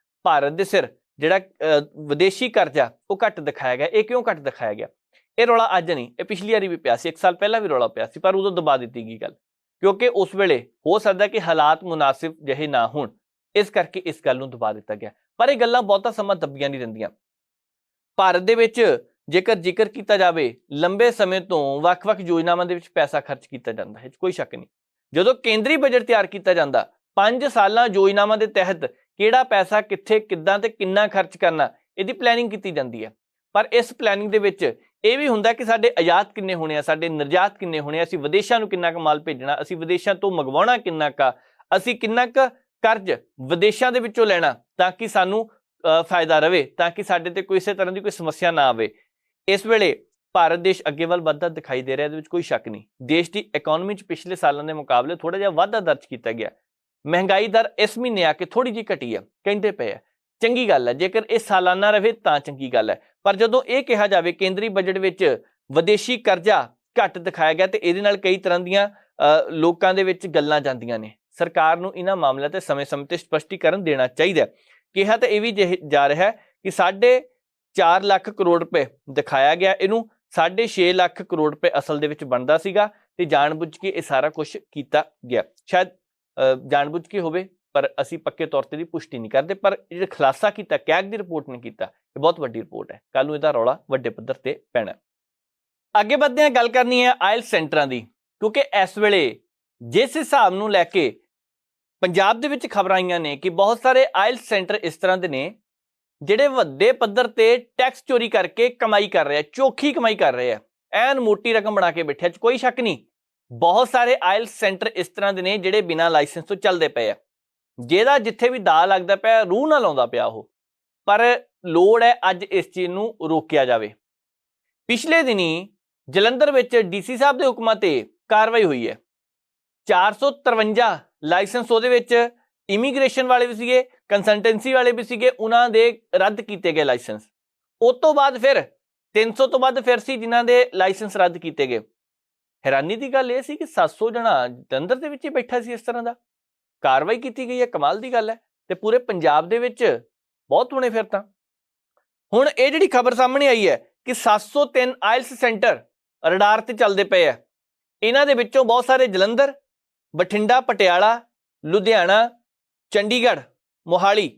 ਭਾਰਤ ਦੇ ਸਿਰ ਜਿਹੜਾ ਵਿਦੇਸ਼ੀ ਕਰਜ਼ਾ ਉਹ ਘੱਟ ਦਿਖਾਇਆ ਗਿਆ। ਇਹ ਕਿਉਂ ਘੱਟ ਦਿਖਾਇਆ ਗਿਆ? ਇਹ ਰੌਲਾ ਅੱਜ ਨਹੀਂ, ਇਹ ਪਿਛਲੀ ਵਾਰੀ ਵੀ ਪਿਆ ਸੀ, 1 ਸਾਲ ਪਹਿਲਾਂ ਵੀ ਰੌਲਾ ਪਿਆ ਸੀ, ਪਰ ਉਦੋਂ ਦਬਾ ਦਿੱਤੀ ਗਈ ਗੱਲ, ਕਿਉਂਕਿ ਉਸ ਵੇਲੇ ਹੋ ਸਕਦਾ ਕਿ ਹਾਲਾਤ ਮੁਨਾਸਿਬ ਜਿਹੇ ਨਾ ਹੋਣ, ਇਸ ਕਰਕੇ ਇਸ ਗੱਲ ਨੂੰ ਦਬਾ ਦਿੱਤਾ ਗਿਆ। ਪਰ ਇਹ ਗੱਲਾਂ ਬਹੁਤਾ ਸਮਾਂ ਦੱਬੀਆਂ ਨਹੀਂ ਰਹਿੰਦੀਆਂ। ਭਾਰਤ ਦੇ ਵਿੱਚ ਜੇਕਰ ਜ਼ਿਕਰ ਕੀਤਾ ਜਾਵੇ ਲੰਬੇ ਸਮੇਂ ਤੋਂ ਵੱਖ-ਵੱਖ ਯੋਜਨਾਵਾਂ ਦੇ ਵਿੱਚ ਪੈਸਾ ਖਰਚ ਕੀਤਾ ਜਾਂਦਾ ਹੈ, ਕੋਈ ਸ਼ੱਕ ਨਹੀਂ। ਜਦੋਂ ਕੇਂਦਰੀ ਬਜਟ ਤਿਆਰ ਕੀਤਾ ਜਾਂਦਾ 5 ਸਾਲਾਂ ਯੋਜਨਾਵਾਂ ਦੇ ਤਹਿਤ ਕਿਹੜਾ ਪੈਸਾ ਕਿੱਥੇ ਕਿੱਦਾਂ ਤੇ ਕਿੰਨਾ ਖਰਚ ਕਰਨਾ ਇਹਦੀ ਪਲੈਨਿੰਗ ਕੀਤੀ ਜਾਂਦੀ ਹੈ। ਪਰ ਇਸ ਪਲੈਨਿੰਗ ਦੇ ਵਿੱਚ ਇਹ ਵੀ ਹੁੰਦਾ ਕਿ ਸਾਡੇ ਆਯਾਤ ਕਿੰਨੇ ਹੋਣੇ ਆ, ਸਾਡੇ ਨਿਰਯਾਤ ਕਿੰਨੇ ਹੋਣੇ ਆ, ਅਸੀਂ ਵਿਦੇਸ਼ਾਂ ਨੂੰ ਕਿੰਨਾ ਕੁ ਮਾਲ ਭੇਜਣਾ, ਅਸੀਂ ਵਿਦੇਸ਼ਾਂ ਤੋਂ ਮੰਗਵਾਉਣਾ ਕਿੰਨਾ ਕੁ, ਅਸੀਂ ਕਿੰਨਾ ਕੁ ਕਰਜ਼ ਵਿਦੇਸ਼ਾਂ ਦੇ ਵਿੱਚੋਂ ਲੈਣਾ ਤਾਂ ਕਿ ਸਾਨੂੰ ਫਾਇਦਾ ਰਵੇ, ਤਾਂ ਕਿ ਸਾਡੇ ਤੇ ਕਿਸੇ ਤਰ੍ਹਾਂ ਦੀ ਕੋਈ ਸਮੱਸਿਆ ਨਾ ਆਵੇ। ਇਸ ਵੇਲੇ ਭਾਰਤ ਦੇਸ਼ ਅੱਗੇ ਵੱਲ ਵੱਧਦਾ ਦਿਖਾਈ ਦੇ ਰਿਹਾ, ਇਹਦੇ ਵਿੱਚ ਕੋਈ ਸ਼ੱਕ ਨਹੀਂ। ਦੇਸ਼ ਦੀ ਇਕਨੋਮੀ 'ਚ ਪਿਛਲੇ ਸਾਲਾਂ ਦੇ ਮੁਕਾਬਲੇ ਥੋੜਾ ਜਿਹਾ ਵਾਧਾ ਦਰਜ ਕੀਤਾ ਗਿਆ। ਮਹਿੰਗਾਈ ਦਰ ਇਸ ਮਹੀਨੇ ਆ ਕੇ ਥੋੜੀ ਜਿਹੀ ਘਟੀ ਆ, ਕਹਿੰਦੇ ਪਏ ਆ, ਚੰਗੀ ਗੱਲ ਹੈ। ਜੇਕਰ ਇਹ ਸਾਲਾਨਾ ਰਹੇ ਤਾਂ ਚੰਗੀ ਗੱਲ ਹੈ। ਪਰ ਜਦੋਂ ਇਹ ਕਿਹਾ ਜਾਵੇ ਕੇਂਦਰੀ ਬਜਟ ਵਿੱਚ ਵਿਦੇਸ਼ੀ ਕਰਜ਼ਾ ਘੱਟ ਦਿਖਾਇਆ ਗਿਆ ਤੇ ਇਹਦੇ ਨਾਲ ਕਈ ਤਰ੍ਹਾਂ ਦੀਆਂ ਲੋਕਾਂ ਦੇ ਵਿੱਚ ਗੱਲਾਂ ਜਾਂਦੀਆਂ ਨੇ। ਸਰਕਾਰ ਨੂੰ ਇਹਨਾਂ ਮਾਮਲਿਆਂ ਤੇ ਸਮੇਂ-ਸਮੇਂ ਤੇ ਸਪਸ਼ਟੀਕਰਨ ਦੇਣਾ ਚਾਹੀਦਾ। ਕਿਹਾ ਤਾਂ ਇਹ ਵੀ ਜਾ ਰਿਹਾ ਕਿ 4.5 ਲੱਖ ਕਰੋੜ ਰੁਪਏ ਦਿਖਾਇਆ ਗਿਆ, ਇਹਨੂੰ 6.5 ਲੱਖ ਕਰੋੜ ਰੁਪਏ ਅਸਲ ਦੇ ਵਿੱਚ ਬਣਦਾ ਸੀਗਾ ਤੇ ਜਾਣਬੁੱਝ ਕੇ ਇਹ ਸਾਰਾ ਕੁਝ ਕੀਤਾ ਗਿਆ। ਸ਼ਾਇਦ ਜਾਣਬੁੱਝ ਕੇ ਹੋਵੇ ਪਰ ਅਸੀਂ ਪੱਕੇ ਤੌਰ ਤੇ ਦੀ ਪੁਸ਼ਟੀ ਨਹੀਂ ਕਰਦੇ। ਪਰ ਜਿਹੜਾ ਖੁਲਾਸਾ ਕੀਤਾ ਕੈਗ ਦੀ ਰਿਪੋਰਟ ਨੇ ਕੀਤਾ, ਇਹ ਬਹੁਤ ਵੱਡੀ ਰਿਪੋਰਟ ਹੈ। ਕੱਲ ਨੂੰ ਇਹਦਾ ਰੌਲਾ ਵੱਡੇ ਪੱਧਰ ਤੇ ਪੈਣਾ। ਅੱਗੇ ਵਧਦੇ ਹਾਂ, ਗੱਲ ਕਰਨੀ ਹੈ ਆਇਲਸ ਸੈਂਟਰਾਂ ਦੀ, ਕਿਉਂਕਿ ਇਸ ਵੇਲੇ ਜਿਸ ਹਿਸਾਬ ਨੂੰ ਲੈ ਕੇ ਪੰਜਾਬ ਦੇ ਵਿੱਚ ਖਬਰਾਂ ਆਈਆਂ ਨੇ ਕਿ ਬਹੁਤ ਸਾਰੇ ਆਇਲਸ ਸੈਂਟਰ ਇਸ ਤਰ੍ਹਾਂ ਦੇ ਨੇ ਜਿਹੜੇ ਵੱਡੇ ਪੱਧਰ ਤੇ ਟੈਕਸ ਚੋਰੀ ਕਰਕੇ ਕਮਾਈ ਕਰ ਰਹੇ ਆ, ਚੋਖੀ ਕਮਾਈ ਕਰ ਰਹੇ ਆ, ਐਨ ਮੋਟੀ ਰਕਮ ਬਣਾ ਕੇ ਬੈਠੇ, ਕੋਈ ਸ਼ੱਕ ਨਹੀਂ। ਬਹੁਤ ਸਾਰੇ ਆਇਲਸ ਸੈਂਟਰ ਇਸ ਤਰ੍ਹਾਂ ਦੇ ਨੇ ਜਿਹੜੇ ਬਿਨਾਂ ਲਾਇਸੈਂਸ ਤੋਂ ਚੱਲਦੇ ਪਏ ਆ, ਜਿਹਦਾ ਜਿੱਥੇ ਵੀ ਦਾ ਲੱਗਦਾ ਪਿਆ ਰੂਹ ਨਾਲ ਆਉਂਦਾ ਪਿਆ ਉਹ। ਪਰ ਲੋੜ ਹੈ ਅੱਜ ਇਸ ਚੀਜ਼ ਨੂੰ ਰੋਕਿਆ ਜਾਵੇ। ਪਿਛਲੇ ਦਿਨੀ ਜਲੰਧਰ ਵਿੱਚ ਡੀਸੀ ਸਾਹਿਬ ਦੇ ਹੁਕਮਾਂ ਤੇ ਕਾਰਵਾਈ ਹੋਈ ਹੈ। 453 ਲਾਇਸੈਂਸ ਉਹਦੇ ਵਿੱਚ ਇਮੀਗ੍ਰੇਸ਼ਨ ਵਾਲੇ ਵੀ ਸੀਗੇ, ਕੰਸਲਟੈਂਸੀ ਵਾਲੇ ਵੀ ਸੀਗੇ, ਉਹਨਾਂ ਦੇ ਰੱਦ ਕੀਤੇ ਗਏ ਲਾਇਸੈਂਸ। ਉਸ ਤੋਂ ਬਾਅਦ ਫਿਰ 300 ਤੋਂ ਵੱਧ ਫਿਰ ਸੀ ਜਿਨ੍ਹਾਂ ਦੇ ਲਾਇਸੈਂਸ ਰੱਦ ਕੀਤੇ ਗਏ। ਹੈਰਾਨੀ ਦੀ ਗੱਲ ਇਹ ਸੀ ਕਿ 700 ਜਣਾ ਜਲੰਧਰ ਦੇ ਵਿੱਚ ਹੀ ਬੈਠਾ ਸੀ। ਇਸ ਤਰ੍ਹਾਂ ਦਾ ਕਾਰਵਾਈ ਕੀਤੀ ਗਈ ਹੈ, ਕਮਾਲ ਦੀ ਗੱਲ ਹੈ। ਤੇ ਪੂਰੇ ਪੰਜਾਬ ਦੇ ਵਿੱਚ ਬਹੁਤ ਹੋਣੇ ਫਿਰ ਤਾਂ। ਹੁਣ ਇਹ ਜਿਹੜੀ ਖਬਰ ਸਾਹਮਣੇ ਆਈ ਹੈ ਕਿ 703 ਆਇਲਸ ਸੈਂਟਰ ਰਡਾਰ ਤੇ ਚੱਲਦੇ ਪਏ ਆ। ਇਹਨਾਂ ਦੇ ਵਿੱਚੋਂ ਬਹੁਤ ਸਾਰੇ ਜਲੰਧਰ, ਬਠਿੰਡਾ, ਪਟਿਆਲਾ, ਲੁਧਿਆਣਾ, ਚੰਡੀਗੜ੍ਹ, ਮੋਹਾਲੀ,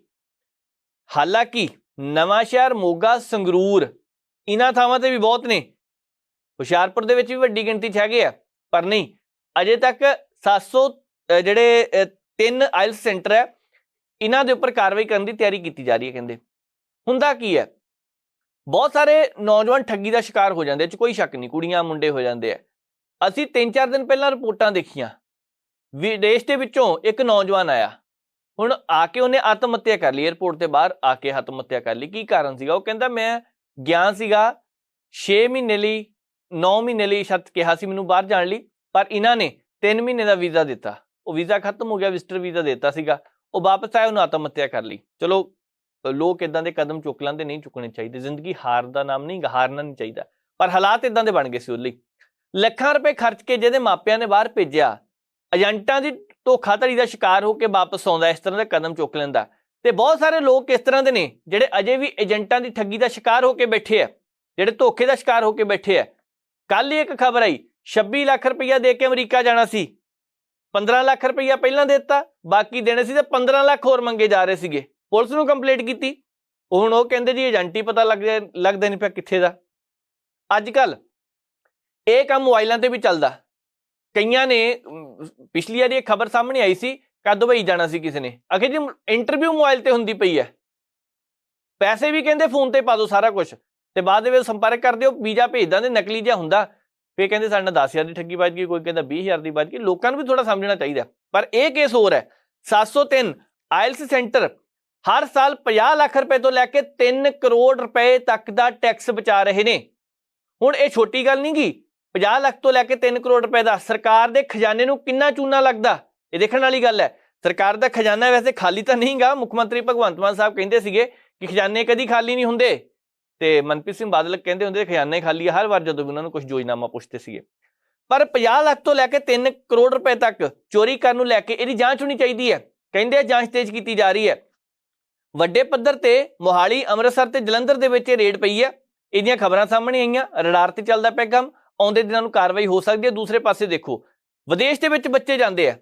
ਹਾਲਾਂਕਿ ਨਵਾਂ ਸ਼ਹਿਰ, ਮੋਗਾ, ਸੰਗਰੂਰ ਇਹਨਾਂ ਥਾਵਾਂ ਤੇ ਵੀ ਬਹੁਤ ਨੇ। ਹੁਸ਼ਿਆਰਪੁਰ ਦੇ ਵਿੱਚ ਵੀ ਵੱਡੀ ਗਿਣਤੀ 'ਚ ਹੈਗੇ ਆ, ਪਰ ਨਹੀਂ, ਅਜੇ ਤੱਕ 700 ਜਿਹੜੇ 3 ਆਇਲਸ ਸੈਂਟਰ ਹੈ ਇਹਨਾਂ ਦੇ ਉੱਪਰ ਕਾਰਵਾਈ ਕਰਨ ਦੀ ਤਿਆਰੀ ਕੀਤੀ ਜਾ ਰਹੀ ਹੈ। ਕਹਿੰਦੇ ਹੁੰਦਾ ਕੀ ਹੈ, ਬਹੁਤ ਸਾਰੇ ਨੌਜਵਾਨ ਠੱਗੀ ਦਾ ਸ਼ਿਕਾਰ ਹੋ ਜਾਂਦੇ, ਕੋਈ ਸ਼ੱਕ ਨਹੀਂ, ਕੁੜੀਆਂ ਮੁੰਡੇ ਹੋ ਜਾਂਦੇ ਆ। ਅਸੀਂ 3-4 ਦਿਨ ਪਹਿਲਾਂ ਰਿਪੋਰਟਾਂ ਦੇਖੀਆਂ, ਵਿਦੇਸ਼ ਦੇ ਵਿੱਚੋਂ ਇੱਕ ਨੌਜਵਾਨ ਆਇਆ, ਹੁਣ ਆ ਕੇ ਉਹਨੇ ਆਤਮ ਹੱਤਿਆ ਕਰ ਲਈ। ਏਅਰਪੋਰਟ ਤੇ ਬਾਹਰ ਆ ਕੇ ਆਤਮ ਹੱਤਿਆ ਕਰ ਲਈ। ਕੀ ਕਾਰਨ ਸੀਗਾ? ਉਹ ਕਹਿੰਦਾ ਮੈਂ ਗਿਆ ਸੀਗਾ 6 ਮਹੀਨੇ ਲਈ, 9 ਮਹੀਨੇ ਲਈ ਸ਼ਰਤ ਕਿਹਾ ਸੀ ਮੈਨੂੰ ਬਾਹਰ ਜਾਣ ਲਈ, ਪਰ ਇਹਨਾਂ ਨੇ 3 ਮਹੀਨੇ ਦਾ ਵੀਜ਼ਾ ਦਿੱਤਾ। ਉਹ ਵੀਜ਼ਾ ਖਤਮ ਹੋ ਗਿਆ, ਵਿਜ਼ਟਰ ਵੀਜ਼ਾ ਦਿੱਤਾ ਸੀਗਾ, ਉਹ ਵਾਪਸ ਆਇਆ, ਉਹਨੂੰ ਆਤਮ ਹੱਤਿਆ ਕਰ ਲਈ। ਚਲੋ ਲੋਕ ਇਦਾਂ ਦੇ ਕਦਮ ਚੁੱਕ ਲੈਂਦੇ, ਨਹੀਂ ਚੁੱਕਣੇ ਚਾਹੀਦੇ। ਜ਼ਿੰਦਗੀ ਹਾਰ ਦਾ ਨਾਮ ਨਹੀਂ, ਹਾਰਨਾ ਨਹੀਂ ਚਾਹੀਦਾ। ਪਰ ਹਾਲਾਤ ਇਦਾਂ ਦੇ ਬਣ ਗਏ ਸੀ ਉਹਦੇ ਲਈ। ਲੱਖਾਂ ਰੁਪਏ ਖਰਚ ਕੇ ਜਿਹਦੇ ਮਾਪਿਆਂ ਨੇ ਬਾਹਰ ਭੇਜਿਆ, ਏਜੰਟਾਂ ਦੀ ਧੋਖਾਧੜੀ ਦਾ ਸ਼ਿਕਾਰ ਹੋ ਕੇ ਵਾਪਸ ਆਉਂਦਾ, ਇਸ ਤਰ੍ਹਾਂ ਦਾ ਕਦਮ ਚੁੱਕ ਲੈਂਦਾ। ਤੇ ਬਹੁਤ ਸਾਰੇ ਲੋਕ ਇਸ ਤਰ੍ਹਾਂ ਦੇ ਨੇ ਜਿਹੜੇ ਅਜੇ ਵੀ ਏਜੰਟਾਂ ਦੀ ਠੱਗੀ ਦਾ ਸ਼ਿਕਾਰ ਹੋ ਕੇ ਬੈਠੇ ਆ, ਜਿਹੜੇ ਧੋਖੇ ਦਾ ਸ਼ਿਕਾਰ ਹੋ ਕੇ ਬੈਠੇ ਆ। ਕੱਲ ਹੀ ਇੱਕ ਖਬਰ ਆਈ, 26 ਲੱਖ ਰੁਪਈਆ ਦੇ ਕੇ ਅਮਰੀਕਾ ਜਾਣਾ ਸੀ, 15 ਲੱਖ ਰੁਪਈਆ ਪਹਿਲਾਂ ਦੇ ਦਿੱਤਾ, ਬਾਕੀ ਦੇਣੇ ਸੀ ਤੇ 15 ਲੱਖ ਹੋਰ ਮੰਗੇ ਜਾ ਰਹੇ ਸੀਗੇ। ਪੁਲਿਸ ਨੂੰ ਕੰਪਲੇਂਟ ਕੀਤੀ, ਹੁਣ ਉਹ ਕਹਿੰਦੇ ਜੀ ਏਜੰਟ ਹੀ ਪਤਾ ਲੱਗਦਾ ਨਹੀਂ ਪਿਆ ਕਿੱਥੇ ਦਾ। ਅੱਜ ਕੱਲ ਇਹ ਕੰਮ ਮੋਬਾਈਲਾਂ ਤੇ ਵੀ ਚੱਲਦਾ। ਕਈਆਂ ਨੇ ਪਿਛਲੀ ਵਾਰੀ ਇਹ ਖਬਰ ਸਾਹਮਣੇ ਆਈ ਸੀ, ਦੁਬਈ ਜਾਣਾ ਸੀ ਕਿਸੇ ਨੇ, ਅਖੇ ਜੀ ਇੰਟਰਵਿਊ ਮੋਬਾਈਲ ਤੇ ਹੁੰਦੀ ਪਈ ਹੈ, ਪੈਸੇ ਵੀ ਕਹਿੰਦੇ ਫੋਨ ਤੇ ਪਾ ਦਿਓ ਸਾਰਾ ਕੁਝ, ਤੇ ਬਾਅਦ ਦੇ ਵਿੱਚ ਸੰਪਰਕ ਕਰ ਦਿਓ, ਵੀਜ਼ਾ ਭੇਜ ਦਿੰਦੇ, ਨਕਲੀ ਜਿਹਾ ਹੁੰਦਾ। ਫਿਰ ਕਹਿੰਦੇ ਸਾਡੇ ਨਾਲ 10,000 ਦੀ ਠੱਗੀ ਵੱਜ ਗਈ, ਕੋਈ ਕਹਿੰਦਾ 20,000 ਦੀ ਵੱਜ ਗਈ। ਲੋਕਾਂ ਨੂੰ ਵੀ ਥੋੜਾ ਸਮਝਣਾ ਚਾਹੀਦਾ। ਪਰ ਇਹ ਕੇਸ ਹੋਰ ਹੈ, 703 ਆਇਲਸ ਸੈਂਟਰ ਹਰ ਸਾਲ 50 ਲੱਖ ਰੁਪਏ ਤੋਂ ਲੈ ਕੇ 3 ਕਰੋੜ ਰੁਪਏ ਤੱਕ ਦਾ ਟੈਕਸ ਬਚਾ ਰਹੇ ਨੇ। ਹੁਣ ਇਹ ਛੋਟੀ ਗੱਲ ਨਹੀਂ ਗੀ, 50 ਲੱਖ ਤੋਂ ਲੈ ਕੇ 3 ਕਰੋੜ ਰੁਪਏ ਦਾ ਸਰਕਾਰ ਦੇ ਖਜ਼ਾਨੇ ਨੂੰ ਕਿੰਨਾ ਚੂਨਾ ਲੱਗਦਾ, ਇਹ ਦੇਖਣ ਵਾਲੀ ਗੱਲ ਹੈ। ਸਰਕਾਰ ਦਾ ਖਜ਼ਾਨਾ ਵੈਸੇ ਖਾਲੀ ਤਾਂ ਨਹੀਂ ਗਾ। ਮੁੱਖ ਮੰਤਰੀ ਭਗਵੰਤ ਮਾਨ ਸਾਹਿਬ ਕਹਿੰਦੇ ਸੀਗੇ ਕਿ ਖਜ਼ਾਨੇ ਕਦੀ ਖਾਲੀ ਨਹੀਂ ਹੁੰਦੇ, ਤੇ ਮਨਪ੍ਰੀਤ ਸਿੰਘ ਬਾਦਲ ਕਹਿੰਦੇ ਹੁੰਦੇ ਖਜ਼ਾਨਾ ਹੀ ਖਾਲੀ ਹੈ ਹਰ ਵਾਰ ਜਦੋਂ ਵੀ ਉਹਨਾਂ ਨੂੰ ਕੁਝ ਯੋਜਨਾਵਾਂ ਪੁੱਛਦੇ ਸੀਗੇ। ਪਰ 50 ਲੱਖ ਤੋਂ ਲੈ ਕੇ 3 ਕਰੋੜ ਰੁਪਏ ਤੱਕ ਚੋਰੀ ਕਰਨ ਨੂੰ ਲੈ ਕੇ ਇਹਦੀ ਜਾਂਚ ਹੋਣੀ ਚਾਹੀਦੀ ਹੈ। ਕਹਿੰਦੇ ਜਾਂਚ ਤੇਜ਼ ਕੀਤੀ ਜਾ ਰਹੀ ਹੈ। ਵੱਡੇ ਪੱਧਰ ਤੇ ਮੋਹਾਲੀ, ਅੰਮ੍ਰਿਤਸਰ ਤੇ ਜਲੰਧਰ ਦੇ ਵਿੱਚ ਰੇਡ ਪਈ ਹੈ। ਇਹਦੀਆਂ ਖਬਰਾਂ ਸਾਹਮਣੇ ਆਈਆਂ, ਰਡਾਰ ਤੇ ਚੱਲਦਾ ਪਿਆ ਕੰਮ, ਆਉਂਦੇ ਦਿਨਾਂ ਨੂੰ ਕਾਰਵਾਈ ਹੋ ਸਕਦੀ ਹੈ। ਦੂਸਰੇ ਪਾਸੇ ਦੇਖੋ, ਵਿਦੇਸ਼ ਦੇ ਵਿੱਚ ਬੱਚੇ ਜਾਂਦੇ ਆ,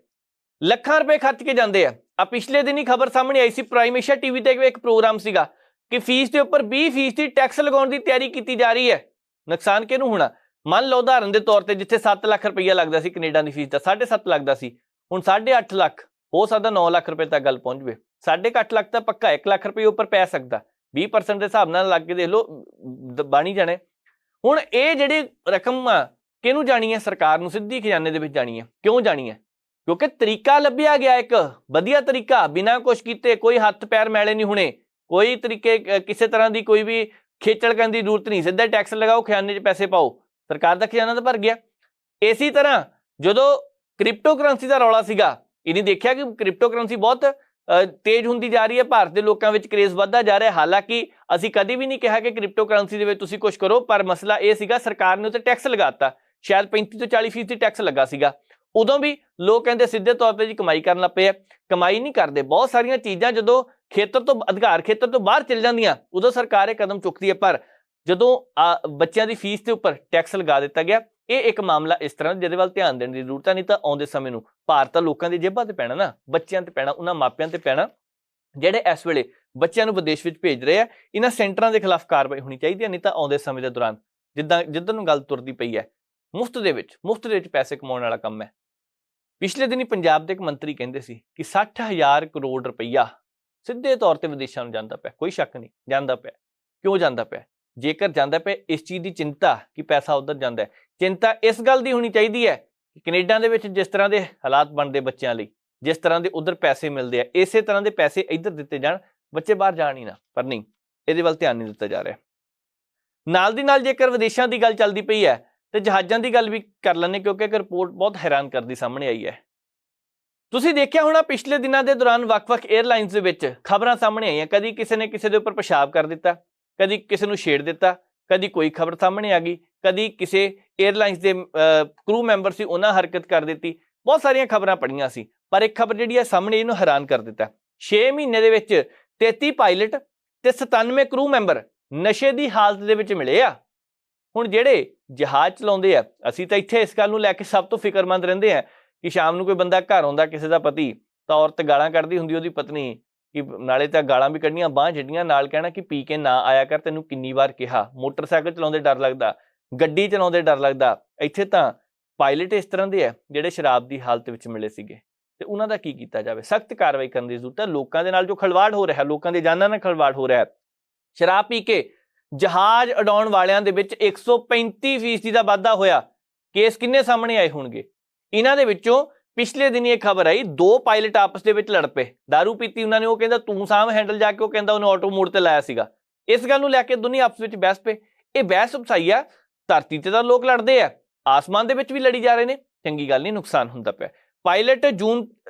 ਲੱਖਾਂ ਰੁਪਏ ਖਰਚ ਕੇ ਜਾਂਦੇ ਆ। ਪਿਛਲੇ ਦਿਨ ਹੀ ਖਬਰ ਸਾਹਮਣੇ ਆਈ ਸੀ, ਪ੍ਰਾਈਮ ਏਸ਼ੀਆ ਟੀਵੀ ਤੇ ਇੱਕ ਪ੍ਰੋਗਰਾਮ ਸੀਗਾ, ਕਿ ਫੀਸ ਦੇ ਉੱਪਰ 20% ਟੈਕਸ ਲਗਾਉਣ ਦੀ ਤਿਆਰੀ ਕੀਤੀ ਜਾ ਰਹੀ ਹੈ। ਨੁਕਸਾਨ ਕਿਹਨੂੰ ਹੋਣਾ? ਮੰਨ ਲਓ ਉਦਾਹਰਨ ਦੇ ਤੌਰ ਤੇ ਜਿੱਥੇ 7 ਲੱਖ ਰੁਪਈਆ ਲੱਗਦਾ ਸੀ ਕੈਨੇਡਾ ਦੀ ਫੀਸ ਦਾ 7.5 ਲੱਗਦਾ ਸੀ, ਹੁਣ 8.5 ਲੱਖ, ਹੋ ਸਕਦਾ 9 ਲੱਖ ਰੁਪਏ ਤੱਕ ਗੱਲ ਪਹੁੰਚ ਜਾਵੇ। 8.5 ਲੱਖ ਤਾਂ ਪੱਕਾ 1 ਲੱਖ ਰੁਪਏ ਉੱਪਰ ਪੈ ਸਕਦਾ, 20% ਦੇ ਹਿਸਾਬ ਨਾਲ ਲੱਗ ਕੇ ਦੇਖ ਲਓ ਬਣ ਹੀ ਜਾਣੇ। ਹੁਣ ਇਹ ਜਿਹੜੀ ਰਕਮ ਆ ਕਿਹਨੂੰ ਜਾਣੀ ਹੈ? ਸਰਕਾਰ ਨੂੰ, ਸਿੱਧੀ ਖਜ਼ਾਨੇ ਦੇ ਵਿੱਚ ਜਾਣੀ ਹੈ। ਕਿਉਂ ਜਾਣੀ ਹੈ? ਕਿਉਂਕਿ ਤਰੀਕਾ ਲੱਭਿਆ ਗਿਆ, ਇੱਕ ਵਧੀਆ ਤਰੀਕਾ, ਬਿਨਾਂ ਕੁਛ ਕੀਤੇ, ਕੋਈ ਹੱਥ ਪੈਰ ਮੈਲੇ ਨਹੀਂ ਹੋਣੇ, ਕੋਈ ਤਰੀਕੇ ਕਿਸੇ ਤਰ੍ਹਾਂ ਦੀ ਕੋਈ ਵੀ ਖੇਚਲ ਕਰਨ ਦੀ ਜ਼ਰੂਰਤ ਨਹੀਂ, ਸਿੱਧਾ ਟੈਕਸ ਲਗਾਓ, ਖਜ਼ਾਨੇ 'ਚ ਪੈਸੇ ਪਾਓ, ਸਰਕਾਰ ਦਾ ਖਜ਼ਾਨਾ ਤਾਂ ਭਰ ਗਿਆ। ਇਸੇ ਤਰ੍ਹਾਂ ਜਦੋਂ ਕ੍ਰਿਪਟੋ ਕਰੰਸੀ ਦਾ ਰੌਲਾ ਸੀਗਾ, ਇਹਨੇ ਦੇਖਿਆ ਕਿ ਕ੍ਰਿਪਟੋ ਕਰੰਸੀ ਬਹੁਤ ਤੇਜ਼ ਹੁੰਦੀ ਜਾ ਰਹੀ ਹੈ, ਭਾਰਤ ਦੇ ਲੋਕਾਂ ਵਿੱਚ ਕਰੇਜ਼ ਵੱਧਦਾ ਜਾ ਰਿਹਾ। ਹਾਲਾਂਕਿ ਅਸੀਂ ਕਦੇ ਵੀ ਨਹੀਂ ਕਿਹਾ ਕਿ ਕ੍ਰਿਪਟੋ ਕਰੰਸੀ ਦੇ ਵਿੱਚ ਤੁਸੀਂ ਕੁਝ ਕਰੋ, ਪਰ ਮਸਲਾ ਇਹ ਸੀਗਾ ਸਰਕਾਰ ਨੇ ਉੱਤੇ ਟੈਕਸ ਲਗਾਤਾ, ਸ਼ਾਇਦ 35 ਤੋਂ 40% ਟੈਕਸ ਲੱਗਾ ਸੀਗਾ। ਉਦੋਂ ਵੀ ਲੋਕ ਕਹਿੰਦੇ ਸਿੱਧੇ ਤੌਰ ਤੇ ਜੀ ਕਮਾਈ ਕਰਨ ਲੱਗ ਪਏ ਆ, ਕਮਾਈ ਨਹੀਂ ਕਰਦੇ। ਬਹੁਤ ਸਾਰੀਆਂ ਚੀਜ਼ਾਂ ਜਦੋਂ ਖੇਤਰ ਤੋਂ ਅਧਿਕਾਰ ਖੇਤਰ ਤੋਂ ਬਾਹਰ ਚਲ ਜਾਂਦੀਆਂ ਉਦੋਂ ਸਰਕਾਰ ਇਹ ਕਦਮ ਚੁੱਕਦੀ ਹੈ, ਪਰ ਜਦੋਂ ਬੱਚਿਆਂ ਦੀ ਫੀਸ ਦੇ ਉੱਪਰ ਟੈਕਸ ਲਗਾ ਦਿੱਤਾ ਗਿਆ, ਇਹ ਇੱਕ ਮਾਮਲਾ ਇਸ ਤਰ੍ਹਾਂ ਜਿਹਦੇ ਵੱਲ ਧਿਆਨ ਦੇਣ ਦੀ ਜ਼ਰੂਰਤ ਹੈ। ਨਹੀਂ ਤਾਂ ਆਉਂਦੇ ਸਮੇਂ ਨੂੰ ਭਾਰਤ ਤਾਂ ਲੋਕਾਂ ਦੀ ਜੇਬਾਂ ਤੇ ਪੈਣਾ ਨਾ, ਬੱਚਿਆਂ ਤੇ ਪੈਣਾ, ਉਹਨਾਂ ਮਾਪਿਆਂ ਤੇ ਪੈਣਾ ਜਿਹੜੇ ਇਸ ਵੇਲੇ ਬੱਚਿਆਂ ਨੂੰ ਵਿਦੇਸ਼ ਵਿੱਚ ਭੇਜ ਰਹੇ ਆ। ਇਹਨਾਂ ਸੈਂਟਰਾਂ ਦੇ ਖਿਲਾਫ ਕਾਰਵਾਈ ਹੋਣੀ ਚਾਹੀਦੀ ਹੈ, ਨਹੀਂ ਤਾਂ ਆਉਂਦੇ ਸਮੇਂ ਦੇ ਦੌਰਾਨ ਜਿੱਦਾਂ ਨੂੰ ਗੱਲ ਤੁਰਦੀ ਪਈ ਹੈ, ਮੁਫਤ ਦੇ ਵਿੱਚ ਪੈਸੇ ਕਮਾਉਣ ਵਾਲਾ ਕੰਮ ਹੈ। ਪਿਛਲੇ ਦਿਨੀ ਪੰਜਾਬ ਦੇ ਇੱਕ ਮੰਤਰੀ ਕਹਿੰਦੇ ਸੀ ਕਿ 60,000 ਕਰੋੜ ਰੁਪਈਆ ਸਿੱਧੇ ਤੌਰ ਤੇ ਵਿਦੇਸ਼ਾਂ ਨੂੰ ਜਾਂਦਾ ਪਿਆ। ਕੋਈ ਸ਼ੱਕ ਨਹੀਂ ਜਾਂਦਾ ਪਿਆ। ਕਿਉਂ ਜਾਂਦਾ ਪਿਆ? ਜੇਕਰ ਜਾਂਦਾ ਪਿਆ, ਇਸ ਚੀਜ਼ ਦੀ ਚਿੰਤਾ ਕਿ ਪੈਸਾ ਉੱਧਰ ਜਾਂਦਾ ਹੈ, ਚਿੰਤਾ ਇਸ ਗੱਲ ਦੀ ਹੋਣੀ ਚਾਹੀਦੀ ਹੈ ਕਿ ਕੈਨੇਡਾ ਦੇ ਵਿੱਚ ਜਿਸ ਤਰ੍ਹਾਂ ਦੇ ਹਾਲਾਤ ਬਣਦੇ ਬੱਚਿਆਂ ਲਈ, ਜਿਸ ਤਰ੍ਹਾਂ ਦੇ ਉੱਧਰ ਪੈਸੇ ਮਿਲਦੇ ਆ, ਇਸੇ ਤਰ੍ਹਾਂ ਦੇ ਪੈਸੇ ਇੱਧਰ ਦਿੱਤੇ ਜਾਣ, ਬੱਚੇ ਬਾਹਰ ਜਾਣ ਹੀ ਨਾ। ਪਰ ਨਹੀਂ, ਇਹਦੇ ਵੱਲ ਧਿਆਨ ਨਹੀਂ ਦਿੱਤਾ ਜਾ ਰਿਹਾ। ਨਾਲ ਦੀ ਨਾਲ ਜੇਕਰ ਵਿਦੇਸ਼ਾਂ ਦੀ ਗੱਲ ਚੱਲਦੀ ਪਈ ਹੈ ਤੇ ਜਹਾਜ਼ਾਂ ਦੀ ਗੱਲ ਵੀ ਕਰ ਲੈਂਦੇ, ਕਿਉਂਕਿ ਇੱਕ ਰਿਪੋਰਟ ਬਹੁਤ ਹੈਰਾਨ ਕਰਦੀ ਸਾਹਮਣੇ ਆਈ ਹੈ। ਤੁਸੀਂ ਦੇਖਿਆ ਹੋਣਾ ਪਿਛਲੇ ਦਿਨਾਂ ਦੇ ਦੌਰਾਨ ਵੱਖ-ਵੱਖ 에ਅਰਲਾਈਨਸ ਦੇ ਵਿੱਚ ਖਬਰਾਂ ਸਾਹਮਣੇ ਆਈਆਂ, ਕਦੀ ਕਿਸੇ ਨੇ ਕਿਸੇ ਦੇ ਉੱਪਰ ਪਿਸ਼ਾਬ ਕਰ ਦਿੱਤਾ, ਕਦੀ ਕਿਸੇ ਨੂੰ ਛੇੜ ਦਿੱਤਾ, ਕਦੀ ਕੋਈ ਖਬਰ ਸਾਹਮਣੇ ਆ ਗਈ, ਕਦੀ ਕਿਸੇ 에ਅਰਲਾਈਨਸ ਦੇ ਕਰੂ ਮੈਂਬਰ ਸੀ ਉਹਨਾਂ ਹਰਕਤ ਕਰ ਦਿੱਤੀ। ਬਹੁਤ ਸਾਰੀਆਂ ਖਬਰਾਂ ਪੜੀਆਂ ਸੀ, ਪਰ ਇੱਕ ਖਬਰ ਜਿਹੜੀ ਹੈ ਸਾਹਮਣੇ ਇਹਨੂੰ ਹੈਰਾਨ ਕਰ ਦਿੱਤਾ। 6 ਮਹੀਨੇ ਦੇ ਵਿੱਚ 33 ਪਾਇਲਟ ਤੇ 97 ਕਰੂ ਮੈਂਬਰ ਨਸ਼ੇ ਦੀ ਹਾਲਤ ਦੇ ਵਿੱਚ ਮਿਲੇ ਆ। ਹੁਣ ਜਿਹੜੇ ਜਹਾਜ਼ ਚਲਾਉਂਦੇ ਆ, ਅਸੀਂ ਤਾਂ ਇੱਥੇ ਇਸ ਗੱਲ ਨੂੰ ਲੈ ਕੇ ਸਭ ਤੋਂ ਫਿਕਰਮੰਦ ਰਹਿੰਦੇ ਆ ਕਿ ਸ਼ਾਮ ਨੂੰ ਕੋਈ ਬੰਦਾ ਘਰ ਆਉਂਦਾ ਕਿਸੇ ਦਾ ਪਤੀ, ਤਾਂ ਔਰਤ ਗਾਲਾਂ ਕੱਢਦੀ ਹੁੰਦੀ ਉਹਦੀ ਪਤਨੀ, ਕਿ ਨਾਲੇ ਤਾਂ ਗਾਲਾਂ ਵੀ ਕੱਢਣੀਆਂ ਬਾਂਹ ਛੱਡੀਆਂ, ਨਾਲ ਕਹਿਣਾ ਕਿ ਪੀ ਕੇ ਨਾ ਆਇਆ ਕਰ, ਤੈਨੂੰ ਕਿੰਨੀ ਵਾਰ ਕਿਹਾ। ਮੋਟਰਸਾਈਕਲ ਚਲਾਉਂਦੇ ਡਰ ਲੱਗਦਾ, ਗੱਡੀ ਚਲਾਉਂਦੇ ਡਰ ਲੱਗਦਾ। ਇੱਥੇ ਤਾਂ ਪਾਇਲਟ ਇਸ ਤਰ੍ਹਾਂ ਦੇ ਆ ਜਿਹੜੇ ਸ਼ਰਾਬ ਦੀ ਹਾਲਤ ਵਿੱਚ ਮਿਲੇ ਸੀਗੇ, ਤੇ ਉਹਨਾਂ ਦਾ ਕੀ ਕੀਤਾ ਜਾਵੇ? ਸਖਤ ਕਾਰਵਾਈ ਕਰਨ ਦੀ ਜ਼ਰੂਰਤ ਹੈ। ਲੋਕਾਂ ਦੇ ਨਾਲ ਜੋ ਖਿਲਵਾੜ ਹੋ ਰਿਹਾ, ਲੋਕਾਂ ਦੇ ਜਾਨਾਂ ਨਾਲ ਖਿਲਵਾੜ ਹੋ ਰਿਹਾ, ਸ਼ਰਾਬ ਪੀ ਕੇ ਜਹਾਜ਼ ਉਡਾਉਣ ਵਾਲਿਆਂ ਦੇ ਵਿੱਚ 135% ਦਾ ਵਾਧਾ ਹੋਇਆ। ਕੇਸ ਕਿੰਨੇ ਸਾਹਮਣੇ ਆਏ ਹੋਣਗੇ? ਇਹਨਾਂ ਦੇ ਵਿੱਚੋਂ ਪਿਛਲੇ ਦਿਨ ਇਹ ਖਬਰ ਆਈ, 2 ਪਾਇਲਟ ਆਪਸ ਦੇ ਵਿੱਚ ਲੜ ਪਏ, ਦਾਰੂ ਪੀਤੀ ਉਹਨਾਂ ਨੇ, ਉਹ ਕਹਿੰਦਾ ਤੂੰ ਸਾਂਭ ਹੈਂਡਲ ਜਾ ਕੇ, ਉਹ ਕਹਿੰਦਾ ਉਹਨੇ ਆਟੋ ਮੋਡ ਤੇ ਲਾਇਆ ਸੀਗਾ। ਇਸ ਗੱਲ ਨੂੰ ਲੈ ਕੇ ਦੋਨੇ ਆਪਸ ਵਿੱਚ ਬਹਿਸ ਪਏ। ਇਹ ਬਹਿਸ ਉਪਸਾਈ ਆ, ਧਰਤੀ ਤੇ ਤਾਂ ਲੋਕ ਲੜਦੇ ਆ, ਆਸਮਾਨ ਦੇ ਵਿੱਚ ਵੀ ਲੜੀ ਜਾ ਰਹੇ ਨੇ, ਚੰਗੀ ਗੱਲ ਨਹੀਂ, ਨੁਕਸਾਨ ਹੁੰਦਾ ਪਿਆ। ਪਾਇਲਟ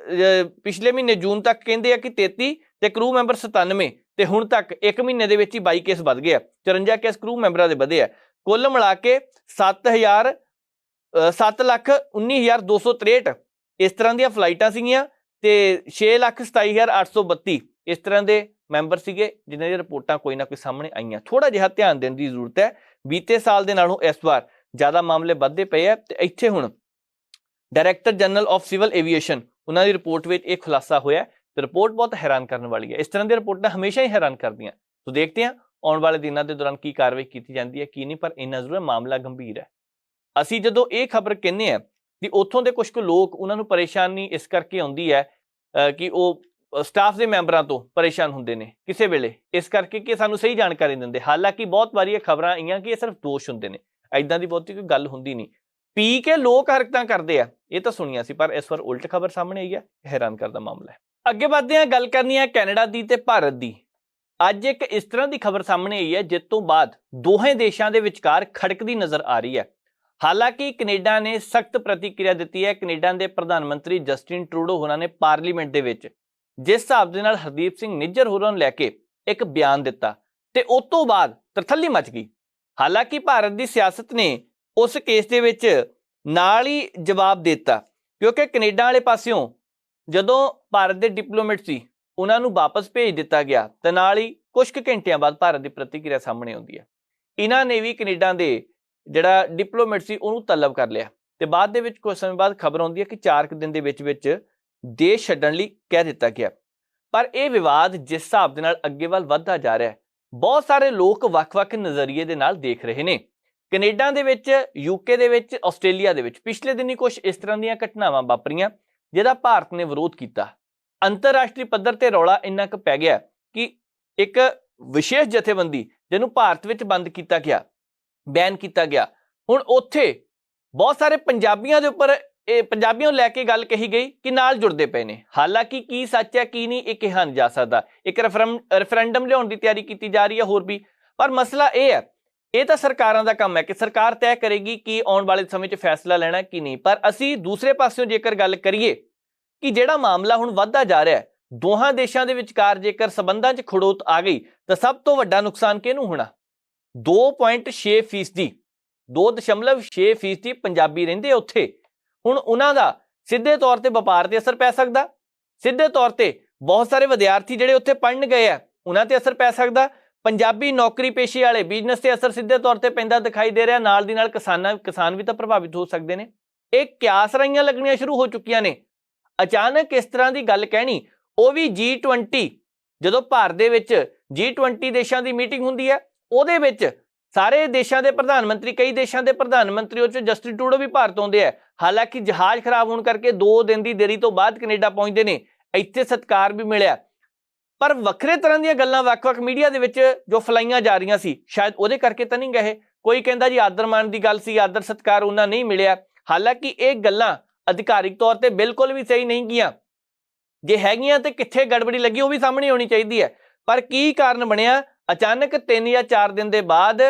ਪਿਛਲੇ ਮਹੀਨੇ ਜੂਨ ਤੱਕ ਕਹਿੰਦੇ ਆ ਕਿ 33 ਤੇ ਕਰੂ ਮੈਂਬਰ 97, ਤੇ ਹੁਣ ਤੱਕ 1 ਮਹੀਨੇ ਦੇ ਵਿੱਚ ਹੀ 22 ਕੇਸ ਵੱਧ ਗਏ ਆ, 54 ਕੇਸ ਕਰੂ ਮੈਂਬਰਾਂ ਦੇ ਵਧੇ ਆ। ਕੁੱਲ ਮਿਲਾ ਕੇ 7,19,263 ਇਸ ਤਰ੍ਹਾਂ ਦੀਆਂ ਫਲਾਈਟਾਂ ਸੀਗੀਆਂ ਤੇ 6,27,832 ਇਸ ਤਰ੍ਹਾਂ ਦੇ ਮੈਂਬਰ ਸੀਗੇ ਜਿਨ੍ਹਾਂ ਦੀਆਂ ਰਿਪੋਰਟਾਂ ਕੋਈ ਨਾ ਕੋਈ ਸਾਹਮਣੇ ਆਈਆਂ। ਥੋੜਾ ਜਿਹਾ ਧਿਆਨ ਦੇਣ ਦੀ ਜ਼ਰੂਰਤ ਹੈ। ਬੀਤੇ ਸਾਲ ਦੇ ਨਾਲੋਂ ਇਸ ਵਾਰ ਜ਼ਿਆਦਾ ਮਾਮਲੇ ਵੱਧਦੇ ਪਏ ਆ, ਤੇ ਇੱਥੇ ਹੁਣ director general of civil aviation ਉਹਨਾਂ ਦੀ ਰਿਪੋਰਟ ਵਿੱਚ ਇਹ ਖੁਲਾਸਾ ਹੋਇਆ, ਤੇ ਰਿਪੋਰਟ ਬਹੁਤ ਹੈਰਾਨ ਕਰਨ ਵਾਲੀ ਹੈ। ਇਸ ਤਰ੍ਹਾਂ ਦੀਆਂ ਰਿਪੋਰਟਾਂ ਹਮੇਸ਼ਾ ਹੀ ਹੈਰਾਨ ਕਰਦੀਆਂ। ਸੋ ਦੇਖਦੇ ਹਾਂ ਆਉਣ ਵਾਲੇ ਦਿਨਾਂ ਦੇ ਦੌਰਾਨ ਕੀ ਕਾਰਵਾਈ ਕੀਤੀ ਜਾਂਦੀ ਹੈ, ਕੀ ਨਹੀਂ, ਪਰ ਇੰਨਾ ਜ਼ਰੂਰ ਮਾਮਲਾ ਗੰਭੀਰ ਹੈ। ਅਸੀਂ ਜਦੋਂ ਇਹ ਖਬਰ ਕਹਿੰਦੇ ਹਾਂ ਕਿ ਉੱਥੋਂ ਦੇ ਕੁਝ ਕੁ ਲੋਕ, ਉਹਨਾਂ ਨੂੰ ਪਰੇਸ਼ਾਨੀ ਇਸ ਕਰਕੇ ਆਉਂਦੀ ਹੈ ਕਿ ਉਹ ਸਟਾਫ ਦੇ ਮੈਂਬਰਾਂ ਤੋਂ ਪਰੇਸ਼ਾਨ ਹੁੰਦੇ ਨੇ ਕਿਸੇ ਵੇਲੇ, ਇਸ ਕਰਕੇ ਕਿ ਸਾਨੂੰ ਸਹੀ ਜਾਣਕਾਰੀ ਦਿੰਦੇ। ਹਾਲਾਂਕਿ ਬਹੁਤ ਵਾਰੀ ਇਹ ਖਬਰਾਂ ਆਈਆਂ ਕਿ ਇਹ ਸਿਰਫ ਦੋਸ਼ ਹੁੰਦੇ ਨੇ, ਐਦਾਂ ਦੀ ਬਹੁਤੀ ਕੋਈ ਗੱਲ ਹੁੰਦੀ ਨਹੀਂ। ਪੀ ਕੇ ਲੋਕ ਹਰਕਤਾਂ ਕਰਦੇ ਆ, ਇਹ ਤਾਂ ਸੁਣੀਆਂ ਸੀ, ਪਰ ਇਸ ਵਾਰ ਉਲਟ ਖਬਰ ਸਾਹਮਣੇ ਆਈ ਹੈ। ਹੈਰਾਨ ਕਰਦਾ ਮਾਮਲਾ ਹੈ। ਅੱਗੇ ਵਧਦੇ ਹਾਂ, ਗੱਲ ਕਰਨੀ ਹੈ ਕੈਨੇਡਾ ਦੀ ਤੇ ਭਾਰਤ ਦੀ। ਅੱਜ ਇੱਕ ਇਸ ਤਰ੍ਹਾਂ ਦੀ ਖਬਰ ਸਾਹਮਣੇ ਆਈ ਹੈ ਜਿਸ ਤੋਂ ਬਾਅਦ ਦੋਹੇ ਦੇਸ਼ਾਂ ਦੇ ਵਿਚਕਾਰ ਖੜਕਦੀ ਨਜ਼ਰ ਆ ਰਹੀ ਹੈ। ਹਾਲਾਂਕਿ ਕੈਨੇਡਾ ਨੇ ਸਖਤ ਪ੍ਰਤੀਕਿਰਿਆ ਦਿੱਤੀ ਹੈ। ਕੈਨੇਡਾ ਦੇ ਪ੍ਰਧਾਨ ਮੰਤਰੀ ਜਸਟਿਨ ਟਰੂਡੋ ਹੋਰਾਂ ਨੇ ਪਾਰਲੀਮੈਂਟ ਦੇ ਵਿੱਚ ਜਿਸ ਹਿਸਾਬ ਦੇ ਨਾਲ ਹਰਦੀਪ ਸਿੰਘ ਨਿੱਜਰ ਹੋਰਾਂ ਨੂੰ ਲੈ ਕੇ ਇੱਕ ਬਿਆਨ ਦਿੱਤਾ, ਤੇ ਉਸ ਤੋਂ ਬਾਅਦ ਤਰਥੱਲੀ ਮਚ ਗਈ। ਹਾਲਾਂਕਿ ਭਾਰਤ ਦੀ ਸਿਆਸਤ ਨੇ ਉਸ ਕੇਸ ਦੇ ਵਿੱਚ ਨਾਲ ਹੀ ਜਵਾਬ ਦੇ ਦਿੱਤਾ, ਕਿਉਂਕਿ ਕੈਨੇਡਾ ਵਾਲੇ ਪਾਸਿਓਂ ਜਦੋਂ ਭਾਰਤ ਦੇ ਡਿਪਲੋਮੈਟ ਸੀ ਉਹਨਾਂ ਨੂੰ ਵਾਪਸ ਭੇਜ ਦਿੱਤਾ ਗਿਆ, ਤੇ ਨਾਲ ਹੀ ਕੁਝ ਕੁ ਘੰਟਿਆਂ ਬਾਅਦ ਭਾਰਤ ਦੀ ਪ੍ਰਤੀਕਿਰਿਆ ਸਾਹਮਣੇ ਆਉਂਦੀ ਹੈ। ਇਹਨਾਂ ਨੇ ਵੀ ਕੈਨੇਡਾ ਦੇ ਜਿਹੜਾ ਡਿਪਲੋਮੈਟ ਸੀ ਉਹਨੂੰ ਤਲਬ ਕਰ ਲਿਆ, ਤੇ ਬਾਅਦ ਦੇ ਵਿੱਚ ਕੁਝ ਸਮੇਂ ਬਾਅਦ ਖਬਰ ਆਉਂਦੀ ਹੈ ਕਿ 4 ਦਿਨ ਦੇ ਵਿੱਚ ਦੇਸ਼ ਛੱਡਣ ਲਈ ਕਹਿ ਦਿੱਤਾ ਗਿਆ। ਪਰ ਇਹ ਵਿਵਾਦ ਜਿਸ ਹਿਸਾਬ ਦੇ ਨਾਲ ਅੱਗੇ ਵੱਲ ਵੱਧਦਾ ਜਾ ਰਿਹਾ ਹੈ, ਬਹੁਤ ਸਾਰੇ ਲੋਕ ਵੱਖ-ਵੱਖ ਨਜ਼ਰੀਏ ਦੇ ਨਾਲ ਦੇਖ ਰਹੇ ਨੇ। ਕੈਨੇਡਾ ਦੇ ਵਿੱਚ, ਯੂਕੇ ਦੇ ਵਿੱਚ, ਆਸਟ੍ਰੇਲੀਆ ਦੇ ਵਿੱਚ ਪਿਛਲੇ ਦਿਨੀ ਕੁਝ ਇਸ ਤਰ੍ਹਾਂ ਦੀਆਂ ਘਟਨਾਵਾਂ ਵਾਪਰੀਆਂ ਜਿਹਦਾ ਭਾਰਤ ਨੇ ਵਿਰੋਧ ਕੀਤਾ। ਅੰਤਰਰਾਸ਼ਟਰੀ ਪੱਧਰ ਤੇ ਰੌਲਾ ਇੰਨਾ ਕੁ ਪੈ ਗਿਆ ਕਿ ਇੱਕ ਵਿਸ਼ੇਸ਼ ਜਥੇਬੰਦੀ ਜਿਹਨੂੰ ਭਾਰਤ ਵਿੱਚ ਬੰਦ ਕੀਤਾ ਗਿਆ, ਬੈਨ ਕੀਤਾ ਗਿਆ, ਹੁਣ ਉੱਥੇ ਬਹੁਤ ਸਾਰੇ ਪੰਜਾਬੀਆਂ ਦੇ ਉੱਪਰ ਪੰਜਾਬੀਆਂ ਨੂੰ ਲੈ ਕੇ ਗੱਲ ਕਹੀ ਗਈ ਕਿ ਨਾਲ ਜੁੜਦੇ ਪਏ ਨੇ। ਹਾਲਾਂਕਿ ਕੀ ਸੱਚ ਹੈ ਕੀ ਨਹੀਂ ਇਹ ਕਿਹਾ ਨਹੀਂ ਜਾ ਸਕਦਾ। ਇੱਕ ਰੈਫਰੈਂਡਮ ਲਿਆਉਣ ਦੀ ਤਿਆਰੀ ਕੀਤੀ ਜਾ ਰਹੀ ਹੈ ਹੋਰ ਵੀ, ਪਰ ਮਸਲਾ ਇਹ ਹੈ, ਇਹ ਤਾਂ ਸਰਕਾਰਾਂ ਦਾ ਕੰਮ ਹੈ ਕਿ ਸਰਕਾਰ ਤੈਅ ਕਰੇਗੀ ਕਿ ਆਉਣ ਵਾਲੇ ਸਮੇਂ 'ਚ ਫੈਸਲਾ ਲੈਣਾ ਕਿ ਨਹੀਂ। ਪਰ ਅਸੀਂ ਦੂਸਰੇ ਪਾਸਿਓਂ ਜੇਕਰ ਗੱਲ ਕਰੀਏ ਕਿ ਜਿਹੜਾ ਮਾਮਲਾ ਹੁਣ ਵੱਧਦਾ ਜਾ ਰਿਹਾ ਹੈ, ਦੋਹਾਂ ਦੇਸ਼ਾਂ ਦੇ ਵਿਚਕਾਰ ਜੇਕਰ ਸਬੰਧਾਂ 'ਚ ਖੜੋਤ ਆ ਗਈ ਤਾਂ ਸਭ ਤੋਂ ਵੱਡਾ ਨੁਕਸਾਨ ਕਿਹਨੂੰ ਹੋਣਾ? 2.6% 2.6% ਪੰਜਾਬੀ ਰਹਿੰਦੇ ਉੱਥੇ। ਹੁਣ ਉਹਨਾਂ ਦਾ ਸਿੱਧੇ ਤੌਰ ਤੇ ਵਪਾਰ ਤੇ ਅਸਰ ਪੈ ਸਕਦਾ, ਸਿੱਧੇ ਤੌਰ ਤੇ ਬਹੁਤ ਸਾਰੇ ਵਿਦਿਆਰਥੀ ਜਿਹੜੇ ਉੱਥੇ ਪੜ੍ਹਨ ਗਏ ਆ ਉਹਨਾਂ ਤੇ ਅਸਰ ਪੈ ਸਕਦਾ, ਪੰਜਾਬੀ ਨੌਕਰੀ ਪੇਸ਼ੇ ਵਾਲੇ ਬਿਜ਼ਨਸ ਤੇ ਅਸਰ ਸਿੱਧੇ ਤੌਰ ਤੇ ਪੈਂਦਾ ਦਿਖਾਈ ਦੇ ਰਿਹਾ। ਨਾਲ ਦੀ ਨਾਲ ਕਿਸਾਨ ਵੀ ਤਾਂ ਪ੍ਰਭਾਵਿਤ ਹੋ ਸਕਦੇ ਨੇ। ਇਹ ਕਿਆਸ ਰਾਈਆਂ ਲੱਗਣੀਆਂ ਸ਼ੁਰੂ ਹੋ ਚੁੱਕੀਆਂ ਨੇ। ਅਚਾਨਕ ਇਸ ਤਰ੍ਹਾਂ ਦੀ ਗੱਲ ਕਹਿਣੀ, ਉਹ ਵੀ G20, ਜਦੋਂ ਭਾਰਤ ਦੇ ਵਿੱਚ G20 ਦੇਸ਼ਾਂ ਦੀ ਮੀਟਿੰਗ ਹੁੰਦੀ ਹੈ, ਉਹਦੇ ਵਿੱਚ ਸਾਰੇ ਦੇਸ਼ਾਂ ਦੇ ਪ੍ਰਧਾਨ ਮੰਤਰੀ, ਕਈ ਦੇਸ਼ਾਂ ਦੇ ਪ੍ਰਧਾਨ ਮੰਤਰੀ, ਉਹ 'ਚ ਜਸਟਿਨ ਟਰੂਡੋ ਵੀ ਭਾਰਤ ਆਉਂਦੇ ਆ। ਹਾਲਾਂਕਿ ਜਹਾਜ਼ ਖਰਾਬ ਹੋਣ ਕਰਕੇ 2 ਦਿਨ ਦੀ ਦੇਰੀ ਤੋਂ ਬਾਅਦ ਕੈਨੇਡਾ ਪਹੁੰਚਦੇ ਨੇ। ਇੱਥੇ ਸਤਿਕਾਰ ਵੀ ਮਿਲਿਆ, ਪਰ ਵੱਖਰੇ ਤਰ੍ਹਾਂ ਦੀਆਂ ਗੱਲਾਂ ਵੱਖ-ਵੱਖ ਮੀਡੀਆ ਦੇ ਵਿੱਚ ਜੋ ਫਲਾਈਆਂ ਜਾ ਰਹੀਆਂ ਸੀ, ਸ਼ਾਇਦ ਉਹਦੇ ਕਰਕੇ ਤਾਂ ਨਹੀਂ ਗਏ। ਕੋਈ ਕਹਿੰਦਾ ਜੀ ਆਦਰ ਮਾਣ ਦੀ ਗੱਲ ਸੀ, ਆਦਰ ਸਤਿਕਾਰ ਉਹਨਾਂ ਨਹੀਂ ਮਿਲਿਆ। ਹਾਲਾਂਕਿ ਇਹ ਗੱਲਾਂ ਅਧਿਕਾਰਿਕ ਤੌਰ ਤੇ ਬਿਲਕੁਲ ਵੀ ਸਹੀ ਨਹੀਂ ਗਈਆਂ। ਜੇ ਹੈਗੀਆਂ ਤੇ ਕਿੱਥੇ ਗੜਬੜੀ ਲੱਗੀ ਉਹ ਵੀ ਸਾਹਮਣੇ ਆਉਣੀ ਚਾਹੀਦੀ ਹੈ। ਪਰ ਕੀ ਕਾਰਨ ਬਣਿਆ? ਅਚਾਨਕ 3 ਜਾਂ 4 ਦਿਨ ਦੇ ਬਾਅਦ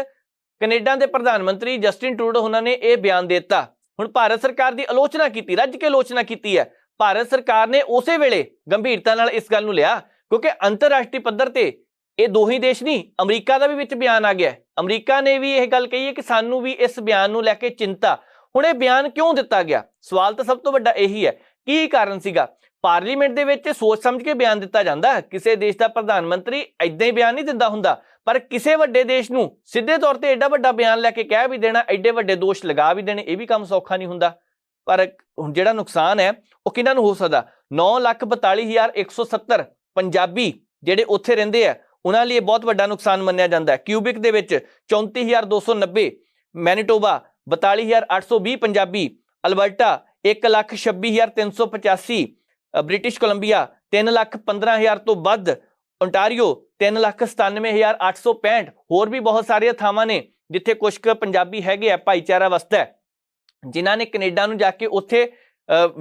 ਕੈਨੇਡਾ ਦੇ ਪ੍ਰਧਾਨ ਮੰਤਰੀ ਜਸਟਿਨ ਟਰੂਡੋ ਉਹਨਾਂ ਨੇ ਇਹ ਬਿਆਨ ਦੇ ਦਿੱਤਾ। ਹੁਣ ਭਾਰਤ ਸਰਕਾਰ ਦੀ ਆਲੋਚਨਾ ਕੀਤੀ, ਰੱਜ ਕੇ ਆਲੋਚਨਾ ਕੀਤੀ ਹੈ। ਭਾਰਤ ਸਰਕਾਰ ਨੇ ਉਸੇ ਵੇਲੇ ਗੰਭੀਰਤਾ ਨਾਲ ਇਸ ਗੱਲ ਨੂੰ ਲਿਆ, ਕਿਉਂਕਿ ਅੰਤਰਰਾਸ਼ਟਰੀ ਪੱਧਰ ਤੇ ਇਹ ਦੋ ਹੀ ਦੇਸ਼ ਨਹੀਂ, ਅਮਰੀਕਾ ਦਾ ਵੀ ਵਿੱਚ ਬਿਆਨ ਆ ਗਿਆ। ਅਮਰੀਕਾ ਨੇ ਵੀ ਇਹ ਗੱਲ ਕਹੀ ਹੈ ਕਿ ਸਾਨੂੰ ਵੀ ਇਸ ਬਿਆਨ ਨੂੰ ਲੈ ਕੇ ਚਿੰਤਾ। ਹੁਣ ਇਹ ਬਿਆਨ ਕਿਉਂ ਦਿੱਤਾ ਗਿਆ? ਸਵਾਲ ਤਾਂ ਸਭ ਤੋਂ ਵੱਡਾ ਇਹੀ ਹੈ, ਕੀ ਕਾਰਨ ਸੀਗਾ? ਪਾਰਲੀਮੈਂਟ ਦੇ ਵਿੱਚ ਸੋਚ ਸਮਝ ਕੇ ਬਿਆਨ ਦਿੱਤਾ ਜਾਂਦਾ। ਕਿਸੇ ਦੇਸ਼ ਦਾ ਪ੍ਰਧਾਨ ਮੰਤਰੀ ਏਦਾਂ ਹੀ ਬਿਆਨ ਨਹੀਂ ਦਿੰਦਾ ਹੁੰਦਾ, ਪਰ ਕਿਸੇ ਵੱਡੇ ਦੇਸ਼ ਨੂੰ ਸਿੱਧੇ ਤੌਰ ਤੇ ਐਡਾ ਵੱਡਾ ਬਿਆਨ ਲੈ ਕੇ ਕਹਿ ਵੀ ਦੇਣਾ, ਐਡੇ ਵੱਡੇ ਦੋਸ਼ ਲਗਾ ਵੀ ਦੇਣੇ, ਇਹ ਵੀ ਕੰਮ ਸੌਖਾ ਨਹੀਂ ਹੁੰਦਾ। ਪਰ ਹੁਣ ਜਿਹੜਾ ਨੁਕਸਾਨ ਹੈ ਉਹ ਕਿਹਨਾਂ ਨੂੰ ਹੋ ਸਕਦਾ? 9,42,170 ਪੰਜਾਬੀ ਜਿਹੜੇ ਉੱਥੇ ਰਹਿੰਦੇ ਆ, ਉਹਨਾਂ ਲਈ ਇਹ ਬਹੁਤ ਵੱਡਾ ਨੁਕਸਾਨ ਮੰਨਿਆ ਜਾਂਦਾ ਹੈ। ਕਿਊਬਿਕ ਦੇ ਵਿੱਚ 34,290, Manitoba 42,820 Punjabi, Alberta 1,26,385, British Columbia 3,15,000 ਤੋਂ ਵੱਧ, ਓਨਟਾਰੀਓ 3,97,865, ਹੋਰ ਵੀ ਬਹੁਤ ਸਾਰੀਆਂ ਥਾਵਾਂ ਨੇ ਜਿੱਥੇ ਕੁਝ ਕੁ ਪੰਜਾਬੀ ਹੈਗੇ ਆ, ਭਾਈਚਾਰਾ ਵਸਦਾ, ਜਿਨ੍ਹਾਂ ਨੇ ਕੈਨੇਡਾ ਨੂੰ ਜਾ ਕੇ ਉੱਥੇ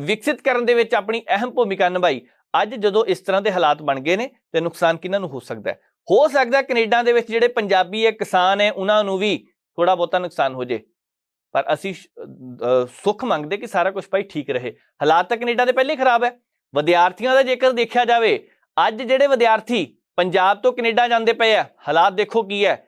ਵਿਕਸਿਤ ਕਰਨ ਦੇ ਵਿੱਚ ਆਪਣੀ ਅਹਿਮ ਭੂਮਿਕਾ ਨਿਭਾਈ। ਅੱਜ ਜਦੋਂ ਇਸ ਤਰ੍ਹਾਂ ਦੇ ਹਾਲਾਤ ਬਣ ਗਏ ਨੇ ਤੇ ਨੁਕਸਾਨ ਕਿਹਨਾਂ ਨੂੰ ਹੋ ਸਕਦਾ? ਹੋ ਸਕਦਾ ਕੈਨੇਡਾ ਦੇ ਵਿੱਚ ਜਿਹੜੇ ਪੰਜਾਬੀ ਹੈ, ਕਿਸਾਨ ਹੈ, ਉਹਨਾਂ ਨੂੰ ਵੀ ਥੋੜਾ ਬਹੁਤਾ ਨੁਕਸਾਨ ਹੋ ਜੇ। ਪਰ ਅਸੀਂ ਸੁੱਖ ਮੰਗਦੇ ਕਿ ਸਾਰਾ ਕੁਝ ਭਾਈ ਠੀਕ ਰਹੇ। ਹਾਲਾਤ ਤਾਂ ਕੈਨੇਡਾ ਦੇ ਪਹਿਲੇ ਖਰਾਬ ਹੈ। ਵਿਦਿਆਰਥੀਆਂ ਦਾ ਜੇਕਰ ਦੇਖਿਆ ਜਾਵੇ, ਅੱਜ ਜਿਹੜੇ ਵਿਦਿਆਰਥੀ ਪੰਜਾਬ ਤੋਂ ਕੈਨੇਡਾ ਜਾਂਦੇ ਪਏ ਆ, ਹਾਲਾਤ ਦੇਖੋ ਕੀ ਹੈ।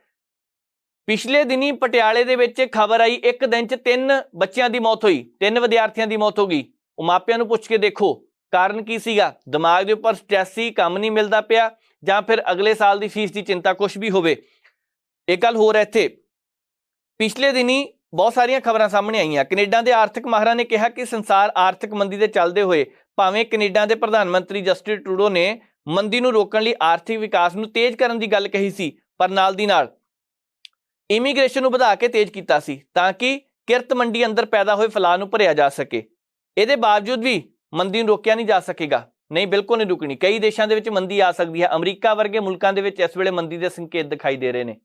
ਪਿਛਲੇ ਦਿਨੀ ਪਟਿਆਲੇ ਦੇ ਵਿੱਚ ਖਬਰ ਆਈ, ਇੱਕ ਦਿਨ 'ਚ 3 ਬੱਚਿਆਂ ਦੀ ਮੌਤ ਹੋਈ, 3 ਵਿਦਿਆਰਥੀਆਂ ਦੀ ਮੌਤ ਹੋ ਗਈ। ਉਹ ਮਾਪਿਆਂ ਨੂੰ ਪੁੱਛ ਕੇ ਦੇਖੋ ਕਾਰਨ ਕੀ ਸੀਗਾ? ਦਿਮਾਗ ਦੇ ਉੱਪਰ ਸਟ੍ਰੈਸ ਸੀ, ਕੰਮ ਨਹੀਂ ਮਿਲਦਾ ਪਿਆ, ਜਾਂ ਫਿਰ ਅਗਲੇ ਸਾਲ ਦੀ ਫੀਸ ਦੀ ਚਿੰਤਾ, ਕੁਝ ਵੀ ਹੋਵੇ। ਇੱਕ ਗੱਲ ਹੋਰ ਹੈ, ਇੱਥੇ ਪਿਛਲੇ ਦਿਨੀ ਬਹੁਤ ਸਾਰੀਆਂ ਖਬਰਾਂ ਸਾਹਮਣੇ ਆਈਆਂ। ਕੈਨੇਡਾ ਦੇ ਆਰਥਿਕ ਮਾਹਰਾਂ ਨੇ ਕਿਹਾ ਕਿ ਸੰਸਾਰ ਆਰਥਿਕ ਮੰਦੀ ਦੇ ਚੱਲਦੇ ਹੋਏ, ਭਾਵੇਂ ਕੈਨੇਡਾ ਦੇ ਪ੍ਰਧਾਨ ਮੰਤਰੀ ਜਸਟਿਨ ਟਰੂਡੋ ਨੇ ਮੰਦੀ ਨੂੰ ਰੋਕਣ ਲਈ ਆਰਥਿਕ ਵਿਕਾਸ ਨੂੰ ਤੇਜ਼ ਕਰਨ ਦੀ ਗੱਲ ਕਹੀ ਸੀ, ਪਰ ਨਾਲ ਦੀ ਨਾਲ ਇਮੀਗ੍ਰੇਸ਼ਨ ਨੂੰ ਵਧਾ ਕੇ ਤੇਜ਼ ਕੀਤਾ ਸੀ ਤਾਂ ਕਿ ਕਿਰਤ ਮੰਡੀ ਅੰਦਰ ਪੈਦਾ ਹੋਏ ਫੈਲਾਅ ਨੂੰ ਭਰਿਆ ਜਾ ਸਕੇ। ਇਹਦੇ ਬਾਵਜੂਦ ਵੀ ਮੰਦੀ ਨੂੰ ਰੋਕਿਆ ਨਹੀਂ ਜਾ ਸਕੇਗਾ। ਨਹੀਂ, ਬਿਲਕੁਲ ਨਹੀਂ ਰੁਕਣੀ। ਕਈ ਦੇਸ਼ਾਂ ਦੇ ਵਿੱਚ ਮੰਦੀ ਆ ਸਕਦੀ ਹੈ। ਅਮਰੀਕਾ ਵਰਗੇ ਮੁਲਕਾਂ ਦੇ ਵਿੱਚ ਇਸ ਵੇਲੇ ਮੰਦੀ ਦੇ ਸੰਕੇਤ ਦਿਖਾਈ ਦੇ ਰਹੇ ਨੇ।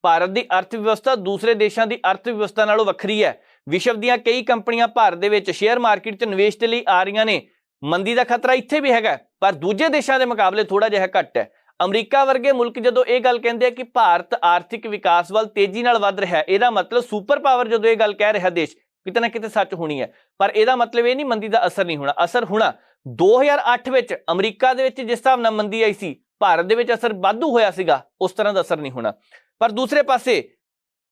ਭਾਰਤ ਦੀ ਅਰਥ ਵਿਵਸਥਾ ਦੂਸਰੇ ਦੇਸ਼ਾਂ ਦੀ ਅਰਥ ਵਿਵਸਥਾ ਨਾਲੋਂ ਵੱਖਰੀ ਹੈ। ਵਿਸ਼ਵ ਦੀਆਂ ਕਈ ਕੰਪਨੀਆਂ ਭਾਰਤ ਦੇ ਵਿੱਚ ਸ਼ੇਅਰ ਮਾਰਕੀਟ 'ਚ ਨਿਵੇਸ਼ ਦੇ ਲਈ ਆ ਰਹੀਆਂ ਨੇ। ਮੰਦੀ ਦਾ ਖਤਰਾ ਇੱਥੇ ਵੀ ਹੈਗਾ, ਪਰ ਦੂਜੇ ਦੇਸ਼ਾਂ ਦੇ ਮੁਕਾਬਲੇ ਥੋੜਾ ਜਿਹਾ ਘੱਟ ਹੈ। ਅਮਰੀਕਾ ਵਰਗੇ ਮੁਲਕ ਜਦੋਂ ਇਹ ਗੱਲ ਕਹਿੰਦੇ ਆ ਕਿ ਭਾਰਤ ਆਰਥਿਕ ਵਿਕਾਸ ਵੱਲ ਤੇਜ਼ੀ ਨਾਲ ਵੱਧ ਰਿਹਾ, ਇਹਦਾ ਮਤਲਬ ਸੁਪਰ ਪਾਵਰ ਜਦੋਂ ਇਹ ਗੱਲ ਕਹਿ ਰਿਹਾ ਦੇਸ਼, ਕਿਤੇ ਨਾ ਕਿਤੇ ਸੱਚ ਹੋਣੀ ਹੈ। ਪਰ ਇਹਦਾ ਮਤਲਬ ਇਹ ਨਹੀਂ ਮੰਦੀ ਦਾ ਅਸਰ ਨਹੀਂ ਹੋਣਾ। ਅਸਰ ਹੋਣਾ 2008 ਵਿੱਚ ਅਮਰੀਕਾ ਦੇ ਵਿੱਚ ਜਿਸ ਹਿਸਾਬ ਨਾਲ ਮੰਦੀ ਆਈ ਸੀ, ਭਾਰਤ ਦੇ ਵਿੱਚ ਅਸਰ ਵਾਧੂ ਹੋਇਆ ਸੀਗਾ, ਉਸ ਤਰ੍ਹਾਂ ਦਾ ਅਸਰ ਨਹੀਂ ਹੋਣਾ। ਪਰ ਦੂਸਰੇ ਪਾਸੇ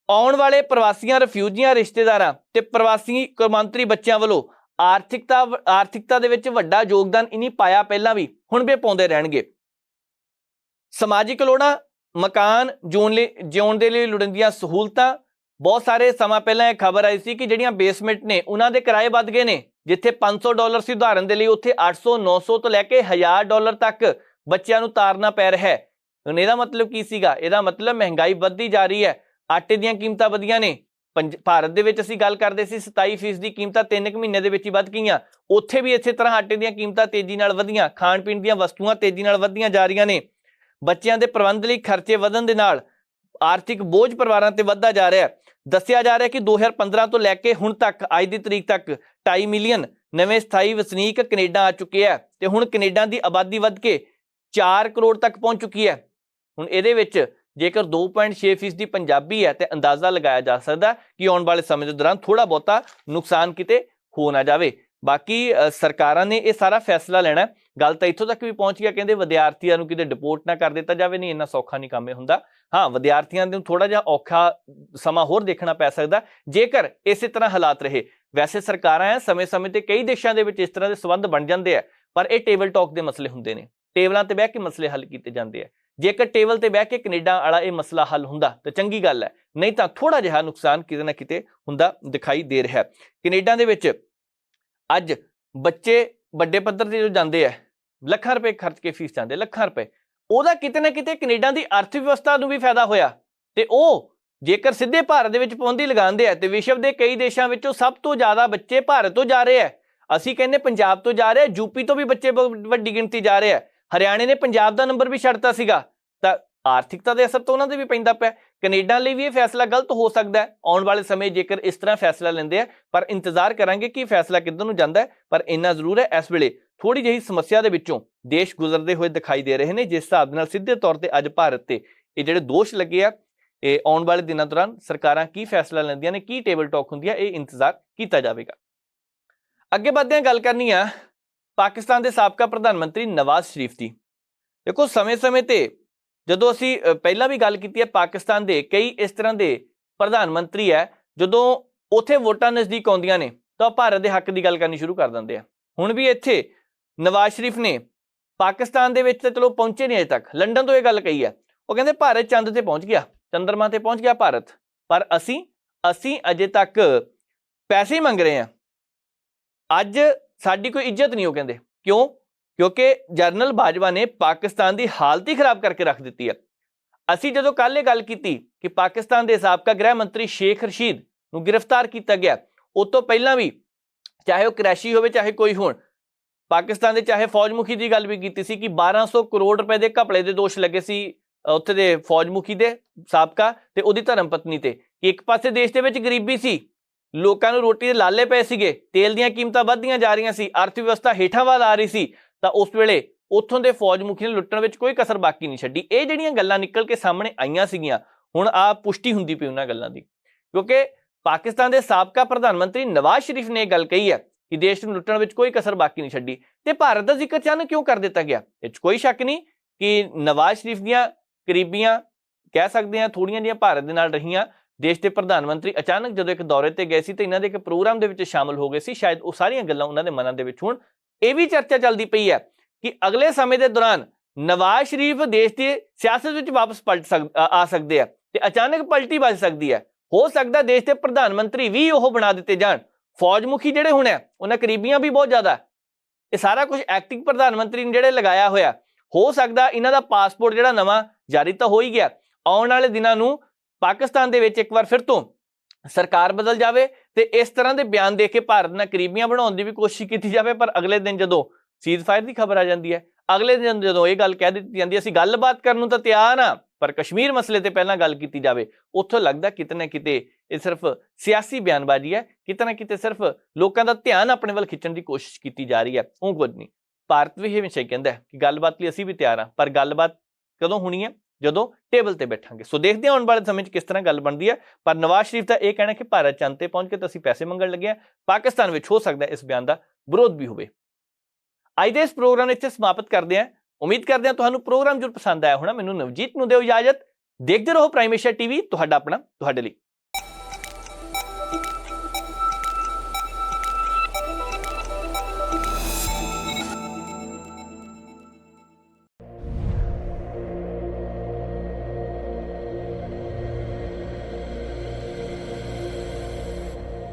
ਆਉਣ ਵਾਲੇ ਪ੍ਰਵਾਸੀਆਂ, ਰਿਫਿਊਜੀਆਂ, ਰਿਸ਼ਤੇਦਾਰਾਂ ਤੇ ਪ੍ਰਵਾਸੀ ਕੌਮਾਂਤਰੀ ਬੱਚਿਆਂ ਵੱਲੋਂ ਆਰਥਿਕਤਾ ਦੇ ਵਿੱਚ ਵੱਡਾ ਯੋਗਦਾਨ ਇਨੀ ਪਾਇਆ, ਪਹਿਲਾਂ ਵੀ ਹੁਣ ਵੀ ਪਾਉਂਦੇ ਰਹਿਣਗੇ। ਸਮਾਜਿਕ ਲੋੜਾਂ, ਮਕਾਨ, ਜਿਉਣ ਦੇ ਲਈ ਲੋੜੀਂਦੀਆਂ ਸਹੂਲਤਾਂ। ਬਹੁਤ ਸਾਰੇ ਸਮਾਂ ਪਹਿਲਾਂ ਇਹ ਖਬਰ ਆਈ ਸੀ ਕਿ ਜਿਹੜੀਆਂ ਬੇਸਮੈਂਟ ਨੇ ਉਹਨਾਂ ਦੇ ਕਿਰਾਏ ਵੱਧ ਗਏ ਨੇ। ਜਿੱਥੇ $500 ਸੀ ਉਦਾਹਰਨ ਦੇ ਲਈ, ਉੱਥੇ $800, $900 ਤੋਂ ਲੈ ਕੇ $1000 ਤੱਕ ਬੱਚਿਆਂ ਨੂੰ ਤਾਰਨਾ ਪੈ ਰਿਹਾ ਹੈ। ਹੁਣ ਇਹਦਾ ਮਤਲਬ ਕੀ ਸੀਗਾ? ਇਹਦਾ ਮਤਲਬ ਮਹਿੰਗਾਈ ਵੱਧਦੀ ਜਾ ਰਹੀ ਹੈ, ਆਟੇ ਦੀਆਂ ਕੀਮਤਾਂ ਵਧੀਆਂ ਨੇ। ਭਾਰਤ ਦੇ ਵਿੱਚ ਅਸੀਂ ਗੱਲ ਕਰਦੇ ਸੀ 27% ਦੀ ਕੀਮਤਾਂ 3 ਕੁ ਮਹੀਨੇ ਦੇ ਵਿੱਚ ਹੀ ਵੱਧ ਗਈਆਂ। ਉੱਥੇ ਵੀ ਇਸੇ ਤਰ੍ਹਾਂ ਆਟੇ ਦੀਆਂ ਕੀਮਤਾਂ ਤੇਜ਼ੀ ਨਾਲ ਵਧੀਆਂ, ਖਾਣ ਪੀਣ ਦੀਆਂ ਵਸਤੂਆਂ ਤੇਜ਼ੀ ਨਾਲ ਵਧੀਆਂ ਜਾ ਰਹੀਆਂ ਨੇ। ਬੱਚਿਆਂ ਦੇ ਪ੍ਰਬੰਧ ਲਈ ਖਰਚੇ ਵਧਣ ਦੇ ਨਾਲ ਆਰਥਿਕ ਬੋਝ ਪਰਿਵਾਰਾਂ ਤੇ ਵੱਧਦਾ ਜਾ ਰਿਹਾ ਹੈ। ਦੱਸਿਆ ਜਾ ਰਿਹਾ ਕਿ 2015 ਤੋਂ ਲੈ ਕੇ ਹੁਣ ਤੱਕ ਅੱਜ ਦੀ ਤਰੀਕ ਤੱਕ 2.5 ਮਿਲੀਅਨ ਨਵੇਂ ਸਥਾਈ ਵਸਨੀਕ ਕੈਨੇਡਾ ਆ ਚੁੱਕੇ ਆ ਤੇ ਹੁਣ ਕੈਨੇਡਾ ਦੀ ਆਬਾਦੀ ਵੱਧ ਕੇ 4 ਕਰੋੜ ਤੱਕ ਪਹੁੰਚ ਚੁੱਕੀ ਹੈ। ਹੁਣ ਇਹਦੇ ਵਿੱਚ ਜੇਕਰ 2.6% ਦੀ ਪੰਜਾਬੀ ਹੈ ਤੇ ਅੰਦਾਜ਼ਾ ਲਗਾਇਆ ਜਾ ਸਕਦਾ ਕਿ ਆਉਣ ਵਾਲੇ ਸਮੇਂ ਦੇ ਦੌਰਾਨ ਥੋੜਾ ਬਹੁਤਾ ਨੁਕਸਾਨ ਕਿਤੇ ਹੋ ਨਾ ਜਾਵੇ। ਬਾਕੀ ਸਰਕਾਰਾਂ ਨੇ ਇਹ ਸਾਰਾ ਫੈਸਲਾ ਲੈਣਾ। ਗੱਲ ਤਾਂ ਇੱਥੋਂ ਤੱਕ ਵੀ ਪਹੁੰਚ ਗਿਆ, ਕਹਿੰਦੇ ਵਿਦਿਆਰਥੀਆਂ ਨੂੰ ਕਿਤੇ ਡਿਪੋਰਟ ਨਾ ਕਰ ਦਿੱਤਾ ਜਾਵੇ। ਨਹੀਂ, ਇੰਨਾ ਸੌਖਾ ਨਹੀਂ ਕੰਮ ਇਹ ਹੁੰਦਾ। ਹਾਂ, ਵਿਦਿਆਰਥੀਆਂ ਨੂੰ ਥੋੜਾ ਜਿਹਾ ਔਖਾ ਸਮਾਂ ਹੋਰ ਦੇਖਣਾ ਪੈ ਸਕਦਾ ਜੇਕਰ ਇਸੇ ਤਰ੍ਹਾਂ ਹਾਲਾਤ ਰਹੇ। ਵੈਸੇ ਸਰਕਾਰਾਂ ਹੈ ਸਮੇਂ-ਸਮੇਂ ਤੇ ਕਈ ਦੇਸ਼ਾਂ ਦੇ ਵਿੱਚ ਇਸ ਤਰ੍ਹਾਂ ਦੇ ਸਬੰਧ ਬਣ ਜਾਂਦੇ ਆ, ਪਰ ਇਹ ਟੇਬਲ ਟਾਕ ਦੇ ਮਸਲੇ ਹੁੰਦੇ ਨੇ। ਟੇਬਲਾਂ ਤੇ ਬਹਿ ਕੇ ਮਸਲੇ ਹੱਲ ਕੀਤੇ ਜਾਂਦੇ ਆ। ਜੇਕਰ ਟੇਬਲ ਤੇ ਬਹਿ ਕੇ ਕੈਨੇਡਾ ਵਾਲਾ ਇਹ ਮਸਲਾ ਹੱਲ ਹੁੰਦਾ ਤਾਂ ਚੰਗੀ ਗੱਲ ਹੈ, ਨਹੀਂ ਤਾਂ ਥੋੜਾ ਜਿਹਾ ਨੁਕਸਾਨ ਕਿਤੇ ਨਾ ਕਿਤੇ ਹੁੰਦਾ ਦਿਖਾਈ ਦੇ ਰਿਹਾ। ਕੈਨੇਡਾ ਦੇ ਵਿੱਚ ਅੱਜ ਬੱਚੇ ਵੱਡੇ ਪੱਧਰ ਤੇ ਜੋ ਜਾਂਦੇ ਆ, ਲੱਖਾਂ ਰੁਪਏ ਖਰਚ ਕੇ ਫੀਸ ਜਾਂਦੇ, ਲੱਖਾਂ ਰੁਪਏ, ਉਹਦਾ ਕਿਤੇ ਨਾ ਕਿਤੇ ਕੈਨੇਡਾ ਦੀ ਅਰਥ ਵਿਵਸਥਾ ਨੂੰ ਵੀ ਫਾਇਦਾ ਹੋਇਆ। ਤੇ ਉਹ ਜੇਕਰ ਸਿੱਧੇ ਭਾਰਤ ਦੇ ਵਿੱਚ ਪਾਬੰਦੀ ਲਗਾਉਂਦੇ ਆ ਤੇ ਵਿਸ਼ਵ ਦੇ ਕਈ ਦੇਸ਼ਾਂ ਵਿੱਚੋਂ ਸਭ ਤੋਂ ਜ਼ਿਆਦਾ ਬੱਚੇ ਭਾਰਤ ਤੋਂ ਜਾ ਰਹੇ ਆ। ਅਸੀਂ ਕਹਿੰਦੇ ਪੰਜਾਬ ਤੋਂ ਜਾ ਰਹੇ, ਯੂਪੀ ਤੋਂ ਵੀ ਬੱਚੇ ਵੱਡੀ ਗਿਣਤੀ ਜਾ ਰਹੇ ਆ। ਹਰਿਆਣੇ ਨੇ ਪੰਜਾਬ ਦਾ ਨੰਬਰ ਵੀ ਛੱਡਤਾ ਸੀਗਾ, ਤਾਂ ਆਰਥਿਕਤਾ ਦੇ ਅਸਰ ਤਾਂ ਉਹਨਾਂ ਦੇ ਵੀ ਪੈਂਦਾ ਪਿਆ। ਕੈਨੇਡਾ ਲਈ ਵੀ ਇਹ ਫੈਸਲਾ ਗਲਤ ਹੋ ਸਕਦਾ ਹੈ ਆਉਣ ਵਾਲੇ ਸਮੇਂ ਜੇਕਰ ਇਸ ਤਰ੍ਹਾਂ ਫੈਸਲਾ ਲੈਂਦੇ ਆ, ਪਰ ਇੰਤਜ਼ਾਰ ਕਰਾਂਗੇ ਕਿ ਫੈਸਲਾ ਕਿੱਧਰ ਨੂੰ ਜਾਂਦਾ ਹੈ। ਪਰ ਇੰਨਾ ਜ਼ਰੂਰ ਹੈ ਇਸ ਵੇਲੇ ਥੋੜੀ ਜਿਹੀ ਸਮੱਸਿਆ ਦੇ ਵਿੱਚੋਂ ਦੇਸ਼ ਗੁਜ਼ਰਦੇ ਹੋਏ ਦਿਖਾਈ ਦੇ ਰਹੇ ਨੇ, ਜਿਸ ਹਿਸਾਬ ਨਾਲ ਸਿੱਧੇ ਤੌਰ ਤੇ ਅੱਜ ਭਾਰਤ ਤੇ ਇਹ ਜਿਹੜੇ ਦੋਸ਼ ਲੱਗੇ ਆ, ਇਹ ਆਉਣ ਵਾਲੇ ਦਿਨਾਂ ਦੌਰਾਨ ਸਰਕਾਰਾਂ ਕੀ ਫੈਸਲਾ ਲੈਂਦੀਆਂ ਨੇ, ਕੀ ਟੇਬਲ ਟਾਕ ਹੁੰਦੀ ਹੈ, ਇਹ ਇੰਤਜ਼ਾਰ ਕੀਤਾ ਜਾਵੇਗਾ। ਅੱਗੇ ਵਧਦੇ ਹਾਂ, ਗੱਲ ਕਰਨੀ ਆ ਪਾਕਿਸਤਾਨ ਦੇ ਸਾਬਕਾ ਪ੍ਰਧਾਨ ਮੰਤਰੀ ਨਵਾਜ਼ ਸ਼ਰੀਫ ਦੀ। ਦੇਖੋ, ਸਮੇਂ-ਸਮੇਂ ਤੇ ਜਦੋਂ ਅਸੀਂ ਪਹਿਲਾਂ ਵੀ ਗੱਲ ਕੀਤੀ ਹੈ, ਪਾਕਿਸਤਾਨ ਦੇ ਕਈ ਇਸ ਤਰ੍ਹਾਂ ਦੇ ਪ੍ਰਧਾਨ ਮੰਤਰੀ ਹੈ ਜਦੋਂ ਉੱਥੇ ਵੋਟਾਂ ਨਜ਼ਦੀਕ ਆਉਂਦੀਆਂ ਨੇ ਤਾਂ ਭਾਰਤ ਦੇ ਹੱਕ ਦੀ ਗੱਲ ਕਰਨੀ ਸ਼ੁਰੂ ਕਰ ਦਿੰਦੇ ਆ। ਹੁਣ ਵੀ ਇੱਥੇ ਨਵਾਜ਼ ਸ਼ਰੀਫ ਨੇ ਪਾਕਿਸਤਾਨ ਦੇ ਵਿੱਚ ਤਾਂ ਚਲੋ ਪਹੁੰਚੇ ਨਹੀਂ ਅਜੇ ਤੱਕ, ਲੰਡਨ ਤੋਂ ਇਹ ਗੱਲ ਕਹੀ ਹੈ। ਉਹ ਕਹਿੰਦੇ ਭਾਰਤ ਚੰਦ ਤੇ ਪਹੁੰਚ ਗਿਆ, ਚੰਦਰਮਾ ਤੇ ਪਹੁੰਚ ਗਿਆ ਭਾਰਤ, ਪਰ ਅਸੀਂ ਅਜੇ ਤੱਕ ਪੈਸੇ ਹੀ ਮੰਗ ਰਹੇ ਹਾਂ। ਅੱਜ ਸਾਡੀ ਕੋਈ ਇੱਜ਼ਤ ਨਹੀਂ, ਉਹ ਕਹਿੰਦੇ। ਕਿਉਂ? ਕਿਉਂਕਿ ਜਨਰਲ ਬਾਜਵਾ ਨੇ ਪਾਕਿਸਤਾਨ ਦੀ ਹਾਲਤ ਹੀ ਖਰਾਬ ਕਰਕੇ ਰੱਖ ਦਿੱਤੀ ਹੈ। ਅਸੀਂ ਜਦੋਂ ਕੱਲ੍ਹ ਇਹ ਗੱਲ ਕੀਤੀ ਕਿ ਪਾਕਿਸਤਾਨ ਦੇ ਸਾਬਕਾ ਗ੍ਰਹਿ ਮੰਤਰੀ ਸ਼ੇਖ ਰਸ਼ੀਦ ਨੂੰ ਗ੍ਰਿਫਤਾਰ ਕੀਤਾ ਗਿਆ, ਉਸ ਤੋਂ ਪਹਿਲਾਂ ਵੀ ਚਾਹੇ ਉਹ ਕੁਰੈਸ਼ੀ ਹੋਵੇ ਚਾਹੇ ਕੋਈ ਹੋਣ, ਪਾਕਿਸਤਾਨ ਦੇ ਚਾਹੇ ਫੌਜ ਮੁਖੀ ਦੀ ਗੱਲ ਵੀ ਕੀਤੀ ਸੀ ਕਿ 1200 ਕਰੋੜ ਰੁਪਏ ਦੇ ਘਪਲੇ ਦੇ ਦੋਸ਼ ਲੱਗੇ ਸੀ ਉੱਥੇ ਦੇ ਫੌਜ ਮੁਖੀ ਦੇ ਸਾਬਕਾ ਤੇ ਉਹਦੀ ਧਰਮ ਪਤਨੀ ਤੇ, ਕਿ ਇੱਕ ਪਾਸੇ ਦੇਸ਼ ਦੇ ਵਿੱਚ ਗਰੀਬੀ ਸੀ, ਲੋਕਾਂ ਨੂੰ ਰੋਟੀ ਦੇ ਲਾਲੇ ਪਏ ਸੀਗੇ, ਤੇਲ ਦੀਆਂ ਕੀਮਤਾਂ ਵੱਧਦੀਆਂ ਜਾ ਰਹੀਆਂ ਸੀ, ਅਰਥ ਵਿਵਸਥਾ ਹੇਠਾਂ ਵੱਲ ਆ ਰਹੀ ਸੀ, ਤਾਂ ਉਸ ਵੇਲੇ ਉੱਥੋਂ ਦੇ ਫੌਜ ਮੁਖੀ ਨੇ ਲੁੱਟਣ ਵਿੱਚ ਕੋਈ ਕਸਰ ਬਾਕੀ ਨਹੀਂ ਛੱਡੀ। ਇਹ ਜਿਹੜੀਆਂ ਗੱਲਾਂ ਨਿਕਲ ਕੇ ਸਾਹਮਣੇ ਆਈਆਂ ਸੀਗੀਆਂ, ਹੁਣ ਆ ਪੁਸ਼ਟੀ ਹੁੰਦੀ ਪਈ ਉਹਨਾਂ ਗੱਲਾਂ ਦੀ, ਕਿਉਂਕਿ ਪਾਕਿਸਤਾਨ ਦੇ ਸਾਬਕਾ ਪ੍ਰਧਾਨ ਮੰਤਰੀ ਨਵਾਜ਼ ਸ਼ਰੀਫ ਨੇ ਇਹ ਗੱਲ ਕਹੀ ਹੈ ਕਿ ਦੇਸ਼ ਨੂੰ ਲੁੱਟਣ ਵਿੱਚ ਕੋਈ ਕਸਰ ਬਾਕੀ ਨਹੀਂ ਛੱਡੀ। ਤੇ ਭਾਰਤ ਦਾ ਜ਼ਿਕਰ ਅਚਾਨਕ ਕਿਉਂ ਕਰ ਦਿੱਤਾ ਗਿਆ? ਇਹ 'ਚ ਕੋਈ ਸ਼ੱਕ ਨਹੀਂ ਕਿ ਨਵਾਜ਼ ਸ਼ਰੀਫ ਦੀਆਂ ਕਰੀਬੀਆਂ ਕਹਿ ਸਕਦੇ ਹਾਂ ਥੋੜੀਆਂ ਜਿਹੀਆਂ ਭਾਰਤ ਦੇ ਨਾਲ ਰਹੀਆਂ। ਦੇਸ਼ ਦੇ ਪ੍ਰਧਾਨ ਮੰਤਰੀ ਅਚਾਨਕ ਜਦੋਂ ਇੱਕ ਦੌਰੇ ਤੇ ਗਏ ਸੀ ਤੇ ਇਹਨਾਂ ਦੇ ਇੱਕ ਪ੍ਰੋਗਰਾਮ ਦੇ ਵਿੱਚ ਸ਼ਾਮਲ ਹੋ ਗਏ ਸੀ, ਸ਼ਾਇਦ ਉਹ ਸਾਰੀਆਂ ਗੱਲਾਂ ਉਹਨਾਂ ਦੇ ਮਨਾਂ ਦੇ ਵਿੱਚ ਹੁਣ ਇਹ ਵੀ ਚਰਚਾ ਚੱਲਦੀ ਪਈ ਹੈ ਕਿ ਅਗਲੇ ਸਮੇਂ ਦੇ ਦੌਰਾਨ ਨਵਾਜ਼ ਸ਼ਰੀਫ ਦੇਸ਼ ਦੀ ਸਿਆਸਤ ਵਿੱਚ ਵਾਪਸ ਆ ਸਕਦੇ ਆ ਤੇ ਅਚਾਨਕ ਪਲਟੀ ਵੱਜ ਸਕਦੀ ਹੈ। ਹੋ ਸਕਦਾ ਦੇਸ਼ ਦੇ ਪ੍ਰਧਾਨ ਮੰਤਰੀ ਵੀ ਉਹ ਬਣਾ ਦਿੱਤੇ ਜਾਣ। ਫੌਜ ਮੁਖੀ ਜਿਹੜੇ ਹੁਣ ਹੈ ਉਹਨਾਂ ਕਰੀਬੀਆਂ ਵੀ ਬਹੁਤ ਜ਼ਿਆਦਾ। ਇਹ ਸਾਰਾ ਕੁਝ ਐਕਟਿੰਗ ਪ੍ਰਧਾਨ ਮੰਤਰੀ ਨੇ ਜਿਹੜੇ ਲਗਾਇਆ ਹੋਇਆ, ਹੋ ਸਕਦਾ ਇਹਨਾਂ ਦਾ ਪਾਸਪੋਰਟ ਜਿਹੜਾ ਨਵਾਂ ਜਾਰੀ ਤਾਂ ਹੋ ਹੀ ਗਿਆ, ਆਉਣ ਵਾਲੇ ਦਿਨਾਂ ਨੂੰ ਪਾਕਿਸਤਾਨ ਦੇ ਵਿੱਚ ਇੱਕ ਵਾਰ ਫਿਰ ਤੋਂ ਸਰਕਾਰ ਬਦਲ ਜਾਵੇ ਤੇ ਇਸ ਤਰ੍ਹਾਂ ਦੇ ਬਿਆਨ ਦੇ ਕੇ ਭਾਰਤ ਨਾਲ ਕਰੀਬੀਆਂ ਬਣਾਉਣ ਦੀ ਵੀ ਕੋਸ਼ਿਸ਼ ਕੀਤੀ ਜਾਵੇ। ਪਰ ਅਗਲੇ ਦਿਨ ਜਦੋਂ ਸੀਜ਼ਫਾਇਰ ਦੀ ਖਬਰ ਆ ਜਾਂਦੀ ਹੈ, ਅਗਲੇ ਦਿਨ ਜਦੋਂ ਇਹ ਗੱਲ ਕਹਿ ਦਿੱਤੀ ਜਾਂਦੀ ਹੈ ਅਸੀਂ ਗੱਲਬਾਤ ਕਰਨ ਨੂੰ ਤਾਂ ਤਿਆਰ ਹਾਂ ਪਰ ਕਸ਼ਮੀਰ ਮਸਲੇ ਤੇ ਪਹਿਲਾਂ ਗੱਲ ਕੀਤੀ ਜਾਵੇ, ਉੱਥੋਂ ਲੱਗਦਾ ਕਿਤੇ ਨਾ ਕਿਤੇ ਇਹ ਸਿਰਫ ਸਿਆਸੀ ਬਿਆਨਬਾਜ਼ੀ ਹੈ, ਕਿਤੇ ਨਾ ਕਿਤੇ ਸਿਰਫ ਲੋਕਾਂ ਦਾ ਧਿਆਨ ਆਪਣੇ ਵੱਲ ਖਿੱਚਣ ਦੀ ਕੋਸ਼ਿਸ਼ ਕੀਤੀ ਜਾ ਰਹੀ ਹੈ। ਉਹ ਕੁਝ ਨਹੀਂ। ਭਾਰਤ ਵੀ ਹਮੇਸ਼ਾ ਹੀ ਕਹਿੰਦਾ ਕਿ ਗੱਲਬਾਤ ਲਈ ਅਸੀਂ ਵੀ ਤਿਆਰ ਹਾਂ, ਪਰ ਗੱਲਬਾਤ ਕਦੋਂ ਹੋਣੀ ਹੈ? ਜਦੋਂ ਟੇਬਲ ਤੇ ਬੈਠਾਂਗੇ। ਸੋ ਦੇਖਦੇ ਹਾਂ ਆਉਣ ਵਾਲੇ ਸਮੇਂ 'ਚ ਕਿਸ ਤਰ੍ਹਾਂ ਗੱਲ ਬਣਦੀ ਹੈ। ਪਰ ਨਵਾਜ਼ ਸ਼ਰੀਫ ਦਾ ਇਹ ਕਹਿਣਾ ਕਿ ਭਾਰਤ ਚੰਦ ਤੇ ਪਹੁੰਚ ਕੇ ਤਾਂ ਅਸੀਂ ਪੈਸੇ ਮੰਗਣ ਲੱਗੇ ਹਾਂ, ਪਾਕਿਸਤਾਨ ਵਿੱਚ ਹੋ ਸਕਦਾ ਇਸ ਬਿਆਨ ਦਾ ਵਿਰੋਧ ਵੀ ਹੋਵੇ। ਅੱਜ ਦੇ ਇਸ ਪ੍ਰੋਗਰਾਮ ਇੱਥੇ ਸਮਾਪਤ ਕਰਦੇ ਹਾਂ। ਉਮੀਦ ਕਰਦੇ ਹਾਂ ਤੁਹਾਨੂੰ ਪ੍ਰੋਗਰਾਮ ਜ਼ਰੂਰ ਪਸੰਦ ਆਇਆ ਹੋਣਾ। ਮੈਨੂੰ ਨਵਜੀਤ ਨੂੰ ਦਿਓ ਇਜਾਜ਼ਤ। ਦੇਖਦੇ ਰਹੋ ਪ੍ਰਾਈਮ ਏਸ਼ੀਆ ਟੀਵੀ, ਤੁਹਾਡਾ ਆਪਣਾ, ਤੁਹਾਡੇ ਲਈ।